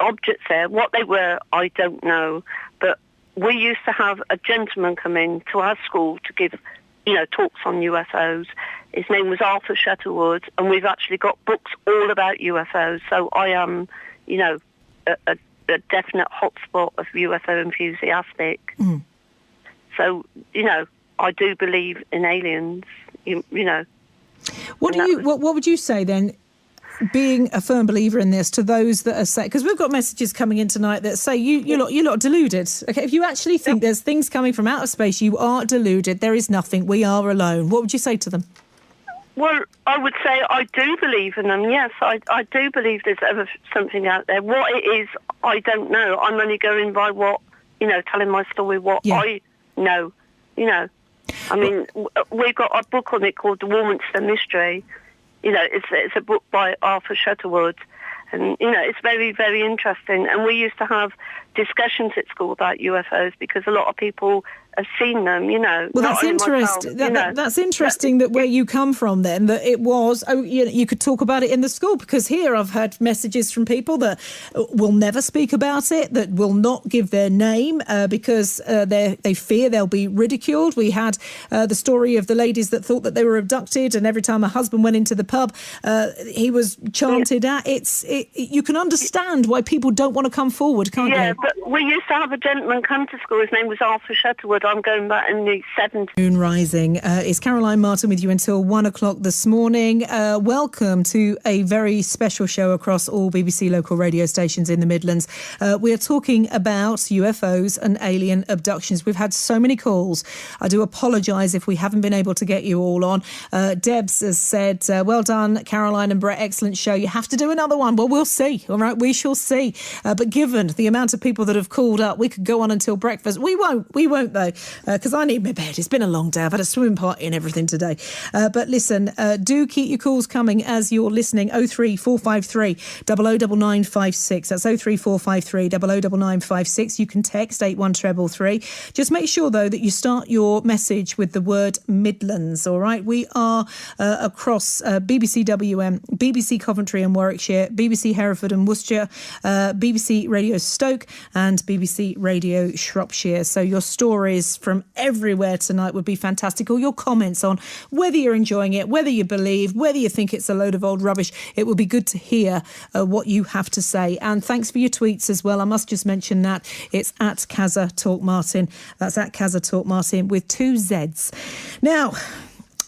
objects there. What they were, I don't know. But we used to have a gentleman come in to our school to give, talks on UFOs. His name was Arthur Shuttlewood, and we've actually got books all about UFOs. So I am, a definite hotspot of UFO enthusiastic. So, I do believe in aliens, What would you say then, being a firm believer in this, to those that are saying, because we've got messages coming in tonight that say you're not deluded. Okay, if you actually think there's things coming from outer space, you are deluded. There is nothing. We are alone. What would you say to them? Well, I would say I do believe in them, yes. I do believe there's ever something out there. What it is, I don't know. I'm only going by what, telling my story, what I know, I mean, we've got a book on it called The Warminster Mystery. It's a book by Arthur Shuttlewood. And, it's very, very interesting. And we used to have discussions at school about UFOs because a lot of people have seen them, Well, that's interesting. That's interesting that where you come from then, that it was, you could talk about it in the school, because here I've had messages from people that will never speak about it, that will not give their name because they fear they'll be ridiculed. We had the story of the ladies that thought that they were abducted, and every time a husband went into the pub, he was chanted at. You can understand why people don't want to come forward, can't you? Yeah, but we used to have a gentleman come to school. His name was Arthur Shuttlewood. I'm going back in the 70s. Moon Rising. It's Caroline Martin with you until 1 o'clock this morning. Welcome to a very special show across all BBC local radio stations in the Midlands. We are talking about UFOs and alien abductions. We've had so many calls. I do apologise if we haven't been able to get you all on. Debs has said, well done, Caroline and Brett, excellent show. You have to do another one. Well, we'll see. All right, we shall see. But given the amount of people that have called up, we could go on until breakfast. We won't though, because I need my bed. It's been a long day. I've had a swimming party and everything today. But listen, do keep your calls coming as you're listening. 03453 009956. That's 03453 009956. You can text 81333. Just make sure though that you start your message with the word Midlands. All right, we are across BBC WM, BBC Coventry and Warwickshire, BBC Hereford and Worcestershire, BBC Radio Stoke and BBC Radio Shropshire. So your stories from everywhere tonight would be fantastic. Or your comments on whether you're enjoying it, whether you believe, whether you think it's a load of old rubbish. It would be good to hear what you have to say. And thanks for your tweets as well. I must just mention that it's at Kazza Talk Martin. That's at Kazza Talk Martin with 2 Zs. Now,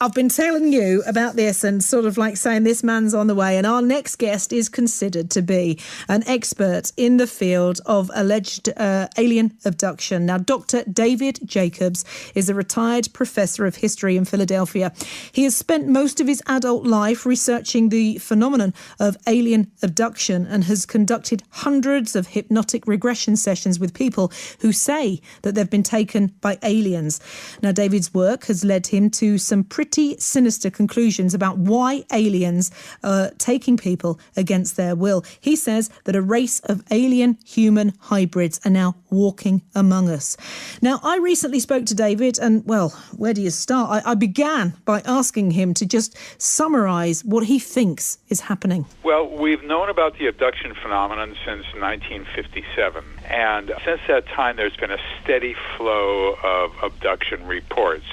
I've been telling you about this and sort of like saying this man's on the way, and our next guest is considered to be an expert in the field of alleged alien abduction. Now, Dr. David Jacobs is a retired professor of history in Philadelphia. He has spent most of his adult life researching the phenomenon of alien abduction and has conducted hundreds of hypnotic regression sessions with people who say that they've been taken by aliens. Now, David's work has led him to some pretty sinister conclusions about why aliens are taking people against their will. He says that a race of alien-human hybrids are now walking among us. Now, I recently spoke to David and, well, where do you start? I began by asking him to just summarise what he thinks is happening. Well, we've known about the abduction phenomenon since 1957, and since that time there's been a steady flow of abduction reports.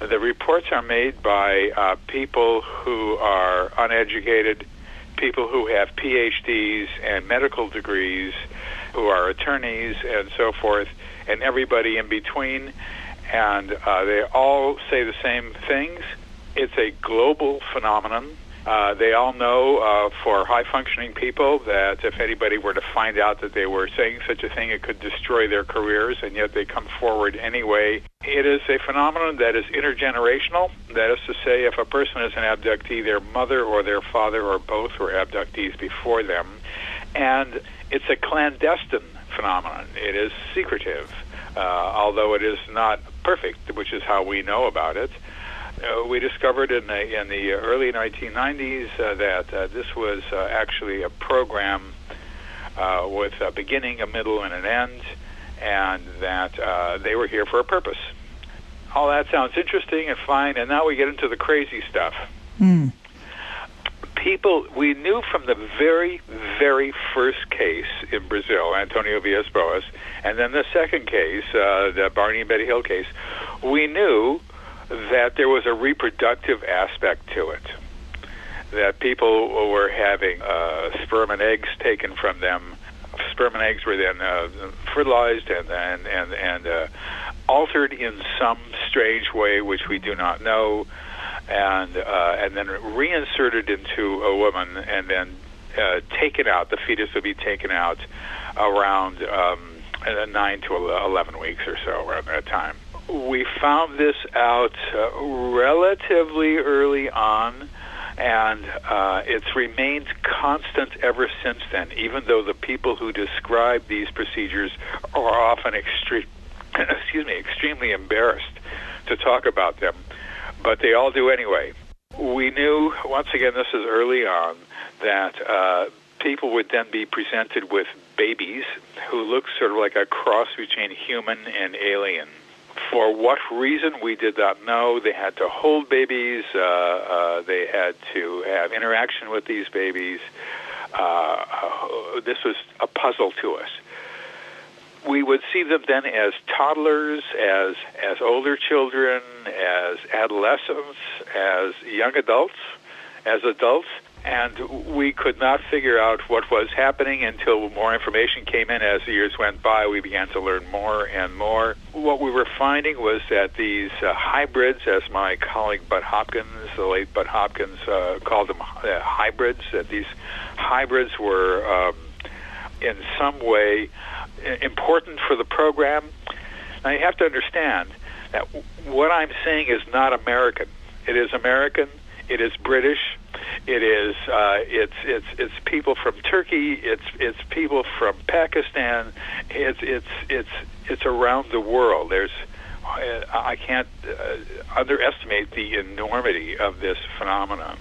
The reports are made by people who are uneducated, people who have PhDs and medical degrees, who are attorneys and so forth, and everybody in between. And they all say the same things. It's a global phenomenon. They all know for high-functioning people that if anybody were to find out that they were saying such a thing, it could destroy their careers, and yet they come forward anyway. It is a phenomenon that is intergenerational. That is to say, if a person is an abductee, their mother or their father or both were abductees before them. And it's a clandestine phenomenon. It is secretive, although it is not perfect, which is how we know about it. We discovered in the early 1990s that this was actually a program with a beginning, a middle, and an end, and that they were here for a purpose. All that sounds interesting and fine, and now we get into the crazy stuff. People, we knew from the very, very first case in Brazil, Antonio Villas-Boas, and then the second case, the Barney and Betty Hill case, we knew that there was a reproductive aspect to it, that people were having sperm and eggs taken from them. Sperm and eggs were then fertilized and altered in some strange way, which we do not know, and then reinserted into a woman, and then taken out. The fetus would be taken out around 9 to 11 weeks or so around that time. We found this out relatively early on, and it's remained constant ever since then, even though the people who describe these procedures are often extremely embarrassed to talk about them, but they all do anyway. We knew, once again, this is early on, that people would then be presented with babies who look sort of like a cross between human and alien. For what reason, we did not know. They had to hold babies. They had to have interaction with these babies. This was a puzzle to us. We would see them then as toddlers, as older children, as adolescents, as young adults, as adults, and we could not figure out what was happening until more information came in. As the years went by, we began to learn more and more. What we were finding was that these hybrids, as my colleague Bud Hopkins, the late Bud Hopkins, called them hybrids, that these hybrids were in some way important for the program. Now you have to understand that what I'm saying is not American. It is American. It is British. It is it's people from Turkey. It's people from Pakistan. It's around the world. I can't underestimate the enormity of this phenomenon.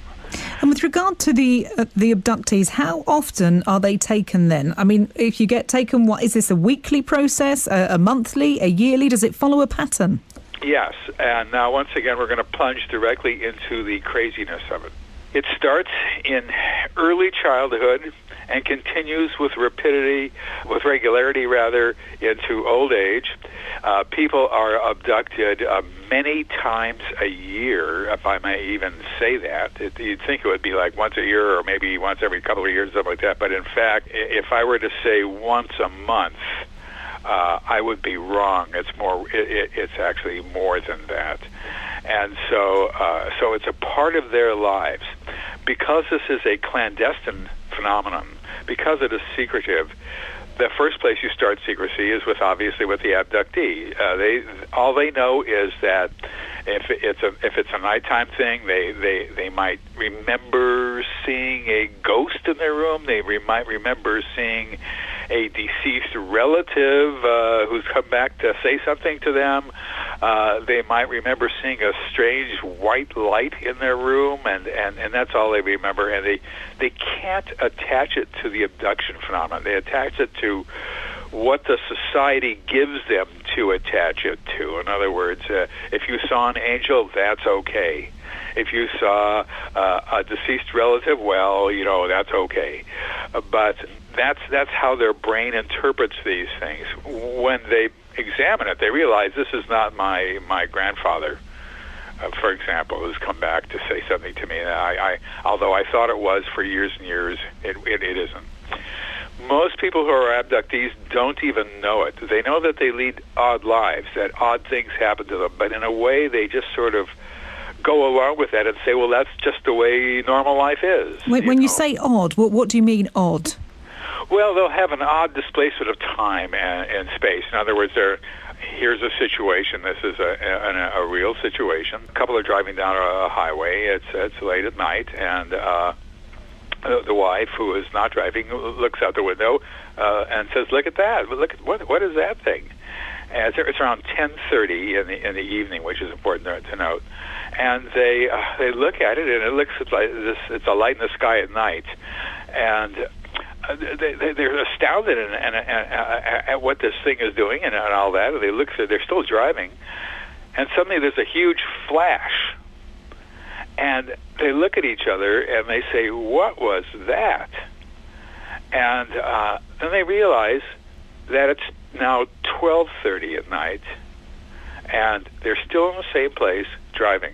And with regard to the abductees, how often are they taken then? I mean, if you get taken, what is this, a weekly process, a monthly, a yearly? Does it follow a pattern? Yes, and now once again we're going to plunge directly into the craziness of it. It starts in early childhood and continues with regularity into old age. People are abducted many times a year, if I may even say that. You'd think it would be like once a year or maybe once every couple of years, something like that. But in fact, if I were to say once a month, I would be wrong. It's more. It's actually more than that, and so it's a part of their lives. Because this is a clandestine phenomenon, because it is secretive, the first place you start secrecy is obviously with the abductee. All they know is that if it's a nighttime thing, they might remember seeing a ghost in their room. They might remember seeing a deceased relative who's come back to say something to them. They might remember seeing a strange white light in their room, and that's all they remember. And they can't attach it to the abduction phenomenon. They attach it to what the society gives them to attach it to. In other words, if you saw an angel, that's okay. If you saw a deceased relative, well, that's okay. But that's how their brain interprets these things. When they examine it, they realize this is not my grandfather. for example, has come back to say something to me. And although I thought it was for years and years, it isn't. Most people who are abductees don't even know it. They know that they lead odd lives, that odd things happen to them, but in a way they just sort of go along with that and say, well, that's just the way normal life is. When you say odd, what do you mean odd? Well, they'll have an odd displacement of time and space. In other words, here's a situation. This is a real situation. A couple are driving down a highway. It's late at night, and the wife, who is not driving, looks out the window and says, "Look at that! Look at what is that thing?" And it's around 10:30 in the evening, which is important to note. And they look at it, and it looks like this. It's a light in the sky at night, and they're astounded at what this thing is doing and all that. And they look, they're still driving, and suddenly there's a huge flash, and they look at each other and they say, "What was that?" And then they realize that it's now 12:30 at night, and they're still in the same place driving.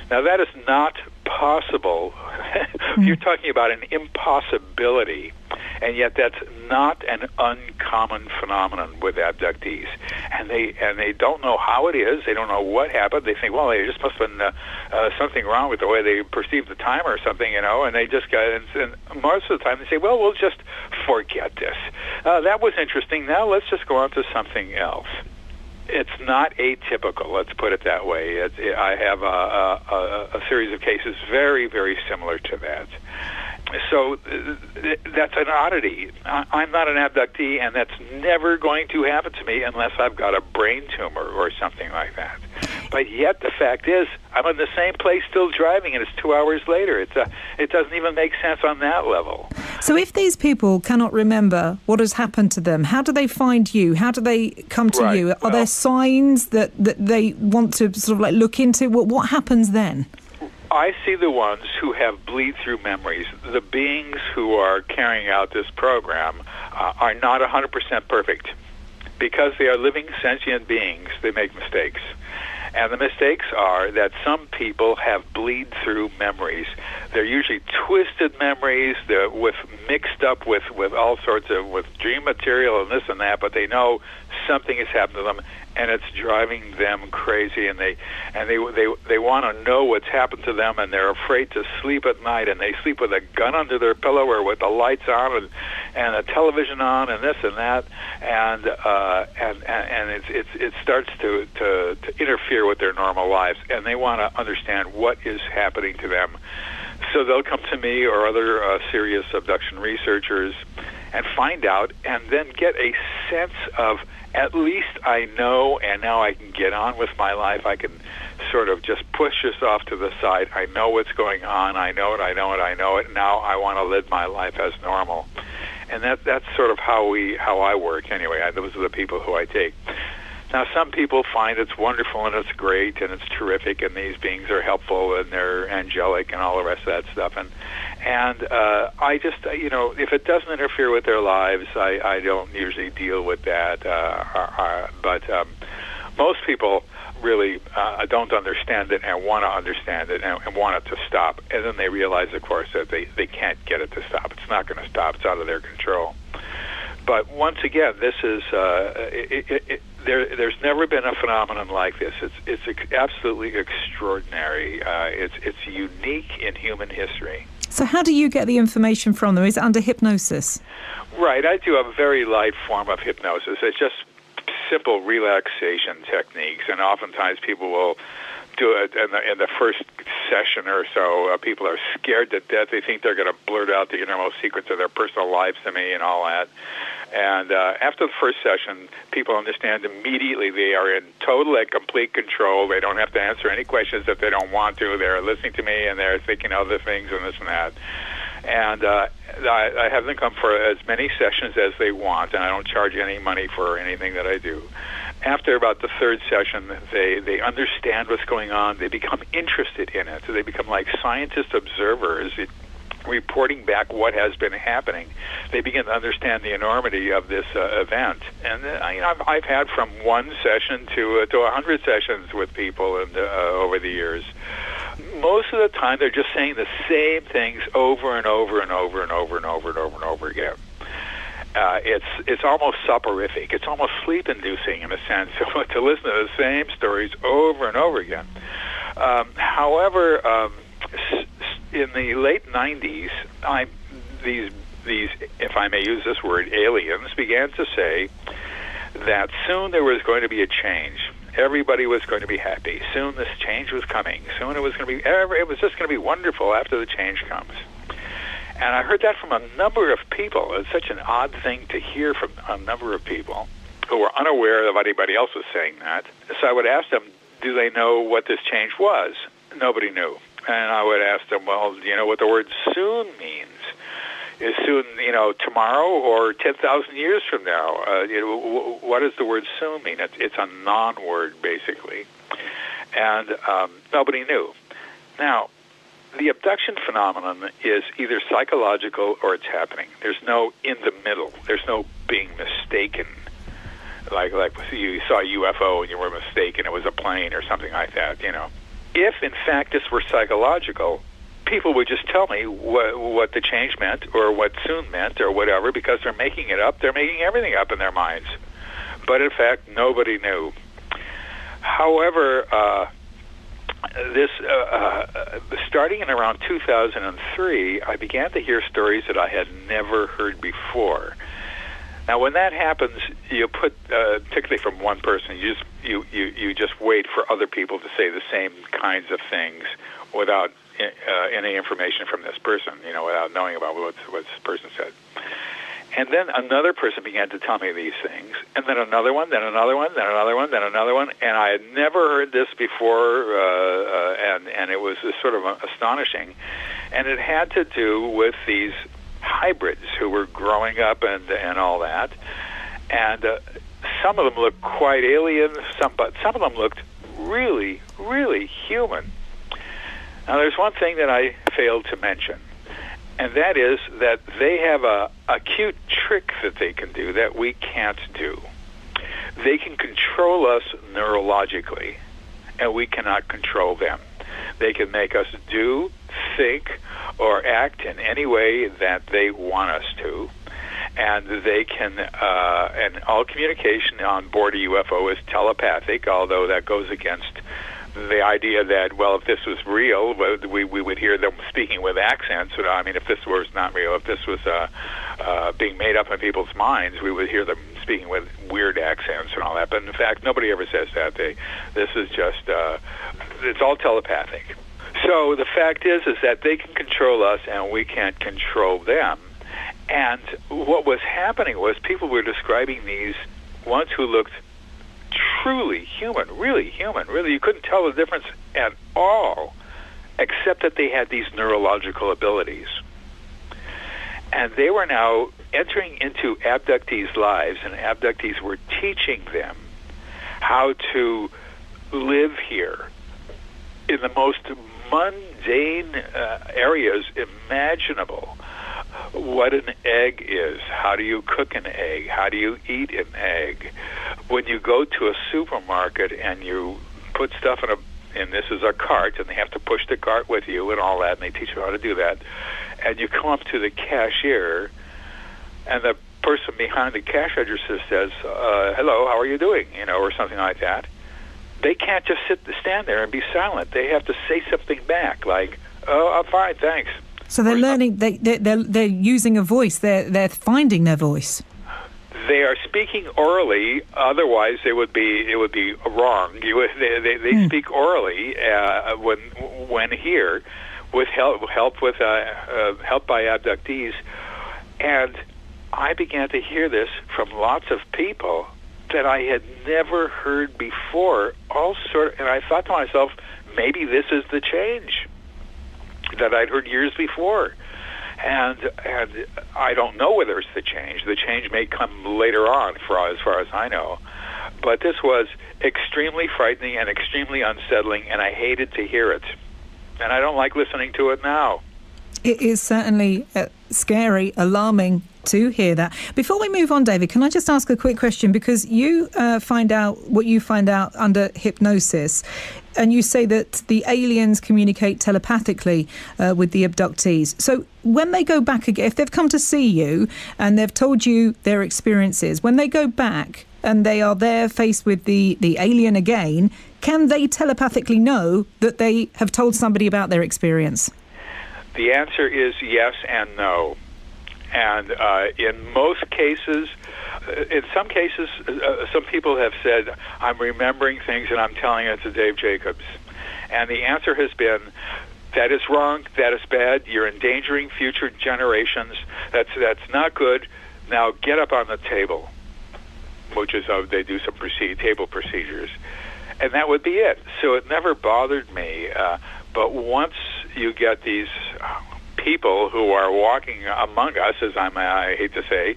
Now that is not possible. You're talking about an impossibility, and yet that's not an uncommon phenomenon with abductees. And they don't know how it is. They don't know what happened. They think, well, there just must have been something wrong with the way they perceived the time or something, and they just got. And most of the time they say, well, we'll just forget this. That was interesting. Now let's just go on to something else. It's not atypical, let's put it that way. I have a series of cases very, very similar to that. So that's an oddity. I'm not an abductee, and that's never going to happen to me unless I've got a brain tumor or something like that. But yet the fact is, I'm in the same place still driving, and it's 2 hours later. It doesn't even make sense on that level. So if these people cannot remember what has happened to them, how do they find you? How do they come to you? Are there signs that they want to sort of like look into? What happens then? I see the ones who have bleed-through memories. The beings who are carrying out this program are not 100% perfect. Because they are living sentient beings, they make mistakes. And the mistakes are that some people have bleed-through memories. They're usually twisted memories. They're mixed up with all sorts of with dream material and this and that. But they know something has happened to them, and it's driving them crazy. And they want to know what's happened to them, and they're afraid to sleep at night. And they sleep with a gun under their pillow or with the lights on and a television on and this and that. And it starts to interfere with their normal lives, and they want to understand what is happening to them. So they'll come to me or other serious abduction researchers and find out, and then get a sense of, at least I know, and now I can get on with my life. I can sort of just push this off to the side. I know what's going on. I know it. Now I want to live my life as normal. And that's sort of how I work anyway. Those are the people who I take. Now, some people find it's wonderful and it's great and it's terrific, and these beings are helpful and they're angelic and all the rest of that stuff. And I just, if it doesn't interfere with their lives, I don't usually deal with that. But most people really don't understand it and want to understand it and want it to stop. And then they realize, of course, that they can't get it to stop. It's not going to stop. It's out of their control. But once again, this is there's never been a phenomenon like this. It's absolutely extraordinary. It's unique in human history. So how do you get the information from them? Is it under hypnosis? Right. I do a very light form of hypnosis. It's just simple relaxation techniques, and oftentimes people will do it in the first session or so. People are scared to death. They think they're going to blurt out the innermost secrets of their personal lives to me and all that. And after the first session, people understand immediately they are in total and complete control. They don't have to answer any questions if they don't want to. They're listening to me, and they're thinking other things and this and that. And I have them come for as many sessions as they want, and I don't charge any money for anything that I do. After about the third session, they understand what's going on. They become interested in it. So they become like scientist observers. reporting back what has been happening, they begin to understand the enormity of this event. And I've had from one session to 100 sessions with people over the years. Most of the time, they're just saying the same things over and over and over and over and over and over and over again. It's almost soporific. It's almost sleep-inducing in a sense to listen to the same stories over and over again. However, in the late 90s, these, if I may use this word, aliens began to say that soon there was going to be a change. Everybody was going to be happy. Soon this change was coming. Soon it was going to be. It was just going to be wonderful after the change comes. And I heard that from a number of people. It's such an odd thing to hear from a number of people who were unaware of anybody else was saying that. So I would ask them, do they know what this change was? Nobody knew. And I would ask them, well, do you know what the word soon means? Is soon, tomorrow or 10,000 years from now? What does the word soon mean? It's a non-word, basically. And nobody knew. Now, the abduction phenomenon is either psychological or it's happening. There's no in the middle. There's no being mistaken. Like you saw a UFO and you were mistaken it was a plane or something like that, If, in fact, this were psychological, people would just tell me what the change meant or what soon meant or whatever, because they're making it up. They're making everything up in their minds. But, in fact, nobody knew. However, starting in around 2003, I began to hear stories that I had never heard before. Now, when that happens, you put, particularly from one person, you just wait for other people to say the same kinds of things without any information from this person, without knowing about what this person said. And then another person began to tell me these things, and then another one, then another one, then another one, then another one, and I had never heard this before, and it was sort of astonishing. And it had to do with these hybrids who were growing up and all that. And some of them looked quite alien, but some of them looked really, really human. Now, there's one thing that I failed to mention, and that is that they have a cute trick that they can do that we can't do. They can control us neurologically, and we cannot control them. They can make us do, think, or act in any way that they want us to. And they can, and all communication on board a UFO is telepathic, although that goes against the idea that, well, if this was real, we would hear them speaking with accents. I mean, if this was not real, if this was being made up in people's minds, we would hear them speaking with weird accents and all that. But in fact, nobody ever says that. This is just, it's all telepathic. So the fact is that they can control us and we can't control them. And what was happening was people were describing these ones who looked truly human, really, you couldn't tell the difference at all, except that they had these neurological abilities. And they were now entering into abductees' lives, and abductees were teaching them how to live here in the most mundane areas imaginable. What an egg is, how do you cook an egg, how do you eat an egg. When you go to a supermarket and you put stuff in this is a cart, and they have to push the cart with you and all that, and they teach you how to do that, and you come up to the cashier, and the person behind the cash register says, hello, how are you doing, or something like that. They can't just stand there and be silent. They have to say something back, like, oh, I'm fine, thanks. So they're learning. They're using a voice. They're finding their voice. They are speaking orally. Otherwise, it would be wrong. They speak orally when here, with help by abductees, and I began to hear this from lots of people that I had never heard before. And I thought to myself, maybe this is the change that I'd heard years before. And I don't know whether it's the change. The change may come later on, as far as I know. But this was extremely frightening and extremely unsettling, and I hated to hear it. And I don't like listening to it now. It is certainly scary, alarming to hear that. Before we move on, David, can I just ask a quick question? Because you find out what you find out under hypnosis, and you say that the aliens communicate telepathically with the abductees. So when they go back again, if they've come to see you and they've told you their experiences, when they go back and they are there faced with the alien again, can they telepathically know that they have told somebody about their experience? The answer is yes and no. And in most cases, in some cases, some people have said, I'm remembering things and I'm telling it to Dave Jacobs. And the answer has been, that is wrong, that is bad, you're endangering future generations, that's not good, now get up on the table, which is how they do some table procedures. And that would be it. So it never bothered me. But once you get these people who are walking among us, as I hate to say,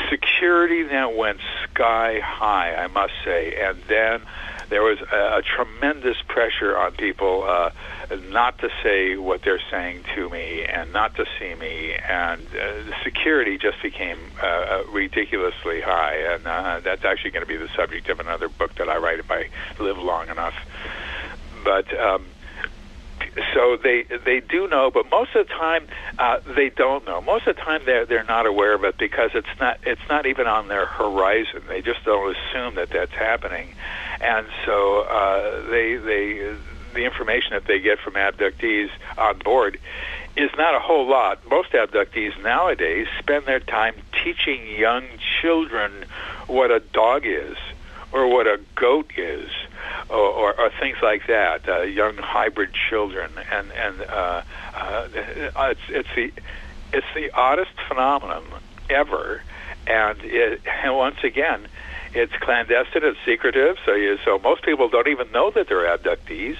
security then went sky high, I must say. And then there was a tremendous pressure on people not to say what they're saying to me and not to see me. And the security just became ridiculously high. And that's actually going to be the subject of another book that I write if I live long enough. But so they do know, but most of the time they don't know. Most of the time they're not aware of it because it's not even on their horizon. They just don't assume that that's happening, and so the information that they get from abductees on board is not a whole lot. Most abductees nowadays spend their time teaching young children what a dog is or what a goat is. Or things like that, young hybrid children, and it's the oddest phenomenon ever, and once again, it's clandestine, it's secretive, so most people don't even know that they're abductees,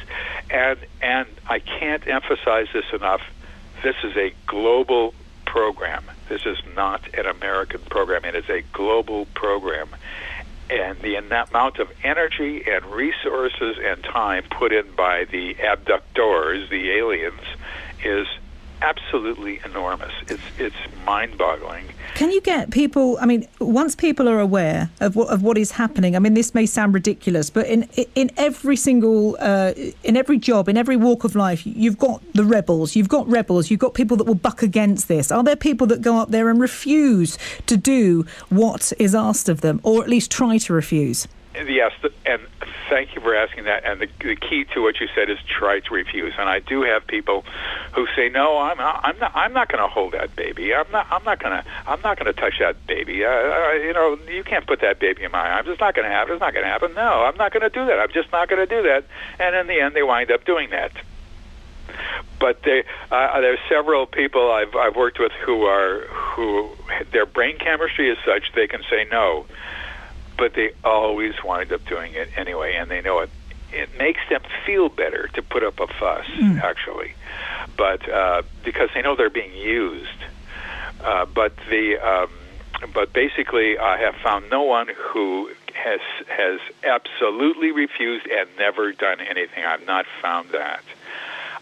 and I can't emphasize this enough. This is a global program. This is not an American program. It is a global program. And the amount of energy and resources and time put in by the abductors, the aliens, is absolutely enormous. It's mind-boggling. Can you get people, I mean, once people are aware of what is happening, I mean, this may sound ridiculous, but in every single, in every job, in every walk of life, you've got the rebels, you've got people that will buck against this. Are there people that go up there and refuse to do what is asked of them, or at least try to refuse? Yes, and thank you for asking that. And the key to what you said is try to refuse. And I do have people who say, "No, I'm not going to hold that baby. I'm not going to touch that baby. You can't put that baby in my arms. It's not going to happen. It's not going to happen. No, I'm not going to do that. I'm just not going to do that." And in the end, they wind up doing that. But there's several people I've worked with who their brain chemistry is such they can say no. But they always wind up doing it anyway, and they know it. It makes them feel better to put up a fuss, actually, but because they know they're being used. But basically, I have found no one who has absolutely refused and never done anything. I've not found that.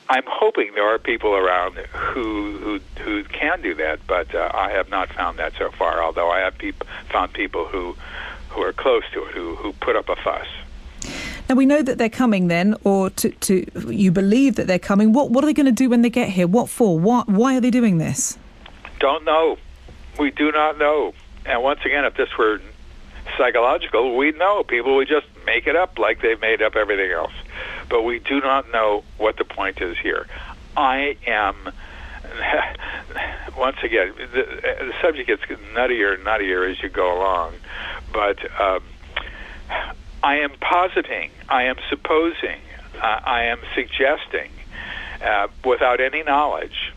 I'm hoping there are people around who can do that, but I have not found that so far. Although I have found people who are close to it, who put up a fuss. Now, we know that they're coming then, or you believe that they're coming. What are they going to do when they get here? What for? Why are they doing this? Don't know. We do not know. And once again, if this were psychological, we'd know. People would just make it up like they've made up everything else. But we do not know what the point is here. I am... Once again, the subject gets nuttier and nuttier as you go along, but I am positing, I am supposing, I am suggesting, without any knowledge,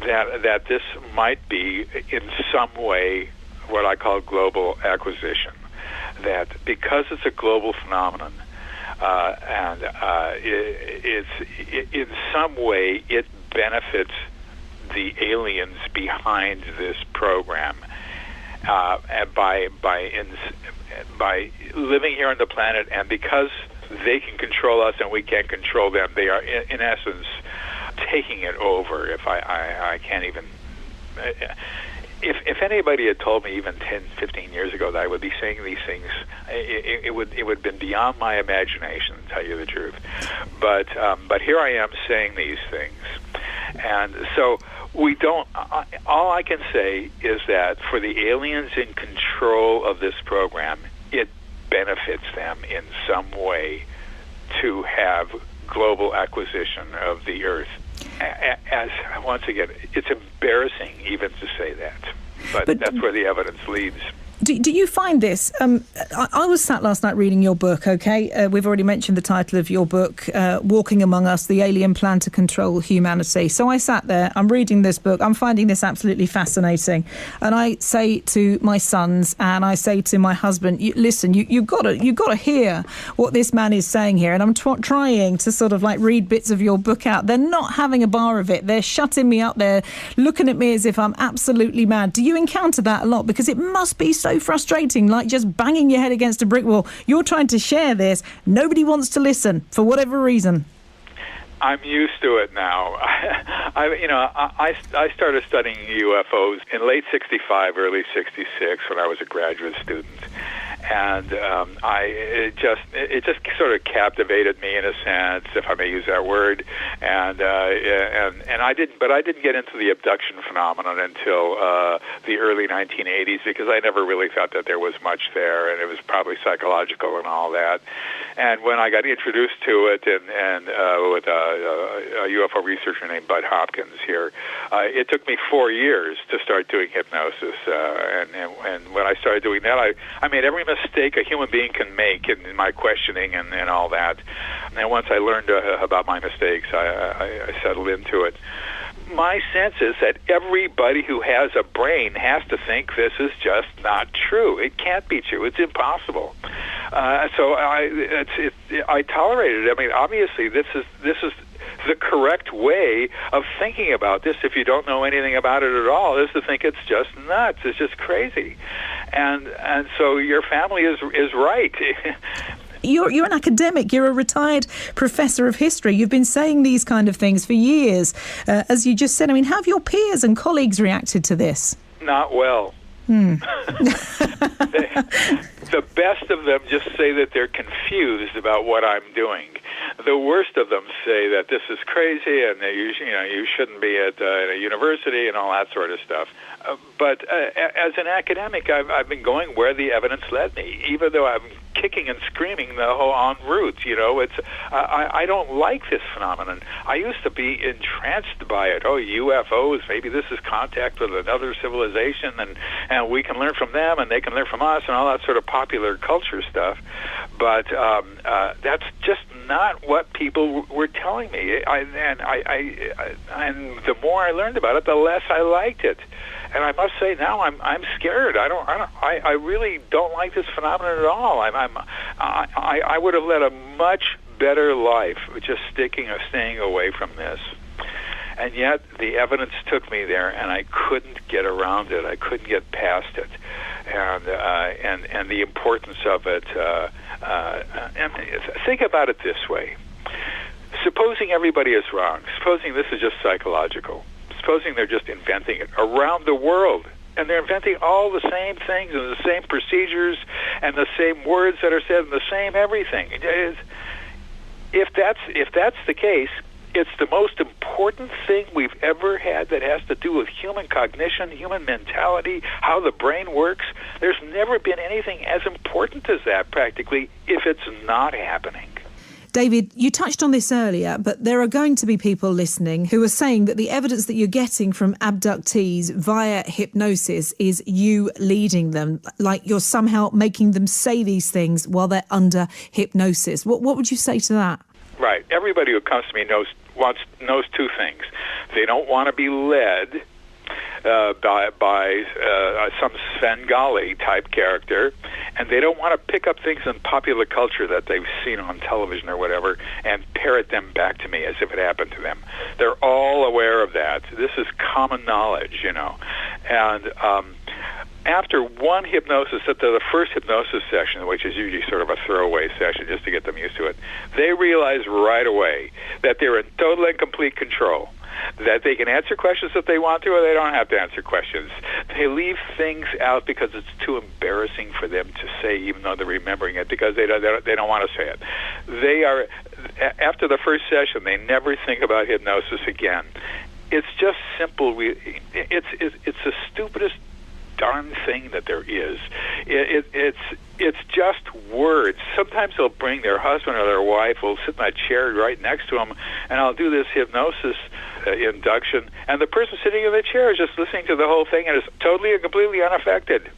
that this might be in some way what I call global acquisition. That because it's a global phenomenon, and in some way it benefits the aliens behind this program, and by living here on the planet, and because they can control us and we can't control them, they are in essence taking it over. If I can't even. If anybody had told me even 10, 15 years ago that I would be saying these things, it would have been beyond my imagination, to tell you the truth. But here I am saying these things, and so we don't. All I can say is that for the aliens in control of this program, it benefits them in some way to have global acquisition of the Earth. As once again, it's embarrassing even to say that, but that's where the evidence leads. Do you find this? I was sat last night reading your book, okay? We've already mentioned the title of your book, Walking Among Us, The Alien Plan to Control Humanity. So I sat there, I'm reading this book, I'm finding this absolutely fascinating. And I say to my sons and I say to my husband, listen, you've got to hear what this man is saying here. And I'm trying to sort of like read bits of your book out. They're not having a bar of it. They're shutting me up. They're looking at me as if I'm absolutely mad. Do you encounter that a lot? Because it must be so frustrating, like just banging your head against a brick wall. You're trying to share this. Nobody wants to listen for whatever reason. I'm used to it now. I started studying UFOs in late '65, early '66 when I was a graduate student. And it just sort of captivated me in a sense, if I may use that word. And I didn't get into the abduction phenomenon until the early 1980s, because I never really thought that there was much there, and it was probably psychological and all that. And when I got introduced to it, and with a UFO researcher named Bud Hopkins here, it took me 4 years to start doing hypnosis. And when I started doing that, I made every mistake a human being can make in my questioning and all that. And once I learned about my mistakes, I settled into it. My sense is that everybody who has a brain has to think this is just not true. It can't be true. It's impossible. So I tolerated it. I mean, obviously, this is the correct way of thinking about this. If you don't know anything about it at all, is to think it's just nuts. It's just crazy. And so your family is right. You're an academic. You're a retired professor of history. You've been saying these kind of things for years. As you just said, I mean, how have your peers and colleagues reacted to this? Not well. The best of them just say that they're confused about what I'm doing. The worst of them say that this is crazy and that you shouldn't be at a university and all that sort of stuff. But as an academic, I've been going where the evidence led me, even though I'm kicking and screaming the whole en route. I don't like this phenomenon. I used to be entranced by it. Oh, UFOs, maybe this is contact with another civilization, and we can learn from them and they can learn from us, and all that sort of popular culture stuff. But that's just not what people were telling me. And the more I learned about it, the less I liked it. And I must say now I'm scared. I really don't like this phenomenon at all. I would have led a much better life just staying away from this. And yet the evidence took me there, and I couldn't get around it. I couldn't get past it, and the importance of it. And think about it this way: supposing everybody is wrong, supposing this is just psychological. Supposing they're just inventing it around the world, and they're inventing all the same things and the same procedures and the same words that are said and the same everything. If that's the case, it's the most important thing we've ever had that has to do with human cognition, human mentality, how the brain works. There's never been anything as important as that, practically, if it's not happening. David, you touched on this earlier, but there are going to be people listening who are saying that the evidence that you're getting from abductees via hypnosis is you leading them, like you're somehow making them say these things while they're under hypnosis. What would you say to that? Right. Everybody who comes to me knows two things. They don't want to be led by some Svengali type character, and they don't want to pick up things in popular culture that they've seen on television or whatever and parrot them back to me as if it happened to them. They're all aware of that. This is common knowledge, and after one hypnosis, after the first hypnosis session, which is usually sort of a throwaway session just to get them used to it, they realize right away that they're in total and complete control, that they can answer questions if they want to, or they don't have to answer questions. They leave things out because it's too embarrassing for them to say, even though they're remembering it, because they don't want to say it. They are, after the first session, they never think about hypnosis again. It's just simple. It's the stupidest darn thing that there is. It's just words. Sometimes they'll bring their husband or their wife, will sit in a chair right next to them, and I'll do this hypnosis induction, and the person sitting in the chair is just listening to the whole thing and is totally and completely unaffected.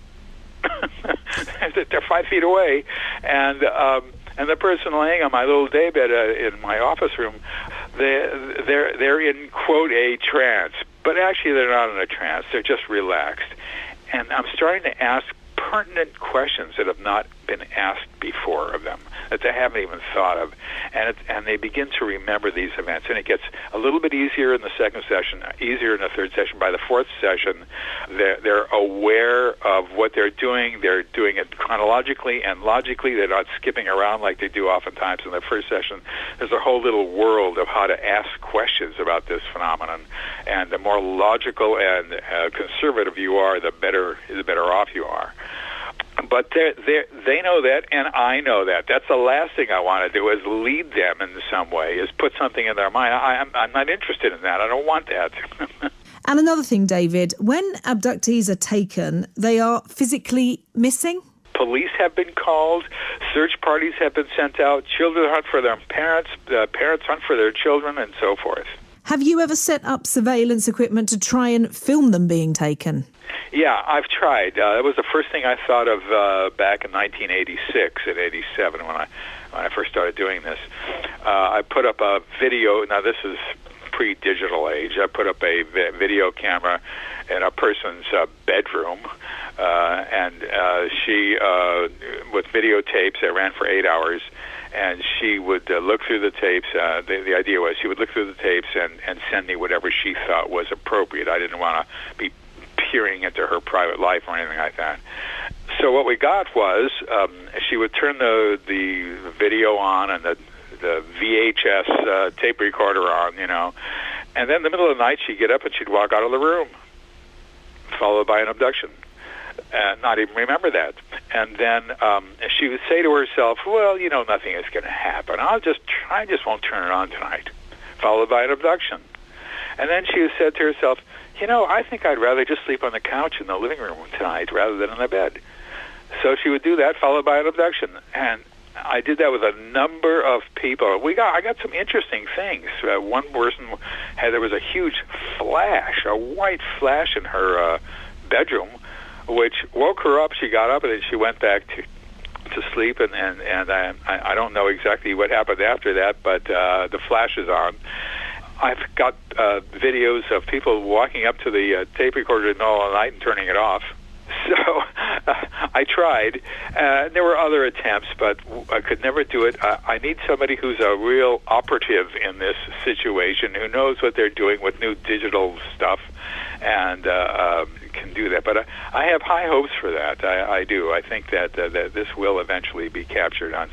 They're 5 feet away, and the person laying on my little daybed in my office room, they're in, quote, a trance, but actually they're not in a trance. They're just relaxed. And I'm starting to ask pertinent questions that have not been asked before of them, that they haven't even thought of, and they begin to remember these events. And it gets a little bit easier in the second session, easier in the third session. By the fourth session, they're aware of what they're doing. They're doing it chronologically and logically. They're not skipping around like they do oftentimes in the first session. There's a whole little world of how to ask questions about this phenomenon, and the more logical and conservative you are, the better off you are. But they know that, and I know that. That's the last thing I want to do, is lead them in some way, is put something in their mind. I'm not interested in that. I don't want that. And another thing, David, when abductees are taken, they are physically missing? Police have been called. Search parties have been sent out. Children hunt for their parents. Parents hunt for their children, and so forth. Have you ever set up surveillance equipment to try and film them being taken? Yeah, I've tried. That was the first thing I thought of back in 1986 and 87 when I first started doing this. I put up a video. Now, this is pre-digital age. I put up a video camera in a person's bedroom, and she, with videotapes that ran for 8 hours, and she would look through the tapes. The idea was she would look through the tapes and send me whatever she thought was appropriate. I didn't want to be peering into her private life or anything like that. So what we got was she would turn the video on and the VHS tape recorder on, and then in the middle of the night she'd get up and she'd walk out of the room, followed by an abduction. Not even remember that. And then she would say to herself, well, nothing is going to happen. I just won't turn it on tonight, followed by an abduction. And then she said to herself, I think I'd rather just sleep on the couch in the living room tonight rather than in the bed. So she would do that, followed by an abduction. And I did that with a number of people. I got some interesting things. One person there was a huge flash, a white flash in her bedroom, which woke her up. She got up and then she went back to sleep, and I don't know exactly what happened after that, but the flash is on. I've got videos of people walking up to the tape recorder in the middle of the night and turning it off. So I tried. There were other attempts, but I could never do it. I need somebody who's a real operative in this situation, who knows what they're doing with new digital stuff, and can do that. But I have high hopes for that. I do. I think that this will eventually be captured on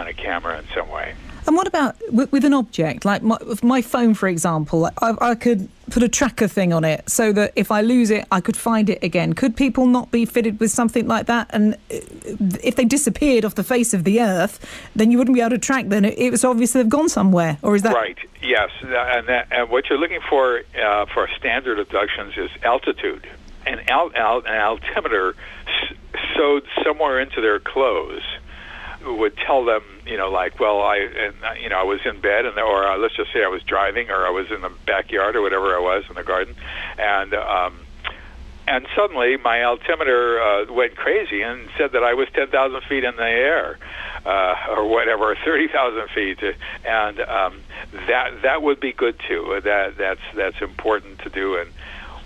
a camera in some way. And what about with an object? Like my phone, for example, I could put a tracker thing on it so that if I lose it, I could find it again. Could people not be fitted with something like that? And if they disappeared off the face of the earth, then you wouldn't be able to track them. It was obvious they've gone somewhere, or is that... Right, yes. And what you're looking for standard abductions is altitude. An altimeter sewed somewhere into their clothes would tell them, I was in bed, or let's just say I was driving, or I was in the backyard, or whatever I was in the garden, and suddenly my altimeter went crazy and said that I was 10,000 feet in the air, or whatever, 30,000 feet, and that would be good too. That's important to do. And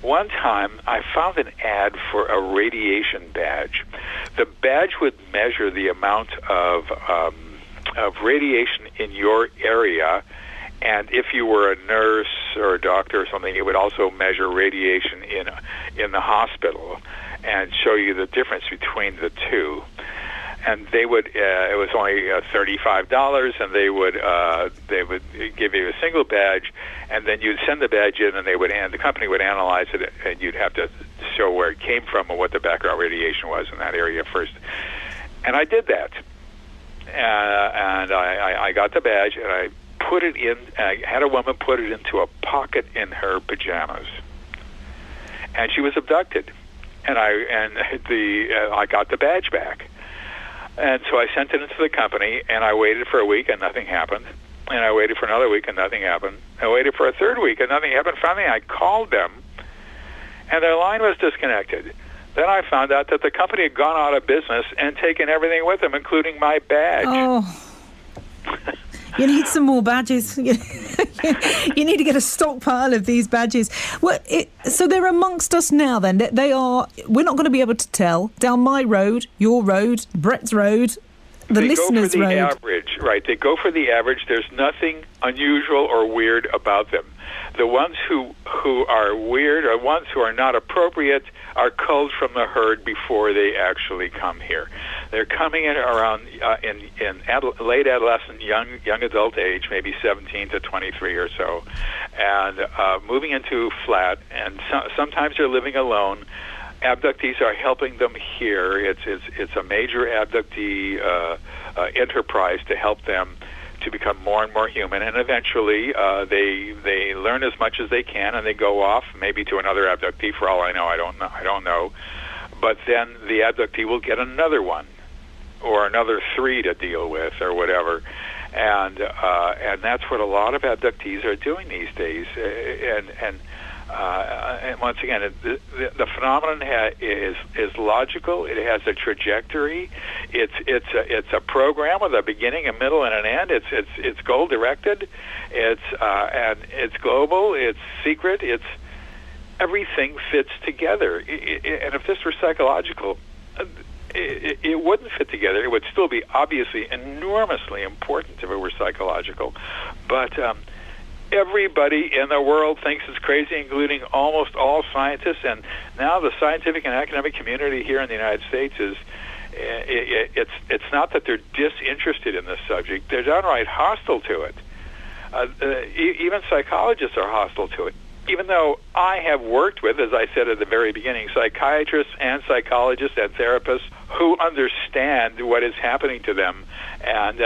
one time, I found an ad for a radiation badge. The badge would measure the amount of radiation in your area, and if you were a nurse or a doctor or something, it would also measure radiation in the hospital and show you the difference between the two. And they would it was only $35, and they would give you a single badge, and then you'd send the badge in, and the company would analyze it, and you'd have to show where it came from and what the background radiation was in that area first. And I did that, and I got the badge, and I put it in. I had a woman put it into a pocket in her pajamas, and she was abducted, and I got the badge back. And so I sent it into the company, and I waited for a week, and nothing happened. And I waited for another week, and nothing happened. I waited for a third week, and nothing happened. Finally, I called them, and their line was disconnected. Then I found out that the company had gone out of business and taken everything with them, including my badge. Oh. You need some more badges. You need to get a stockpile of these badges. Well, so they're amongst us now then. They are. We're not going to be able to tell. Down my road, your road, Brett's road, the listeners' road. They go for the average, right. They go for the average. There's nothing unusual or weird about them. The ones who are weird or ones who are not appropriate are culled from the herd before they actually come here. They're coming in around in late adolescent, young adult age, maybe 17 to 23 or so, and moving into flat. And sometimes they're living alone. Abductees are helping them here. It's a major abductee enterprise to help them to become more and more human, and eventually they learn as much as they can, and they go off maybe to another abductee. For all I know, I don't know. But then the abductee will get another one, or another 3 to deal with, or whatever, and that's what a lot of abductees are doing these days. And once again, the phenomenon is logical. It has a trajectory. It's a program with a beginning, a middle, and an end. It's goal directed. And it's global. It's secret. It's everything fits together. And if this were psychological, it wouldn't fit together. It would still be obviously enormously important if it were psychological, but. Everybody in the world thinks it's crazy, including almost all scientists. And now the scientific and academic community here in the United States it's not that they're disinterested in this subject. They're downright hostile to it. Even psychologists are hostile to it. Even though I have worked with, as I said at the very beginning, psychiatrists and psychologists and therapists who understand what is happening to them, and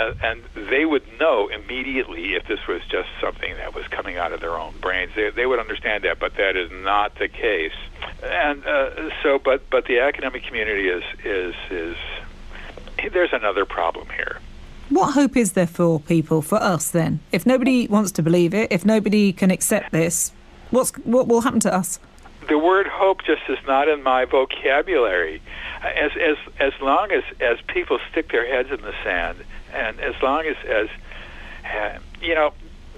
they would know immediately if this was just something that was coming out of their own brains. They would understand that, but that is not the case. And but the academic community is there's another problem here. What hope is there for people, for us then? If nobody wants to believe it, if nobody can accept this, what will happen to us? The word hope just is not in my vocabulary. As long as people stick their heads in the sand, and as long as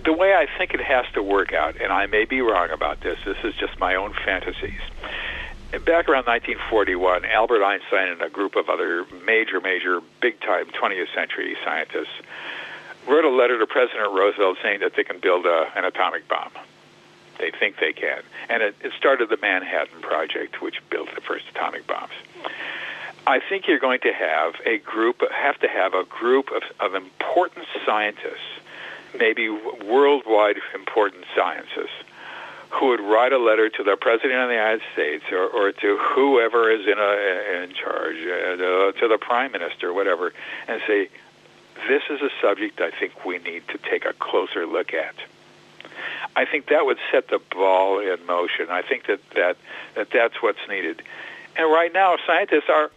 the way I think it has to work out, and I may be wrong about this is just my own fantasies. Back around 1941, Albert Einstein and a group of other major, big-time 20th century scientists wrote a letter to President Roosevelt saying that they can build an atomic bomb. They think they can. And it started the Manhattan Project, which built the first atomic bombs. I think you're going to have a group of important scientists, maybe worldwide important scientists, who would write a letter to the President of the United States or to whoever is in charge, to the Prime Minister, whatever, and say, this is a subject I think we need to take a closer look at. I think that would set the ball in motion. I think that's what's needed. And right now, scientists are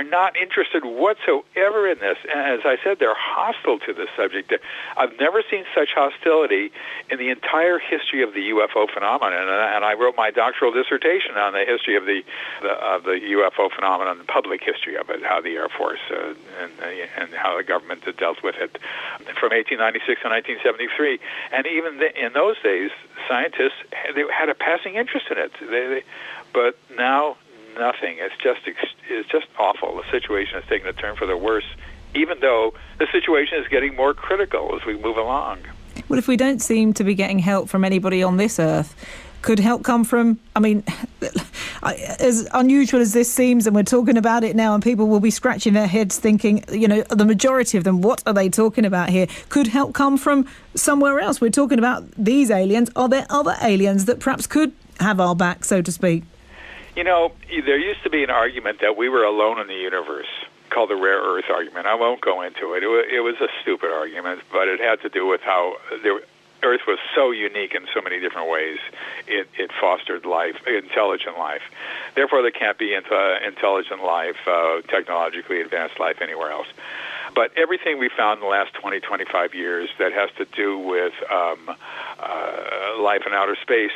not interested whatsoever in this. And as I said, they're hostile to this subject. I've never seen such hostility in the entire history of the UFO phenomenon. And I wrote my doctoral dissertation on the history of the UFO phenomenon, the public history of it, how the Air Force and how the government had dealt with it from 1896 to 1973. And even in those days, scientists had a passing interest in it. But now, nothing. It's just awful. The situation has taken a turn for the worse, even though the situation is getting more critical as we move along. Well, if we don't seem to be getting help from anybody on this earth, could help come from, I mean, as unusual as this seems, and we're talking about it now and people will be scratching their heads thinking, the majority of them, what are they talking about here? Could help come from somewhere else? We're talking about these aliens. Are there other aliens that perhaps could have our back, so to speak? There used to be an argument that we were alone in the universe, called the rare earth argument. I won't go into it. It was a stupid argument, but it had to do with how Earth was so unique in so many different ways. It fostered life, intelligent life. Therefore, there can't be intelligent life, technologically advanced life anywhere else. But everything we found in the last 20, 25 years that has to do with life in outer space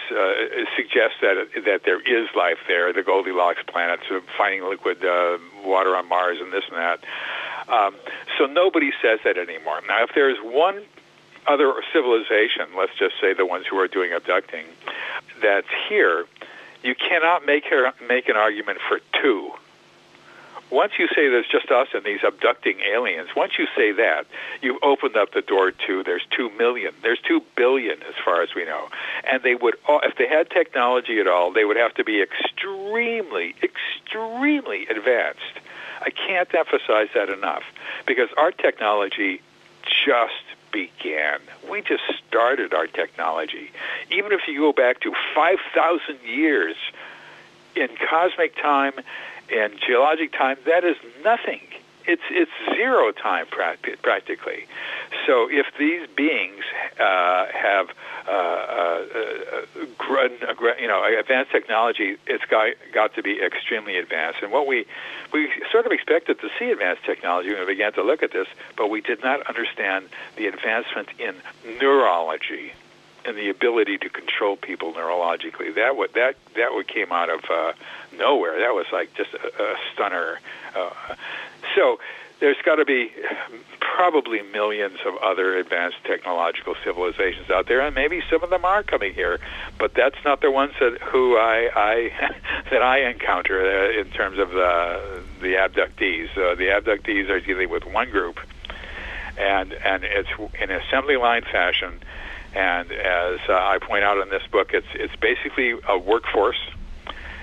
suggests that there is life there, the Goldilocks planets, finding liquid water on Mars and this and that. So nobody says that anymore. Now, if there's one other civilization, let's just say the ones who are doing abducting, that's here, you cannot make an argument for two. Once you say there's just us and these abducting aliens, once you say that, you've opened up the door to there's 2 million, there's 2 billion as far as we know. And they would, if they had technology at all, they would have to be extremely, extremely advanced. I can't emphasize that enough, because our technology just began. We just started our technology. Even if you go back to 5,000 years in cosmic time and geologic time, that is nothing. It's zero time practically. So if these beings have advanced technology, it's got to be extremely advanced. And what we sort of expected to see advanced technology when we began to look at this, but we did not understand the advancement in neurology and the ability to control people neurologically. That came out of nowhere. That was like just a stunner. So there's got to be probably millions of other advanced technological civilizations out there, and maybe some of them are coming here, but that's not the ones that I encounter in terms of the abductees. The abductees are dealing with one group, and it's in assembly line fashion. And as I point out in this book, it's basically a workforce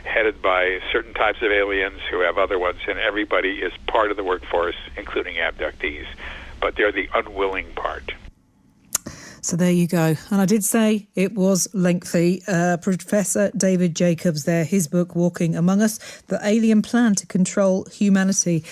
headed by certain types of aliens who have other ones, and everybody is part of the workforce, including abductees. But they're the unwilling part. So there you go. And I did say it was lengthy. Professor David Jacobs there, his book, Walking Among Us, The Alien Plan to Control Humanity,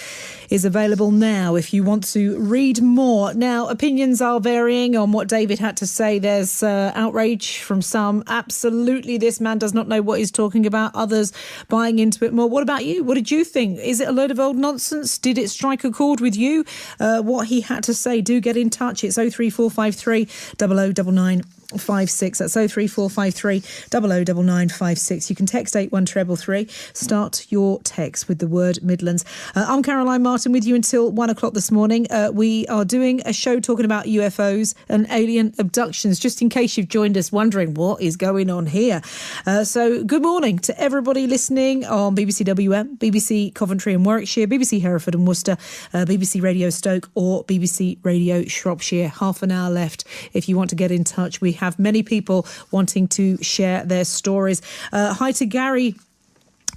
is available now if you want to read more. Now, opinions are varying on what David had to say. There's outrage from some. Absolutely, this man does not know what he's talking about. Others buying into it more. What about you? What did you think? Is it a load of old nonsense? Did it strike a chord with you? What he had to say, do get in touch. It's 03453 009956. That's 03453 009956. You can text 81333. Start your text with the word Midlands. I'm Caroline Martin with you until 1 o'clock this morning. We are doing a show talking about UFOs and alien abductions, just in case you've joined us wondering what is going on here. So good morning to everybody listening on BBC WM, BBC Coventry and Warwickshire, BBC Hereford and Worcester, BBC Radio Stoke or BBC Radio Shropshire. Half an hour left if you want to get in touch. We have many people wanting to share their stories. Hi to Gary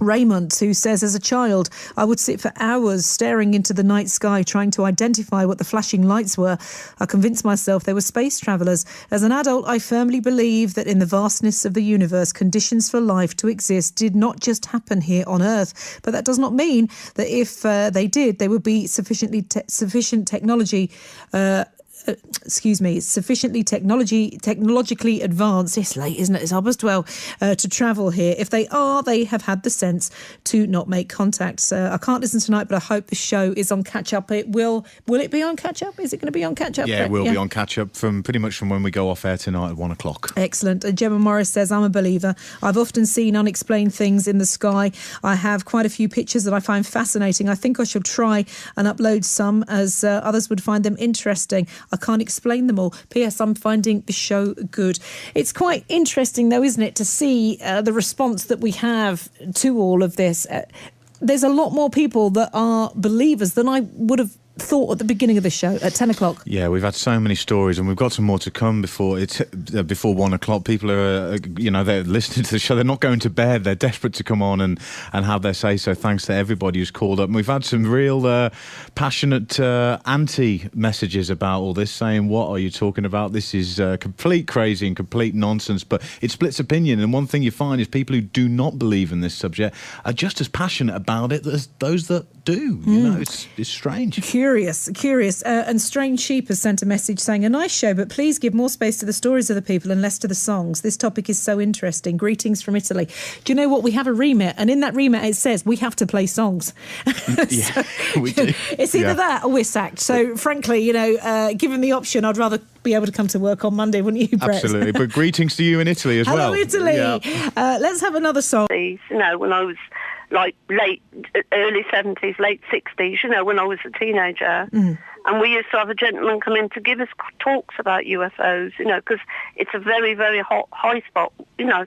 Raymond, who says, as a child, I would sit for hours staring into the night sky trying to identify what the flashing lights were. I convinced myself they were space travellers. As an adult, I firmly believe that in the vastness of the universe, conditions for life to exist did not just happen here on Earth. But that does not mean that if they did, there would be sufficient technology sufficiently technologically advanced. It's late, isn't it? It's 12:30 to travel here. If they are, they have had the sense to not make contact. I can't listen tonight, but I hope the show is on catch up. It will it be on catch up? Is it going to be on catch up? Yeah, it will be on catch up from pretty much from when we go off air tonight at 1 o'clock. Excellent. Gemma Morris says, I'm a believer. I've often seen unexplained things in the sky. I have quite a few pictures that I find fascinating. I think I should try and upload some, as others would find them interesting. I can't explain them all. P.S. I'm finding the show good. It's quite interesting, though, isn't it, to see the response that we have to all of this. There's a lot more people that are believers than I would have thought at the beginning of the show at 10 o'clock. Yeah, we've had so many stories, and we've got some more to come before 1 o'clock. People are, they're listening to the show. They're not going to bed. They're desperate to come on and have their say. So thanks to everybody who's called up. And we've had some real passionate anti-messages about all this, saying, what are you talking about? This is complete crazy and complete nonsense. But it splits opinion. And one thing you find is people who do not believe in this subject are just as passionate about it as those that do. It's strange. Curious. And Strange Sheep has sent a message saying, a nice show, but please give more space to the stories of the people and less to the songs. This topic is so interesting. Greetings from Italy. Do you know what? We have a remit, and in that remit it says we have to play songs. Yeah, we do. It's either that or we're sacked. So frankly, given the option, I'd rather be able to come to work on Monday, wouldn't you, Brett? Absolutely. But greetings to you in Italy as well. Hello, Italy. Yeah. Let's have another song. When I was early 70s, late 60s, when I was a teenager. And we used to have a gentleman come in to give us talks about UFOs, because it's a very, very hot, high spot,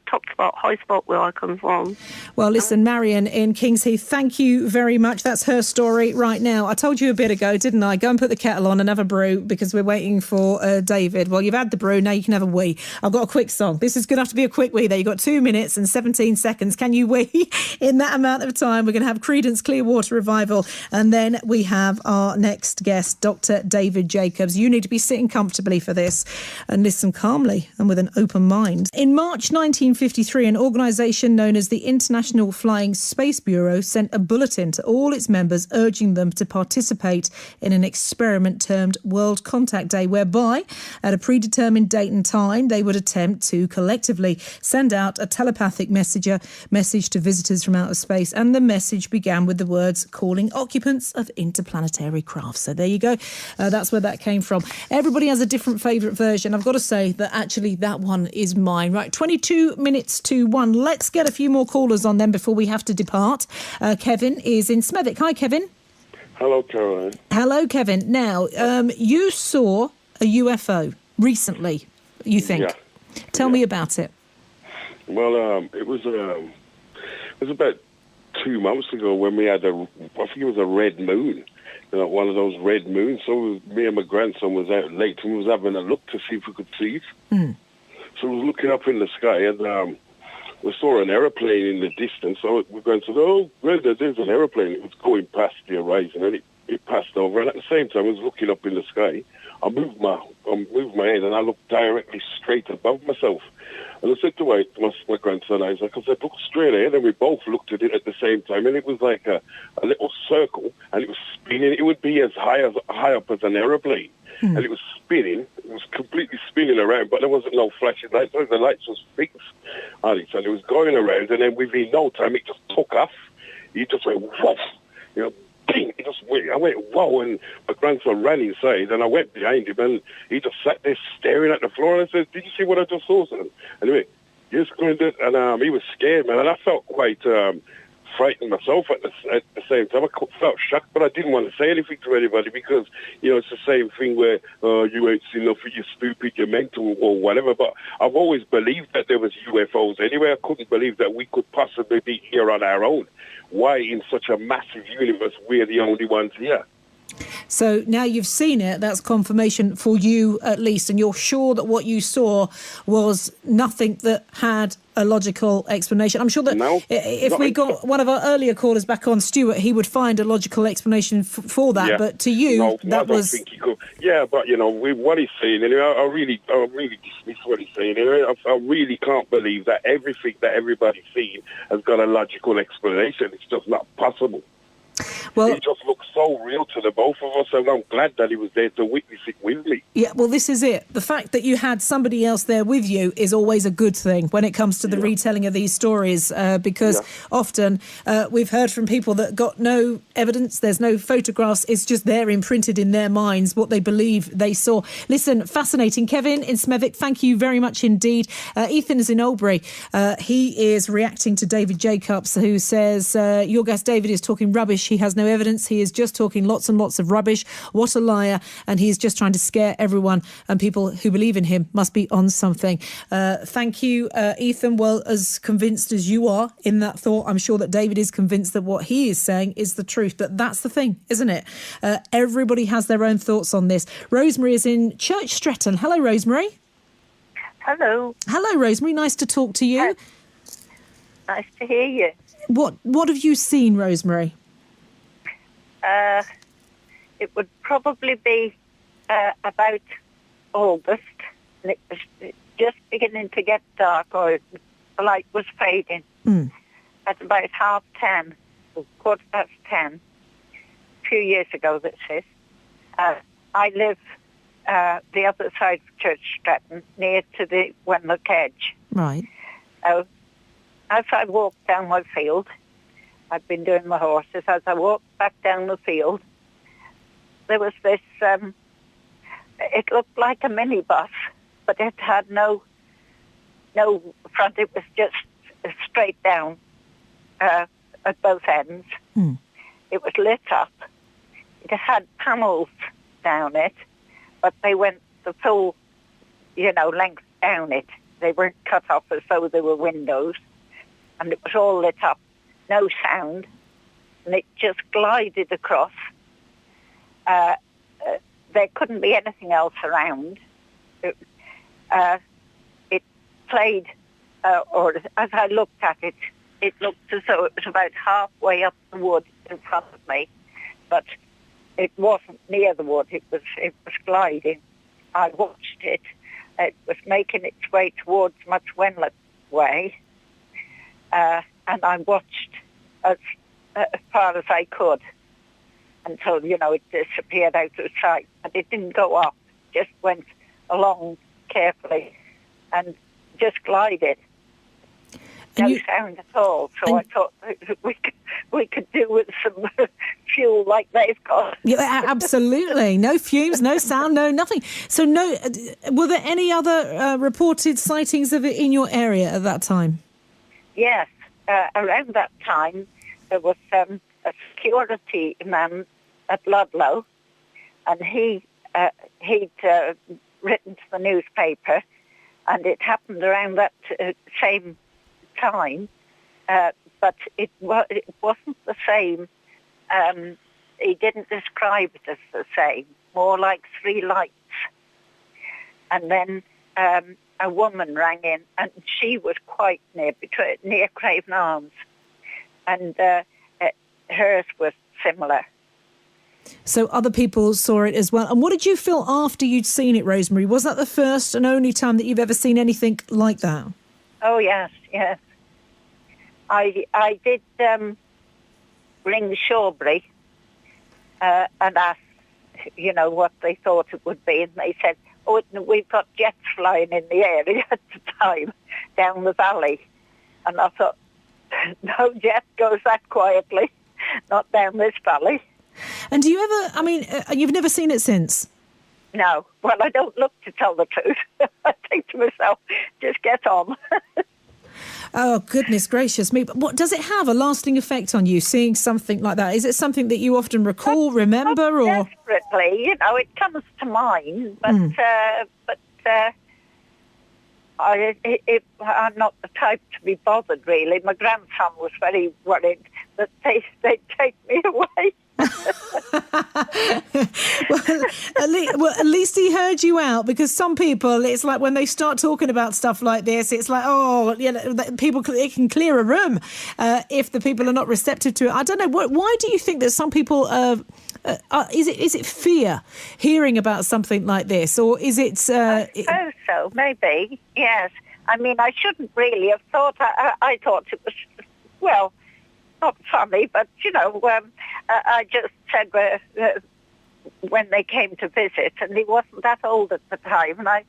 top spot, high spot where I come from. Well, listen, Marion in Kings Heath, thank you very much. That's her story right now. I told you a bit ago, didn't I? Go and put the kettle on and have a brew because we're waiting for David. Well, you've had the brew, now you can have a wee. I've got a quick song. This is going to have to be a quick wee there. You've got 2 minutes and 17 seconds. Can you wee in that amount of time? We're going to have Creedence Clearwater Revival, and then we have our next guest, Dr. David Jacobs. You need to be sitting comfortably for this and listen calmly and with an open mind. In March 1953, an organisation known as the International Flying Space Bureau sent a bulletin to all its members urging them to participate in an experiment termed World Contact Day, whereby at a predetermined date and time they would attempt to collectively send out a telepathic message to visitors from outer space. And the message began with the words, calling occupants of interplanetary craft. So there you go. That's where that came from. Everybody has a different favourite version. I've got to say that actually that one is mine. Right, 22 minutes to 1. Let's get a few more callers on then before we have to depart. Kevin is in Smethwick. Hi, Kevin. Hello, Caroline. Hello, Kevin. Now, you saw a UFO recently, you think? Yeah. Tell me about it. Well, it was about 2 months ago when we had I think it was a red moon. One of those red moons. So me and my grandson was out late and we was having a look to see if we could see it. So we was looking up in the sky and we saw an aeroplane in the distance. So we went to, oh, Granddad, there's an aeroplane. It was going past the horizon and it passed over. And at the same time, I was looking up in the sky. I moved my head and I looked directly straight above myself. And I said to my grandson, I said, look straight ahead. And we both looked at it at the same time. And it was like a little circle and it was spinning. It would be as high up as an aeroplane. And it was spinning. It was completely spinning around, but there wasn't no flashing lights. The lights was fixed on it. And it was going around. And then within no time, it just took off. It just went, whoa, bing, it just went. I went, whoa, and my grandson ran inside, and I went behind him, and he just sat there staring at the floor, and I said, did you see what I just saw, son? And he went, yes, Granddad, and he was scared, man, and I felt quite frightened myself at the same time. I felt shocked, but I didn't want to say anything to anybody because, it's the same thing where you ain't seen nothing, you're stupid, you're mental, or whatever, but I've always believed that there was UFOs anyway. I couldn't believe that we could possibly be here on our own. Why in such a massive universe we're the only ones here? So now you've seen it, that's confirmation for you at least, and you're sure that what you saw was nothing that had a logical explanation. I'm sure that if we got one of our earlier callers back on, Stuart, he would find a logical explanation for that. Yeah. But to you, that was... think he could. Yeah, but with what he's saying, anyway, I really dismiss what he's saying. Anyway, I really can't believe that everything that everybody's seen has got a logical explanation. It's just not possible. Well, it just looks so real to the both of us, and I'm glad that he was there to witness it with me. Yeah, well, this is it. The fact that you had somebody else there with you is always a good thing when it comes to the retelling of these stories, because often we've heard from people that got no evidence, there's no photographs, it's just there imprinted in their minds what they believe they saw. Listen, fascinating. Kevin in Smethwick, thank you very much indeed. Ethan is in Oldbury. He is reacting to David Jacobs, who says, your guest David is talking rubbish rubbish. He has no evidence. He is just talking lots and lots of rubbish. What a liar. And he is just trying to scare everyone, and people who believe in him must be on something. Thank you, Ethan. Well, as convinced as you are in that thought, I'm sure that David is convinced that what he is saying is the truth. But that's the thing, isn't it? Everybody has their own thoughts on this. Rosemary is in Church Stretton. Hello, Rosemary. Hello. Hello, Rosemary. Nice to talk to you. Nice to hear you. What have you seen, Rosemary? It would probably be about August, and it was just beginning to get dark, or the light was fading. At about 10:30, or 10:15, a few years ago, this is. I live the other side of Church Stretton, near to the Wenlock Edge. Right. As I walked down my field, I'd been doing the horses, as I walked back down the field, there was this, it looked like a minibus, but it had no front. It was just straight down at both ends. It was lit up. It had panels down it, but they went the full, length down it. They weren't cut off as though they were windows. And it was all lit up, no sound, and it just glided across. There couldn't be anything else around. It played, or as I looked at it, it looked as though it was about halfway up the wood in front of me, but it wasn't near the wood. It was gliding. I watched it. It was making its way towards Much Wenlock Way. And I watched as far as I could until, it disappeared out of sight. And it didn't go up, just went along carefully and just glided. No sound at all. So I thought we could do with some fuel like they've got. Yeah, absolutely. No fumes, no sound, no nothing. So were there any other reported sightings of it in your area at that time? Yes. Around that time, there was a security man at Ludlow, and he'd written to the newspaper, and it happened around that same time, but it wasn't the same. He didn't describe it as the same, more like three lights. And then a woman rang in, and she was quite near Craven Arms, and hers was similar. So other people saw it as well. And what did you feel after you'd seen it, Rosemary? Was that the first and only time that you've ever seen anything like that? Oh, yes. I did ring Shawbury and asked, what they thought it would be, and they said, we've got jets flying in the area at the time down the valley. And I thought, no jet goes that quietly, not down this valley. And do you ever, you've never seen it since? No. Well, I don't look, to tell the truth. I think to myself, just get on. Oh, goodness gracious me. But what does it have a lasting effect on you, seeing something like that? Is it something that you often recall, remember, or? Desperately, it comes to mind, but I'm not the type to be bothered, really. My grandson was very worried that they'd take me away. Well, at least he heard you out, because some people, it's like when they start talking about stuff like this, it's like, it can clear a room if the people are not receptive to it. I don't know. Why do you think that some people is it fear hearing about something like this, or is it? I suppose so, maybe. Yes. I shouldn't really have thought. I thought it was not funny, but I just said when they came to visit, and he wasn't that old at the time, and I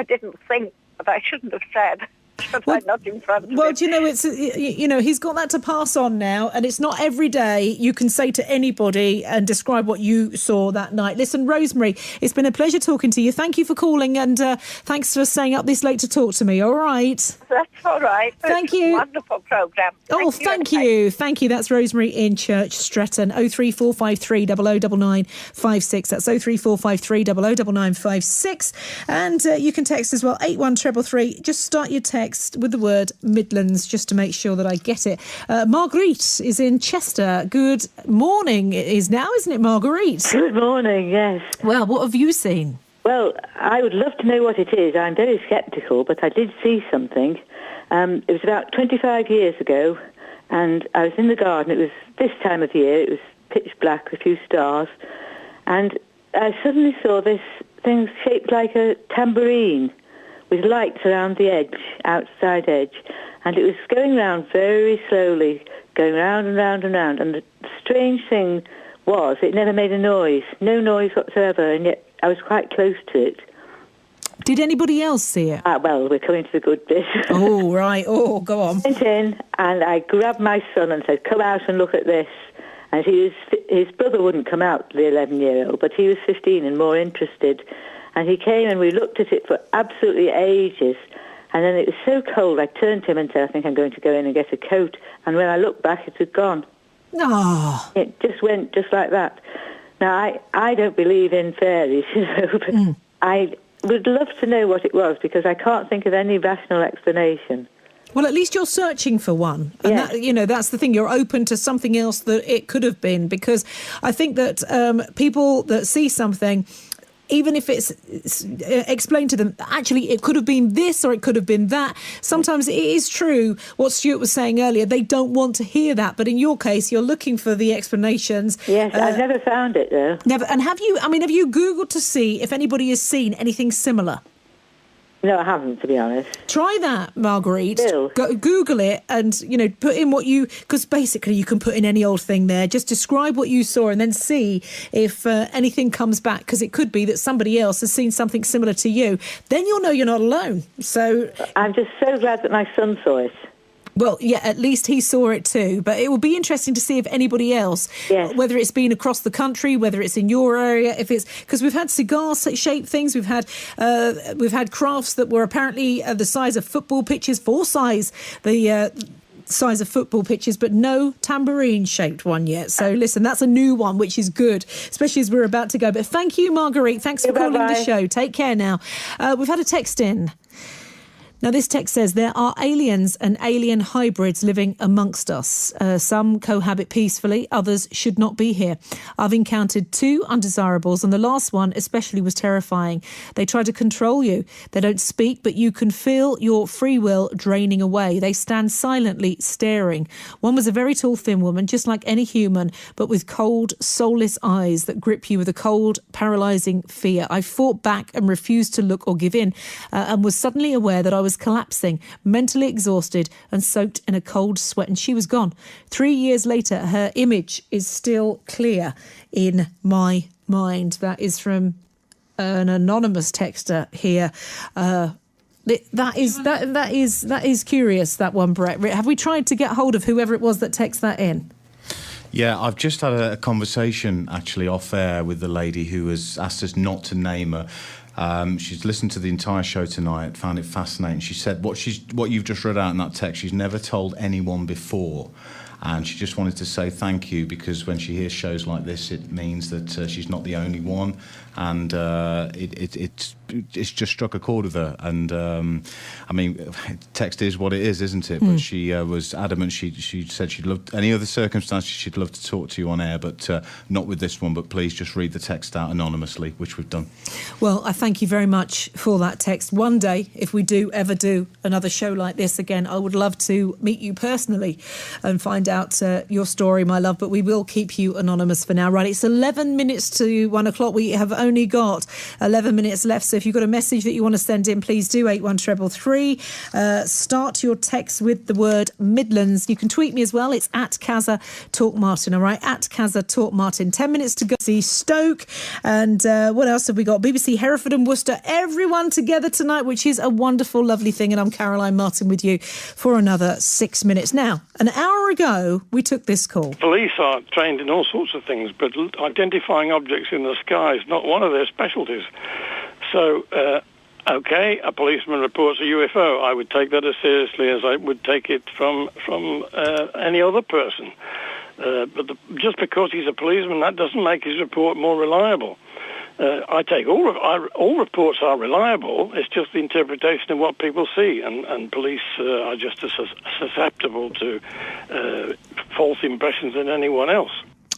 didn't think, but I shouldn't have said. but I'm not in front of him. Well, do you know, he's got that to pass on now, and it's not every day you can say to anybody and describe what you saw that night. Listen, Rosemary, it's been a pleasure talking to you. Thank you for calling, and thanks for staying up this late to talk to me. All right. That's all right. Thank you. Wonderful programme. Thank you. Thank you. That's Rosemary in Church Stretton. 03453 009956. That's 03453 009956. And you can text as well, 81333. Just start your text with the word Midlands, just to make sure that I get it. Marguerite is in Chester. Good morning. It is now, isn't it, Marguerite? Good morning, yes. Well, what have you seen? Well, I would love to know what it is. I'm very sceptical, but I did see something. It was about 25 years ago, and I was in the garden. It was this time of year. It was pitch black, a few stars, and I suddenly saw this thing shaped like a tambourine with lights around the edge, outside edge, and it was going round very slowly, going round and round and round, and the strange thing was it never made a noise, no noise whatsoever, and yet I was quite close to it. Did anybody else see it? Well, we're coming to the good bit. Oh, right. Oh, go on. I went in and I grabbed my son and said, come out and look at this. And his brother wouldn't come out, the 11-year-old, but he was 15 and more interested. And he came and we looked at it for absolutely ages. And then it was so cold, I turned to him and said, I think I'm going to go in and get a coat. And when I looked back, it had gone. Oh. It just went just like that. Now, I don't believe in fairies, but I would love to know what it was, because I can't think of any rational explanation. Well, at least you're searching for one. And that, that's the thing. You're open to something else that it could have been, because I think that people that see something, even if it's explained to them, actually, it could have been this or it could have been that. Sometimes it is true what Stuart was saying earlier. They don't want to hear that. But in your case, you're looking for the explanations. Yes, I've never found it, though. Never. And have you Googled to see if anybody has seen anything similar? No, I haven't, to be honest. Try that, Marguerite. Google it and, put in what because basically you can put in any old thing there. Just describe what you saw and then see if anything comes back, because it could be that somebody else has seen something similar to you. Then you'll know you're not alone. So I'm just so glad that my son saw it. Well, yeah, at least he saw it too. But it will be interesting to see if anybody else, whether it's been across the country, whether it's in your area, if it's because we've had cigar-shaped things, we've had crafts that were apparently the size of football pitches, size of football pitches, but no tambourine-shaped one yet. So listen, that's a new one, which is good, especially as we're about to go. But thank you, Marguerite. Thanks for calling the show. Take care now. We've had a text in. Now, this text says, there are aliens and alien hybrids living amongst us. Some cohabit peacefully, others should not be here. I've encountered 2 undesirables, and the last one especially was terrifying. They try to control you. They don't speak, but you can feel your free will draining away. They stand silently staring. One was a very tall, thin woman, just like any human, but with cold, soulless eyes that grip you with a cold, paralysing fear. I fought back and refused to look or give in, and was suddenly aware that I was collapsing, mentally exhausted and soaked in a cold sweat, and she was gone. 3 years later, her image is still clear in my mind. That is from an anonymous texter here. That is curious, that one, Brett. Have we tried to get hold of whoever it was that texted that in? Yeah, I've just had a conversation actually off air with the lady who has asked us not to name her. She's listened to the entire show tonight, found it fascinating. She said what you've just read out in that text, she's never told anyone before. And she just wanted to say thank you, because when she hears shows like this, it means that she's not the only one. And it's just struck a chord with her. And, I mean, text is what it is, isn't it? But she was adamant. She said she'd love, any other circumstances, she'd love to talk to you on air, but not with this one. But please just read the text out anonymously, which we've done. Well, I thank you very much for that text. One day, if we do ever do another show like this again, I would love to meet you personally and find out your story, my love. But we will keep you anonymous for now. Right, it's 11 minutes to 1 o'clock. We have only got 11 minutes left. So So if you've got a message that you want to send in, please do, 81333. Start your text with the word Midlands. You can tweet me as well. It's at Kazza Talk Martin, all right? At Kazza Talk Martin. 10 minutes to go. See Stoke. And what else have we got? BBC Hereford and Worcester. Everyone together tonight, which is a wonderful, lovely thing. And I'm Caroline Martin with you for another 6 minutes. Now, an hour ago, we took this call. Police are trained in all sorts of things, but identifying objects in the sky is not one of their specialties. So, okay, a policeman reports a UFO. I would take that as seriously as I would take it from any other person. But just because he's a policeman, that doesn't make his report more reliable. I take all reports are reliable. It's just the interpretation of what people see, and police are just as susceptible to false impressions than anyone else.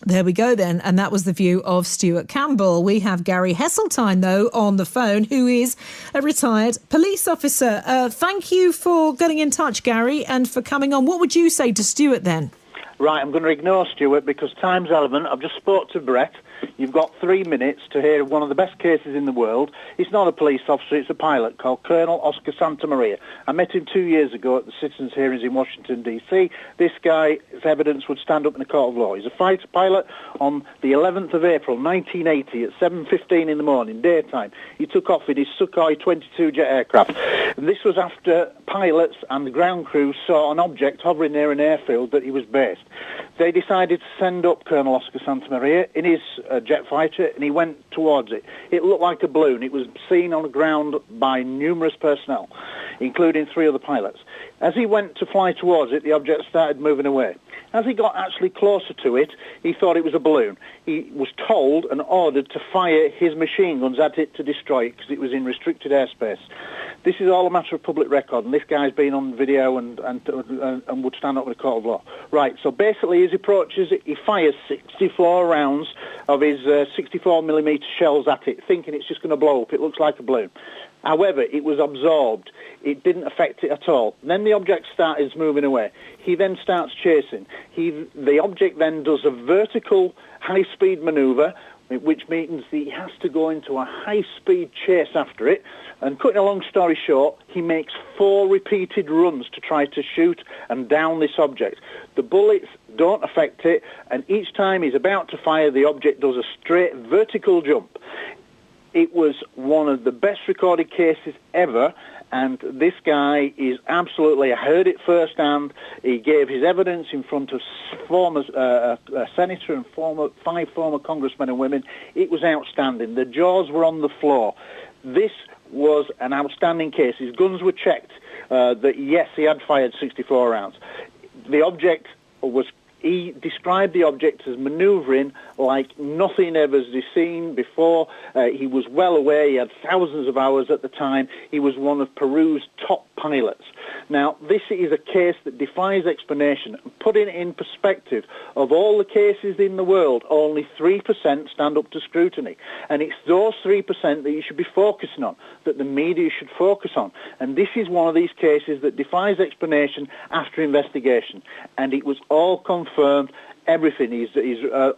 There we go then, and that was the view of Stuart Campbell. We have Gary Heseltine, though, on the phone, who is a retired police officer. Thank you for getting in touch, Gary, and for coming on. What would you say to Stuart then? Right, I'm going to ignore Stuart because time's relevant. I've just spoke to Brett. You've got 3 minutes to hear one of the best cases in the world. It's not a police officer, it's a pilot called Colonel Oscar Santamaria. I met him 2 years ago at the citizens' hearings in Washington, D.C. This guy's evidence would stand up in a court of law. He's a fighter pilot. On the 11th of April, 1980, at 7:15 in the morning, daytime, he took off in his Sukhoi 22 jet aircraft. And this was after pilots and the ground crew saw an object hovering near an airfield that he was based. They decided to send up Colonel Oscar Santamaria in his jet fighter, and he went towards it. It looked like a balloon. It was seen on the ground by numerous personnel, including 3 other pilots. As he went to fly towards it, the object started moving away. As he got actually closer to it, he thought it was a balloon. He was told and ordered to fire his machine guns at it to destroy it because it was in restricted airspace. This is all a matter of public record, and this guy's been on video and would stand up in a court of law. Right, so basically as he approaches it, he fires 64 rounds of his 64mm shells at it, thinking it's just going to blow up. It looks like a balloon. However, it was absorbed. It didn't affect it at all. Then the object started moving away. He then starts chasing. The object then does a vertical high-speed manoeuvre, which means he has to go into a high-speed chase after it. And cutting a long story short, he makes 4 repeated runs to try to shoot and down this object. The bullets don't affect it, and each time he's about to fire, the object does a straight vertical jump. It was one of the best recorded cases ever, and this guy is absolutely, I heard it firsthand. He gave his evidence in front of former senator and 5 former congressmen and women. It was outstanding. The jaws were on the floor. This was an outstanding case. His guns were checked that, yes, he had fired 64 rounds. The object was... He described the object as manoeuvring like nothing ever seen before. He was well aware. He had thousands of hours at the time. He was one of Peru's top pilots. Now, this is a case that defies explanation. Putting it in perspective, of all the cases in the world, only 3% stand up to scrutiny. And it's those 3% that you should be focusing on, that the media should focus on. And this is one of these cases that defies explanation after investigation. And it was all confirmed. Everything.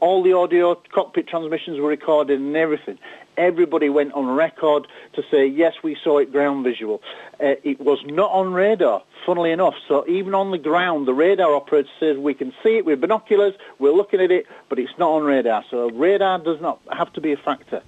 All the audio cockpit transmissions were recorded and everything. Everybody went on record to say, yes, we saw it ground visual. It was not on radar, funnily enough. So even on the ground, the radar operator says we can see it with binoculars, we're looking at it, but it's not on radar. So radar does not have to be a factor.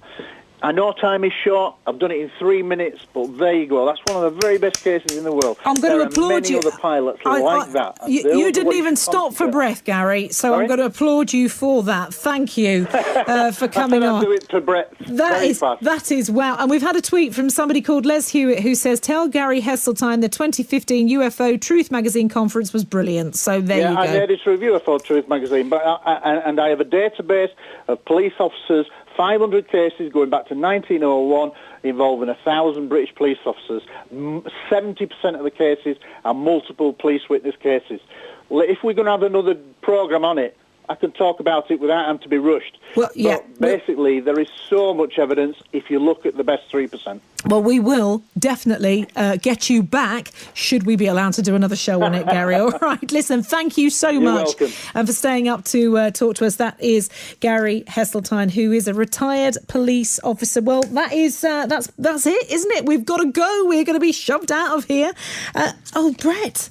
I know time is short. I've done it in 3 minutes, but there you go. That's one of the very best cases in the world. I'm going to applaud you. There are many other pilots like that. You didn't even stop for breath, Gary, so I'm going to applaud you for that. Thank you for coming on. I do it to Brett. That is wow. And we've had a tweet from somebody called Les Hewitt who says, tell Gary Heseltine the 2015 UFO Truth Magazine conference was brilliant. So there you go. I made it review for Truth Magazine, but I have a database of police officers, 500 cases going back to 1901 involving 1,000 British police officers. 70% of the cases are multiple police witness cases. If we're going to have another programme on it, I could talk about it without having to be rushed. Well, yeah. But basically, there is so much evidence if you look at the best 3%. Well, we will definitely get you back should we be allowed to do another show on it, Gary. All right. Listen, thank you so much for staying up to talk to us. That is Gary Heseltine, who is a retired police officer. Well, that's it, isn't it? We've got to go. We're going to be shoved out of here. Brett.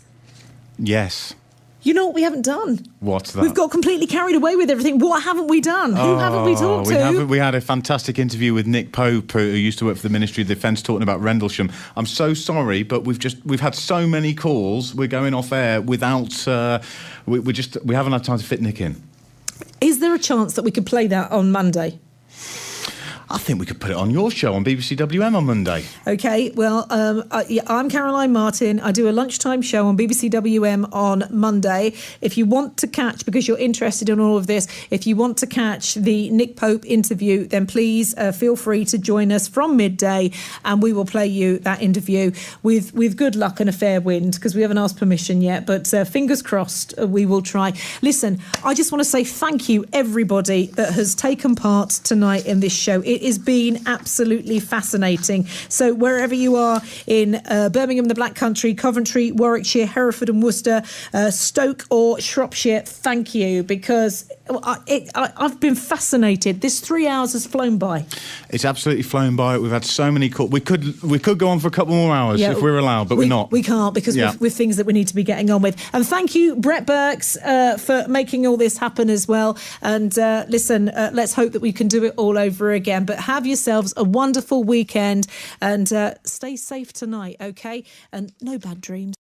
Yes. You know what we haven't done? What's that? We've got completely carried away with everything. What haven't we done? Who haven't we talked to? We had a fantastic interview with Nick Pope, who used to work for the Ministry of Defence, talking about Rendlesham. I'm so sorry, but we've had so many calls. We're going off air without. We haven't had time to fit Nick in. Is there a chance that we could play that on Monday? I think we could put it on your show on BBC WM on Monday. OK, well, I'm Caroline Martin. I do a lunchtime show on BBC WM on Monday. If you want to catch, because you're interested in all of this, if you want to catch the Nick Pope interview, then please feel free to join us from midday, and we will play you that interview with good luck and a fair wind, because we haven't asked permission yet, but fingers crossed we will try. Listen, I just want to say thank you, everybody that has taken part tonight in this show. It has been absolutely fascinating. So wherever you are in Birmingham, the Black Country, Coventry, Warwickshire, Hereford and Worcester, Stoke or Shropshire, thank you, because I've been fascinated. This 3 hours has flown by. It's absolutely flown by. We've had so many calls. We could go on for a couple more hours if we're allowed, but we're not. We can't, because we've things that we need to be getting on with. And thank you, Brett Burks, for making all this happen as well. And listen, let's hope that we can do it all over again. But have yourselves a wonderful weekend and stay safe tonight, OK? And no bad dreams.